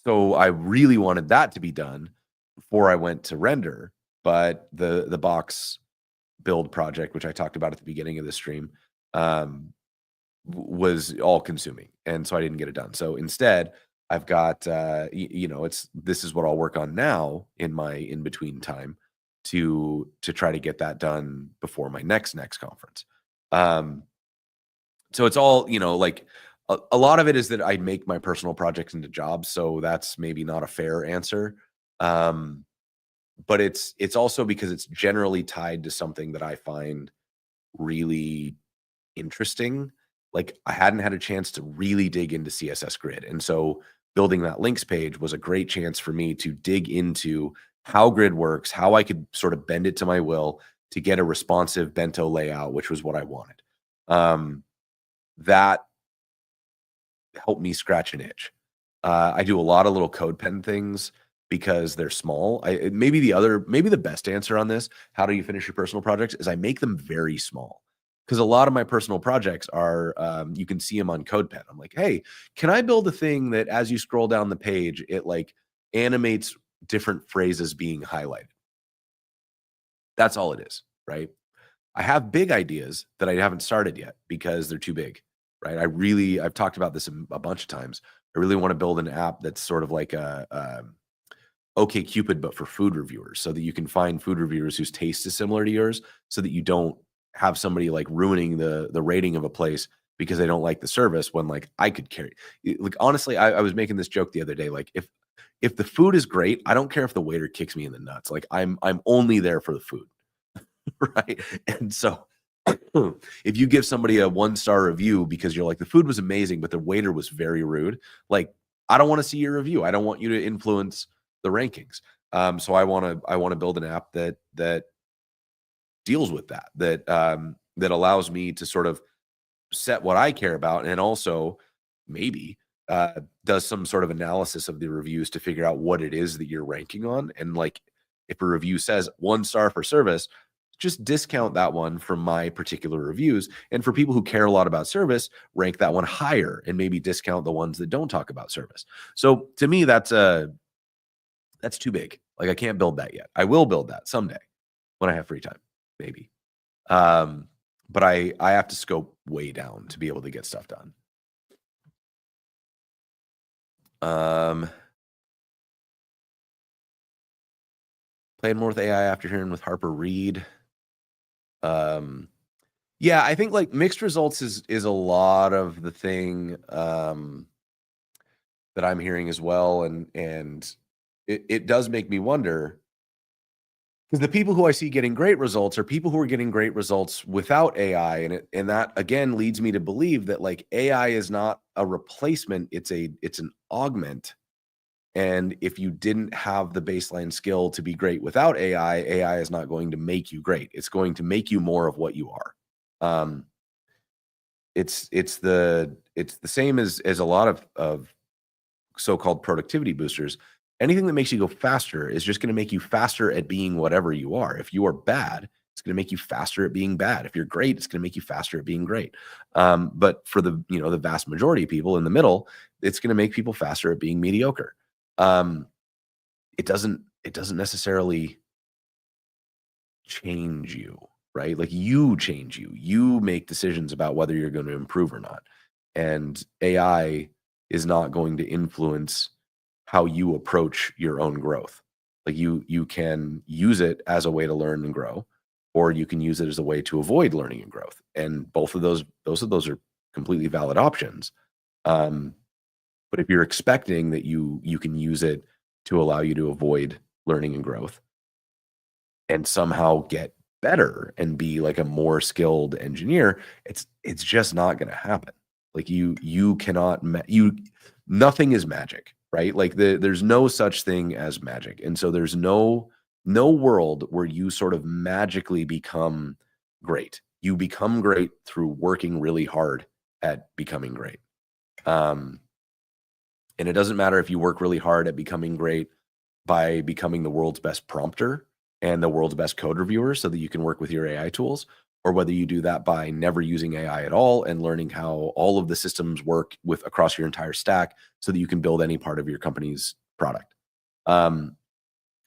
so I really wanted that to be done before I went to render, but the box build project, which I talked about at the beginning of the stream, um, was all consuming, and so I didn't get it done. So instead, I've got it's this is what I'll work on now in my in between time to try to get that done before my next conference. Um, so it's all, like a lot of it is that I make my personal projects into jobs, so that's maybe not a fair answer. Um, but it's also because it's generally tied to something that I find really interesting. Like I hadn't had a chance to really dig into CSS Grid. And so building that links page was a great chance for me to dig into how grid works, how I could sort of bend it to my will to get a responsive bento layout, which was what I wanted. That helped me scratch an itch. I do a lot of little code pen things because they're small. Maybe the best answer on this, how do you finish your personal projects, is I make them very small. Because a lot of my personal projects are, you can see them on CodePen. I'm like, hey, can I build a thing that as you scroll down the page, it like animates different phrases being highlighted? That's all it is, right? I have big ideas that I haven't started yet because they're too big, right? I've talked about this a bunch of times. I really want to build an app that's sort of like OK Cupid, but for food reviewers, so that you can find food reviewers whose taste is similar to yours, so that you don't have somebody like ruining the rating of a place because they don't like the service when like I could carry. Like honestly, I was making this joke the other day. Like if the food is great, I don't care if the waiter kicks me in the nuts. Like I'm only there for the food. Right? And so, if you give somebody a one-star review because you're like, "The food was amazing, but the waiter was very rude," like, I don't wanna see your review. I don't want you to influence the rankings. So I wanna build an app that deals with that allows me to sort of set what I care about and also maybe does some sort of analysis of the reviews to figure out what it is that you're ranking on. And like if a review says 1 star for service, just discount that one from my particular reviews. And for people who care a lot about service, rank that one higher and maybe discount the ones that don't talk about service. So to me, that's too big. Like I can't build that yet. I will build that someday when I have free time, maybe. Um, but I have to scope way down to be able to get stuff done. Um, Playing more with AI after hearing with Harper Reed. Um, yeah, I think like mixed results is a lot of the thing that I'm hearing as well, and it does make me wonder because the people who I see getting great results are people who are getting great results without AI, and that again leads me to believe that like AI is not a replacement; it's an augment. And if you didn't have the baseline skill to be great without AI is not going to make you great. It's going to make you more of what you are. Um, it's the same as a lot of so-called productivity boosters. Anything that makes you go faster is just going to make you faster at being whatever you are. If you are bad, it's going to make you faster at being bad. If you're great, it's going to make you faster at being great. But for the vast majority of people in the middle, it's going to make people faster at being mediocre. Um, it doesn't necessarily change you, right? Like you change you. You make decisions about whether you're going to improve or not. And AI is not going to influence how you approach your own growth. Like you can use it as a way to learn and grow, or you can use it as a way to avoid learning and growth. And both of those are completely valid options. Um, but if you're expecting that you can use it to allow you to avoid learning and growth and somehow get better and be like a more skilled engineer, it's just not going to happen. Like you cannot you nothing is magic, right? Like there's no such thing as magic. And so there's no world where you sort of magically become great. You become great through working really hard at becoming great. Um and it doesn't matter if you work really hard at becoming great by becoming the world's best prompter and the world's best code reviewer so that you can work with your AI tools, or whether you do that by never using AI at all and learning how all of the systems work with across your entire stack so that you can build any part of your company's product. Um,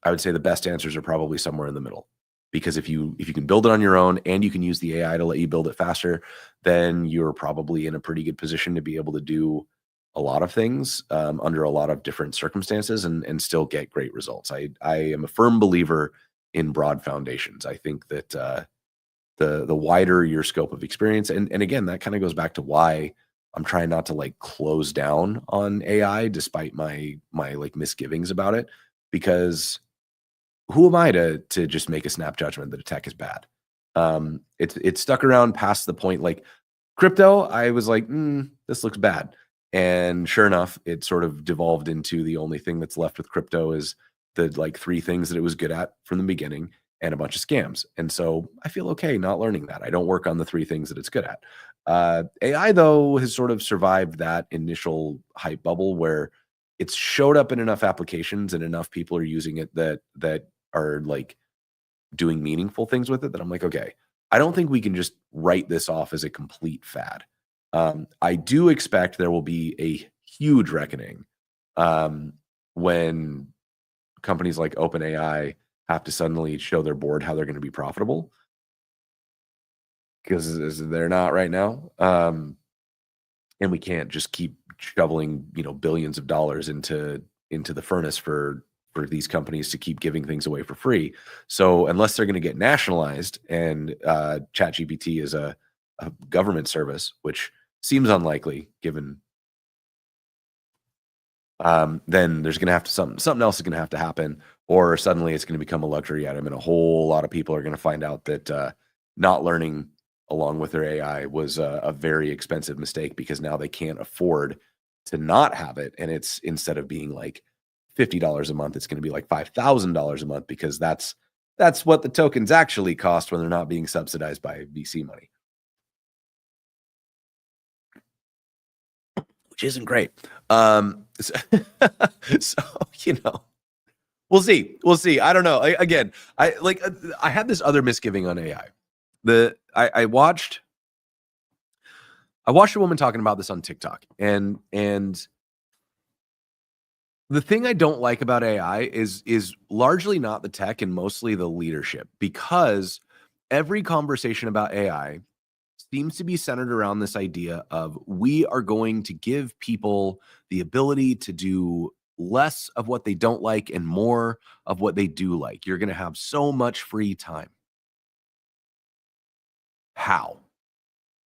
I would say the best answers are probably somewhere in the middle. Because if you can build it on your own and you can use the AI to let you build it faster, then you're probably in a pretty good position to be able to do a lot of things under a lot of different circumstances and still get great results. I am a firm believer in broad foundations. I think that the wider your scope of experience, and again, that kind of goes back to why I'm trying not to like close down on AI despite my like misgivings about it, because who am I to just make a snap judgment that a tech is bad? It's stuck around past the point. Like crypto, I was like, this looks bad, and sure enough, it sort of devolved into the only thing that's left with crypto is the like three things that it was good at from the beginning, and a bunch of scams. And so I feel okay not learning that. I don't work on the three things that it's good at. AI though has sort of survived that initial hype bubble where it's showed up in enough applications and enough people are using it that are like doing meaningful things with it that I'm like, okay, I don't think we can just write this off as a complete fad. I do expect there will be a huge reckoning um, when companies like OpenAI have to suddenly show their board how they're going to be profitable. because they're not right now. And we can't just keep shoveling, billions of dollars into the furnace for these companies to keep giving things away for free. So unless they're going to get nationalized, and ChatGPT is a government service, which seems unlikely given, then there's going to have to something else is going to have to happen, or suddenly it's going to become a luxury item, and a whole lot of people are going to find out that not learning along with their AI was a very expensive mistake, because now they can't afford to not have it, and it's, instead of being like $50 a month, it's going to be like $5,000 a month, because that's what the tokens actually cost when they're not being subsidized by VC money, which isn't great. So, so we'll see. We'll see. I don't know. Again, I had this other misgiving on AI. I watched a woman talking about this on TikTok, and the thing I don't like about AI is largely not the tech and mostly the leadership, because every conversation about AI seems to be centered around this idea of, we are going to give people the ability to do less of what they don't like and more of what they do like. You're going to have so much free time. How?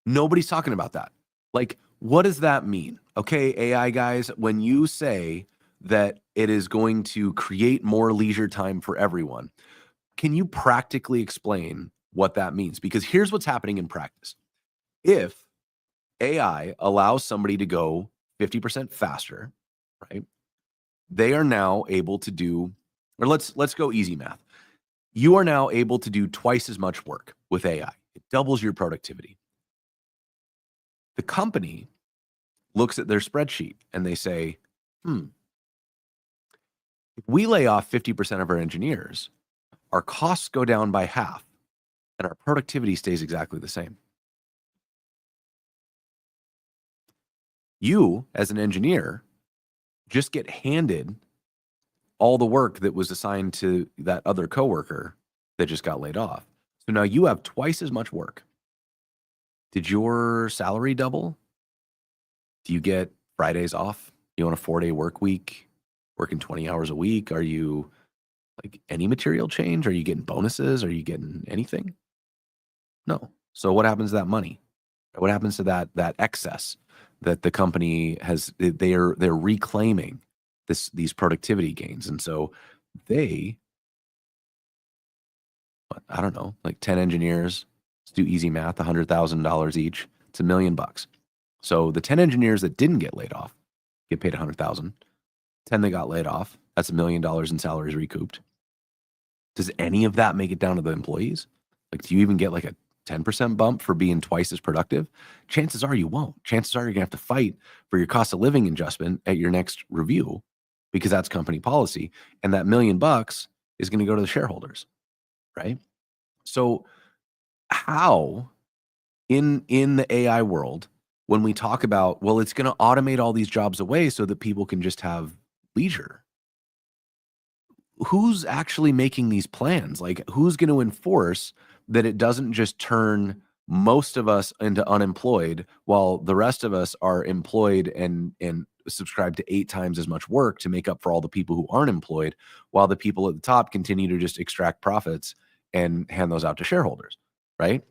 Nobody's talking about that. Like, what does that mean? Okay, AI guys, when you say that it is going to create more leisure time for everyone, can you practically explain what that means? Because here's what's happening in practice. If AI allows somebody to go 50% faster, right? They are now able to do, or let's go easy math. You are now able to do twice as much work with AI. It doubles your productivity. The company looks at their spreadsheet and they say, if we lay off 50% of our engineers, our costs go down by half and our productivity stays exactly the same. You, as an engineer, just get handed all the work that was assigned to that other coworker that just got laid off. So now you have twice as much work. Did your salary double? Do you get Fridays off? You want a 4-day work week, working 20 hours a week? Are you like any material change? Are you getting bonuses? Are you getting anything? No. So what happens to that money? What happens to that excess that the company has? They're reclaiming these productivity gains, and so they, I don't know, like 10 engineers. Let's do easy math: $100,000 each. It's $1 million. So the 10 engineers that didn't get laid off get paid 100,000. 10 that got laid off, that's $1 million in salaries recouped. Does any of that make it down to the employees? Like, do you even get like a 10% bump for being twice as productive? Chances are you won't. Chances are you're gonna have to fight for your cost of living adjustment at your next review, because that's company policy. And that $1 million is gonna go to the shareholders, right? So how, in the AI world, when we talk about, well, it's gonna automate all these jobs away so that people can just have leisure, who's actually making these plans? Like, who's going to enforce that it doesn't just turn most of us into unemployed while the rest of us are employed and subscribe to 8 times as much work to make up for all the people who aren't employed, while the people at the top continue to just extract profits and hand those out to shareholders, right?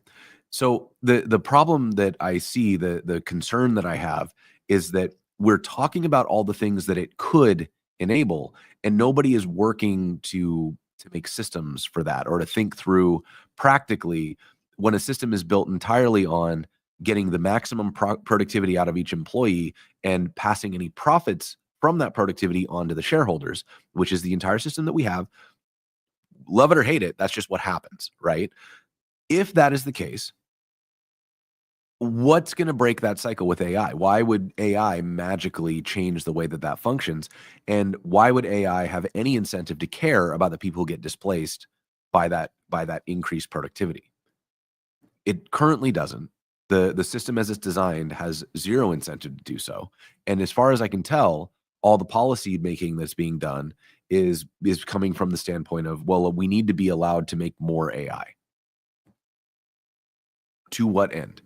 So the problem that I see, the concern that I have, is that we're talking about all the things that it could enable, and nobody is working to make systems for that, or to think through practically, when a system is built entirely on getting the maximum productivity out of each employee and passing any profits from that productivity onto the shareholders, which is the entire system that we have. Love it or hate it, that's just what happens, right? If that is the case, what's going to break that cycle with AI? Why would AI magically change the way that that functions? And why would AI have any incentive to care about the people who get displaced by that increased productivity? It currently doesn't. The system as it's designed has zero incentive to do so. And as far as I can tell, all the policy making that's being done is coming from the standpoint of, well, we need to be allowed to make more AI. To what end?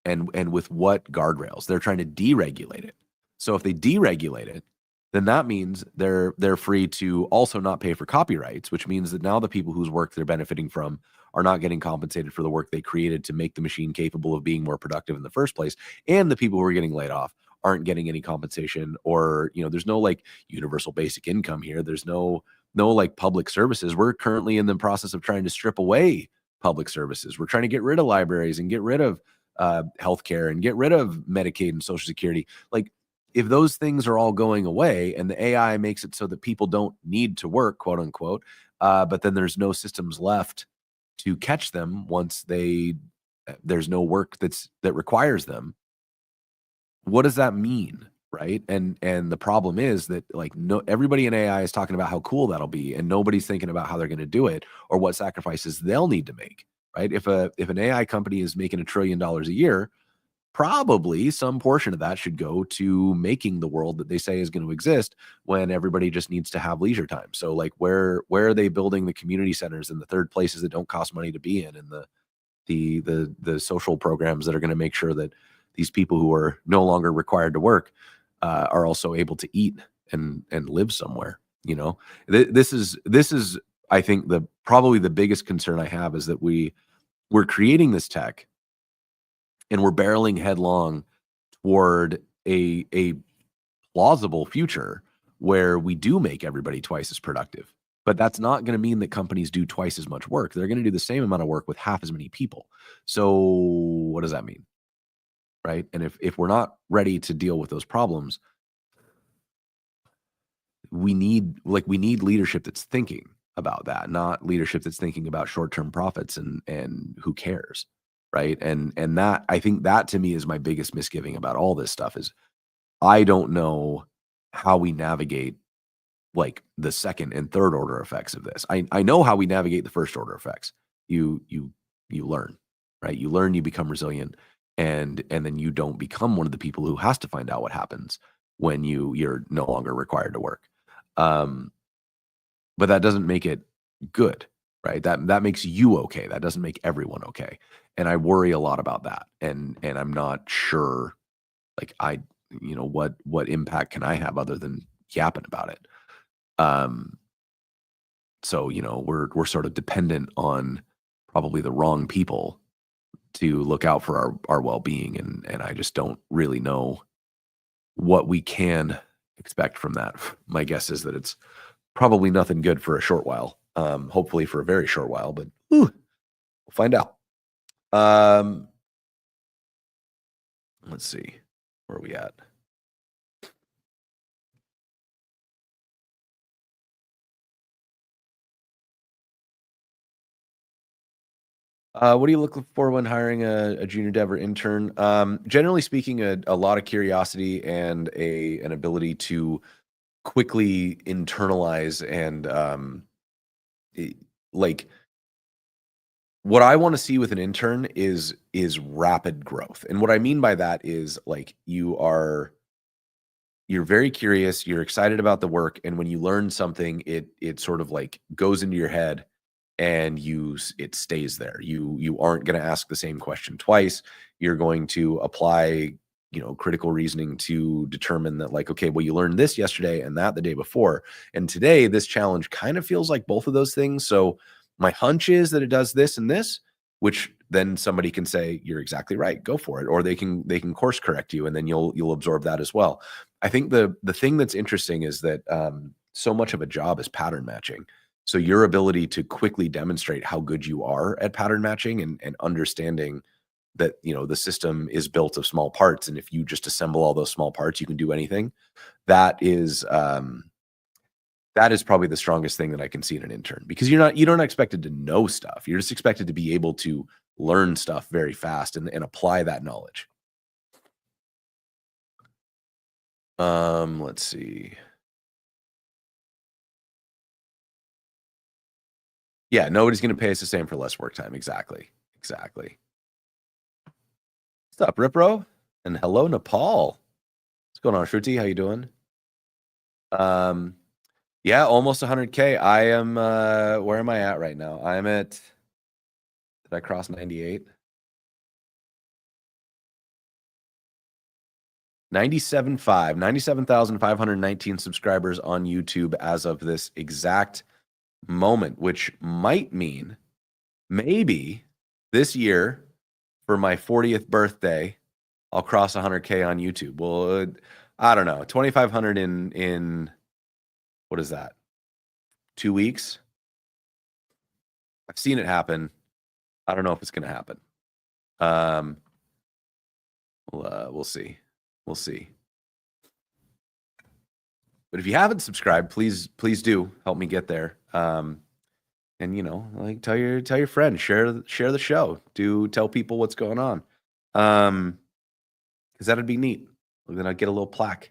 And with what guardrails? They're trying to deregulate it. So if they deregulate it, then that means they're free to also not pay for copyrights, which means that now the people whose work they're benefiting from are not getting compensated for the work they created to make the machine capable of being more productive in the first place. And the people who are getting laid off aren't getting any compensation, or, there's no like universal basic income here. There's no like public services. We're currently in the process of trying to strip away public services. We're trying to get rid of libraries and get rid of healthcare and get rid of Medicaid and Social Security. Like, if those things are all going away and the AI makes it so that people don't need to work, quote unquote, but then there's no systems left to catch them once there's no work that requires them. What does that mean? Right. And the problem is that, like, no, everybody in AI is talking about how cool that'll be, and nobody's thinking about how they're going to do it or what sacrifices they'll need to make. Right. If an AI company is making $1 trillion a year, probably some portion of that should go to making the world that they say is going to exist when everybody just needs to have leisure time. So, like, where are they building the community centers and the third places that don't cost money to be in, and the social programs that are going to make sure that these people who are no longer required to work are also able to eat and live somewhere. This is I think the probably the biggest concern I have is that we're creating this tech and we're barreling headlong toward a plausible future where we do make everybody twice as productive. But that's not going to mean that companies do twice as much work. They're going to do the same amount of work with half as many people. So what does that mean? Right? And if we're not ready to deal with those problems, we need leadership that's thinking about that, not leadership that's thinking about short-term profits and who cares. Right? And that, I think, that to me is my biggest misgiving about all this stuff is I don't know how we navigate like the second and third order effects of this. I know how we navigate the first order effects. You learn, right? You learn, you become resilient, and then you don't become one of the people who has to find out what happens when you're no longer required to work. Um, but that doesn't make it good, right? That makes you okay. That doesn't make everyone okay. And I worry a lot about that. And I'm not sure, like, what impact can I have other than yapping about it? Um, so, we're sort of dependent on probably the wrong people to look out for our well-being, and I just don't really know what we can expect from that. My guess is that it's probably nothing good for a short while. Hopefully for a very short while, but we'll find out. Um, let's see. Where are we at? What are you looking for when hiring a junior dev or intern? Generally speaking, a lot of curiosity and an ability to quickly internalize and i- like what I want to see with an intern is rapid growth. And what I mean by that is, like, you're very curious, you're excited about the work, and when you learn something, it sort of like goes into your head and it stays there. You aren't going to ask the same question twice. You're going to apply, critical reasoning to determine that, like, okay, well, you learned this yesterday and that the day before, and today this challenge kind of feels like both of those things. So my hunch is that it does this and this, which then somebody can say you're exactly right, go for it, or they can course correct you, and then you'll absorb that as well. I think the thing that's interesting is that so much of a job is pattern matching. So your ability to quickly demonstrate how good you are at pattern matching and understanding that, the system is built of small parts, and if you just assemble all those small parts, you can do anything. That is that is probably the strongest thing that I can see in an intern, because you don't expected to know stuff. You're just expected to be able to learn stuff very fast and apply that knowledge. Let's see. Yeah, nobody's gonna pay us the same for less work time. Exactly. Exactly. What's up, Ripro? And hello, Nepal. What's going on, Shruti? How you doing? Um, yeah, almost 100K. I am where am I at right now? I'm at, did I cross 98? 97.5, 97,519 subscribers on YouTube as of this exact moment, which might mean maybe this year for my 40th birthday, I'll cross 100K on YouTube. Well, I don't know, 2,500 in what is that? 2 weeks? I've seen it happen. I don't know if it's gonna happen. Um, we'll see. We'll see. But if you haven't subscribed, please do help me get there. And like tell your friends, share the show. Do tell people what's going on. Because that'd be neat. Then I'd get a little plaque.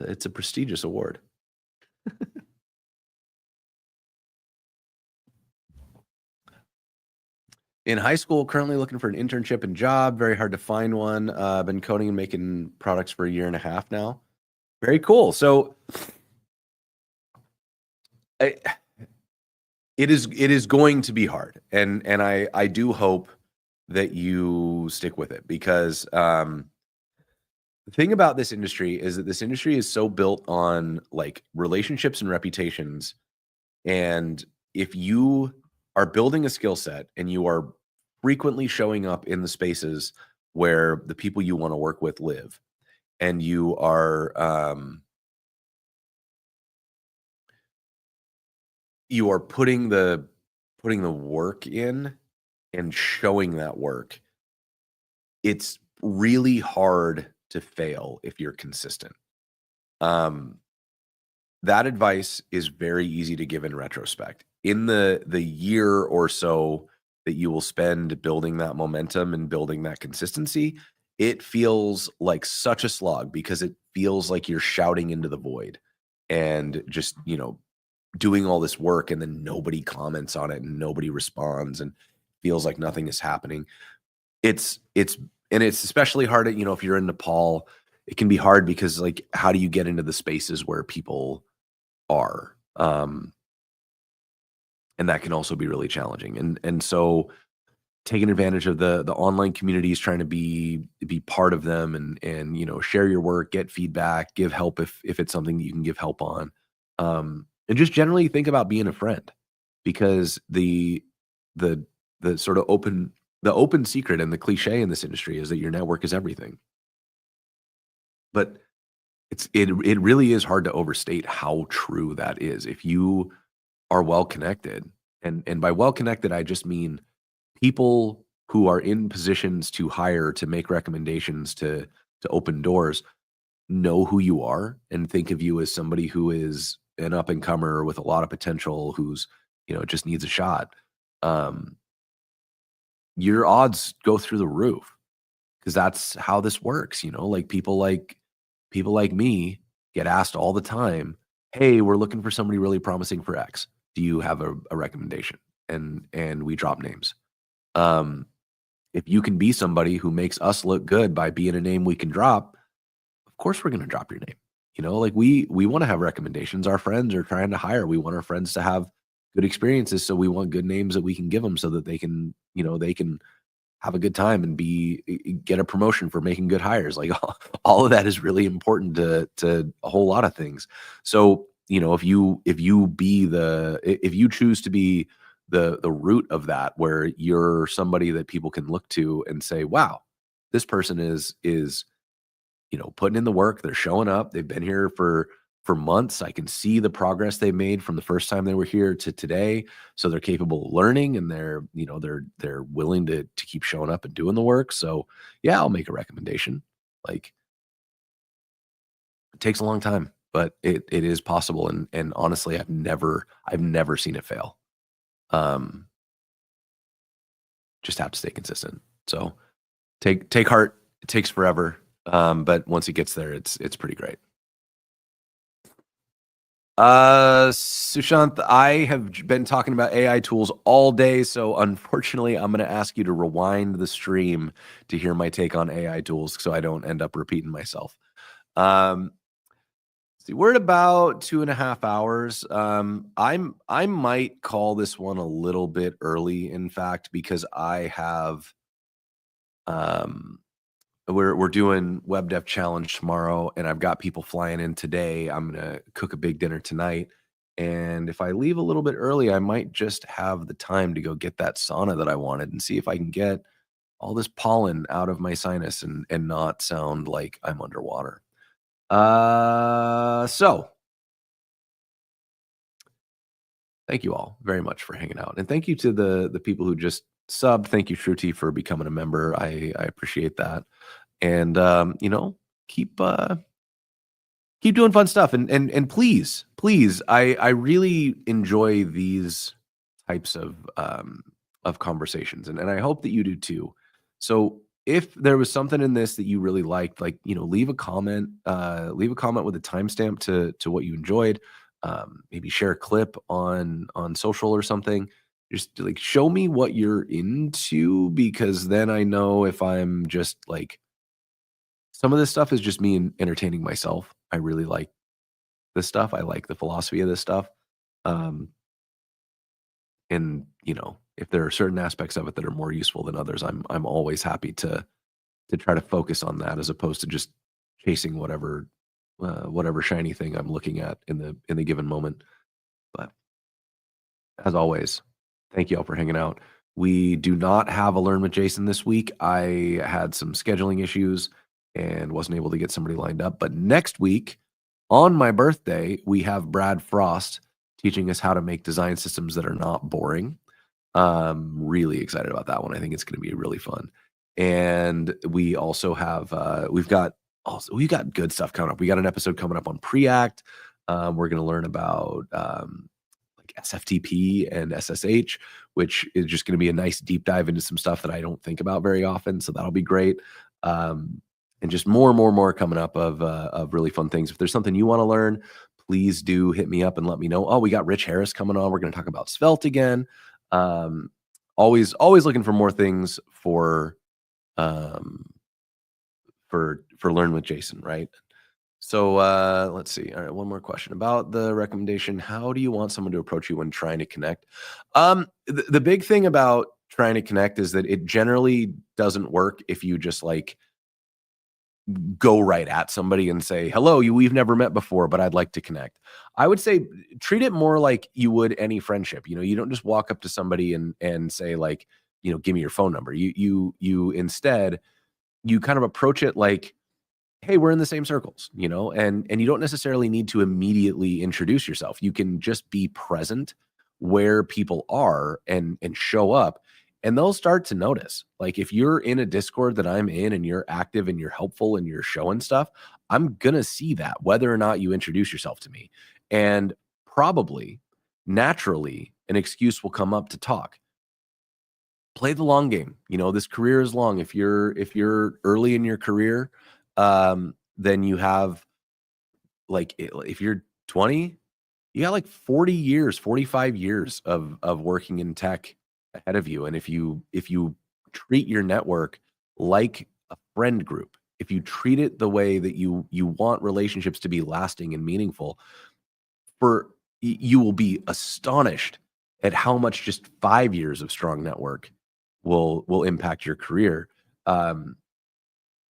It's a prestigious award. In high school, currently looking for an internship and job. Very hard to find one. Been coding and making products for a year and a half now. Very cool. So I, it is going to be hard, and I do hope that you stick with it because the thing about this industry is that this industry is so built on like relationships and reputations. And if you are building a skill set and you are frequently showing up in the spaces where the people you want to work with live, and you are putting the work in and showing that work, it's really hard to fail if you're consistent. Um, that advice is very easy to give in retrospect. In the year or so that you will spend building that momentum and building that consistency, it feels like such a slog because it feels like you're shouting into the void and just, doing all this work and then nobody comments on it and nobody responds and feels like nothing is happening. It's especially hard at, if you're in Nepal, it can be hard because like how do you get into the spaces where people are? And that can also be really challenging. And so taking advantage of the online communities, trying to be part of them and share your work, get feedback, give help if it's something that you can give help on. And just generally think about being a friend because the the sort of open secret and the cliche in this industry is that your network is everything. But it really is hard to overstate how true that is. If you are well connected, and by well connected, I just mean people who are in positions to hire, to make recommendations, to open doors, know who you are and think of you as somebody who is an up and comer with a lot of potential, who's just needs a shot. Um, your odds go through the roof because that's how this works. Like people like me get asked all the time, "Hey, we're looking for somebody really promising for X. Do you have a recommendation?" And we drop names. Um, if you can be somebody who makes us look good by being a name we can drop, of course we're going to drop your name. Like we want to have recommendations. Our friends are trying to hire. We want our friends to have good experiences, so we want good names that we can give them so that they can have a good time and get a promotion for making good hires. Like all of that is really important to a whole lot of things. So, if you choose to be the root of that, where you're somebody that people can look to and say, wow, this person is putting in the work, they're showing up, they've been here for months. I can see the progress they made from the first time they were here to today. So they're capable of learning and they're willing to keep showing up and doing the work. So yeah, I'll make a recommendation. Like it takes a long time, but it is possible. And honestly, I've never seen it fail. Um, just have to stay consistent. So take heart. It takes forever. But once it gets there, it's pretty great. Sushant, I have been talking about AI tools all day, so unfortunately, I'm going to ask you to rewind the stream to hear my take on AI tools, so I don't end up repeating myself. Um, see, we're at about 2.5 hours. I might call this one a little bit early, in fact, because I have um we're doing web dev challenge tomorrow, and I've got people flying in today. I'm gonna cook a big dinner tonight, and if I leave a little bit early, I might just have the time to go get that sauna that I wanted and see if I can get all this pollen out of my sinus and not sound like I'm underwater. So thank you all very much for hanging out, and thank you to the people who just subbed. Thank you, Shruti, for becoming a member. I appreciate that, and keep keep doing fun stuff, and please, I really enjoy these types of conversations, and I hope that you do too. So if there was something in this that you really liked, like, leave a comment with a timestamp to what you enjoyed. Maybe share a clip on social or something. Just like show me what you're into, because then I know if I'm just like, some of this stuff is just me entertaining myself. I really like this stuff. I like the philosophy of this stuff. Um, and if there are certain aspects of it that are more useful than others, I'm always happy to try to focus on that as opposed to just chasing whatever shiny thing I'm looking at in the given moment. But as always, thank you all for hanging out. We do not have a Learn with Jason this week. I had some scheduling issues and wasn't able to get somebody lined up. But next week, on my birthday, we have Brad Frost teaching us how to make design systems that are not boring. Really excited about that one. I think it's going to be really fun. And we also have we've got good stuff coming up. We got an episode coming up on Preact. We're going to learn about like SFTP and SSH, which is just going to be a nice deep dive into some stuff that I don't think about very often. So that'll be great. And just more coming up of really fun things. If there's something you want to learn, please do hit me up and let me know. Oh, we got Rich Harris coming on. We're going to talk about Svelte again. Um, always looking for more things um, for Learn with Jason, right? So let's see. All right, one more question about the recommendation. How do you want someone to approach you when trying to connect? The big thing about trying to connect is that it generally doesn't work if you just like go right at somebody and say, "Hello, we've never met before, but I'd like to connect." I would say treat it more like you would any friendship. You don't just walk up to somebody and say like, "Give me your phone number." You instead you kind of approach it like, hey, we're in the same circles, and you don't necessarily need to immediately introduce yourself. You can just be present where people are and show up, and they'll start to notice. Like if you're in a Discord that I'm in and you're active and you're helpful and you're showing stuff, I'm gonna see that whether or not you introduce yourself to me. And probably naturally an excuse will come up to talk. Play the long game. This career is long. If you're early in your career, then you have like if you're 20, you got like 40 years, 45 years of working in tech ahead of you. And if you treat your network like a friend group, if you treat it the way that you want relationships to be lasting and meaningful, for you will be astonished at how much just 5 years of strong network will impact your career. Um,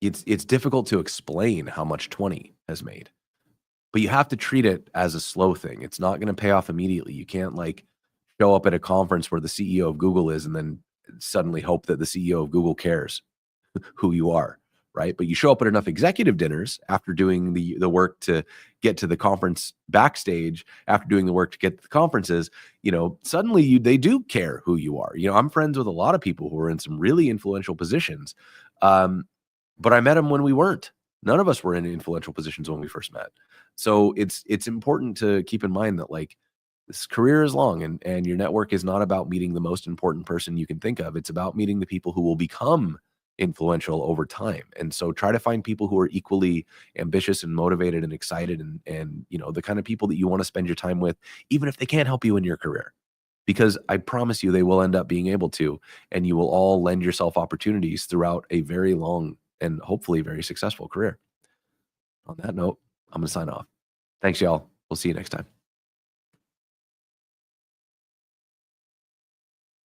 it's difficult to explain how much 20 has made, but you have to treat it as a slow thing. It's not gonna pay off immediately. You can't, like, show up at a conference where the CEO of Google is and then suddenly hope that the CEO of Google cares who you are, right? But you show up at enough executive dinners after doing the work to get to the conference backstage, after doing the work to get to the conferences, suddenly they do care who you are. I'm friends with a lot of people who are in some really influential positions, um, but I met them when we weren't. None of us were in influential positions when we first met. So it's important to keep in mind that like this career is long, and your network is not about meeting the most important person you can think of. It's about meeting the people who will become influential over time. And so try to find people who are equally ambitious and motivated and excited and the kind of people that you want to spend your time with, even if they can't help you in your career. Because I promise you they will end up being able to, and you will all lend yourself opportunities throughout a very long and hopefully very successful career. On that note, I'm going to sign off. Thanks, y'all. We'll see you next time.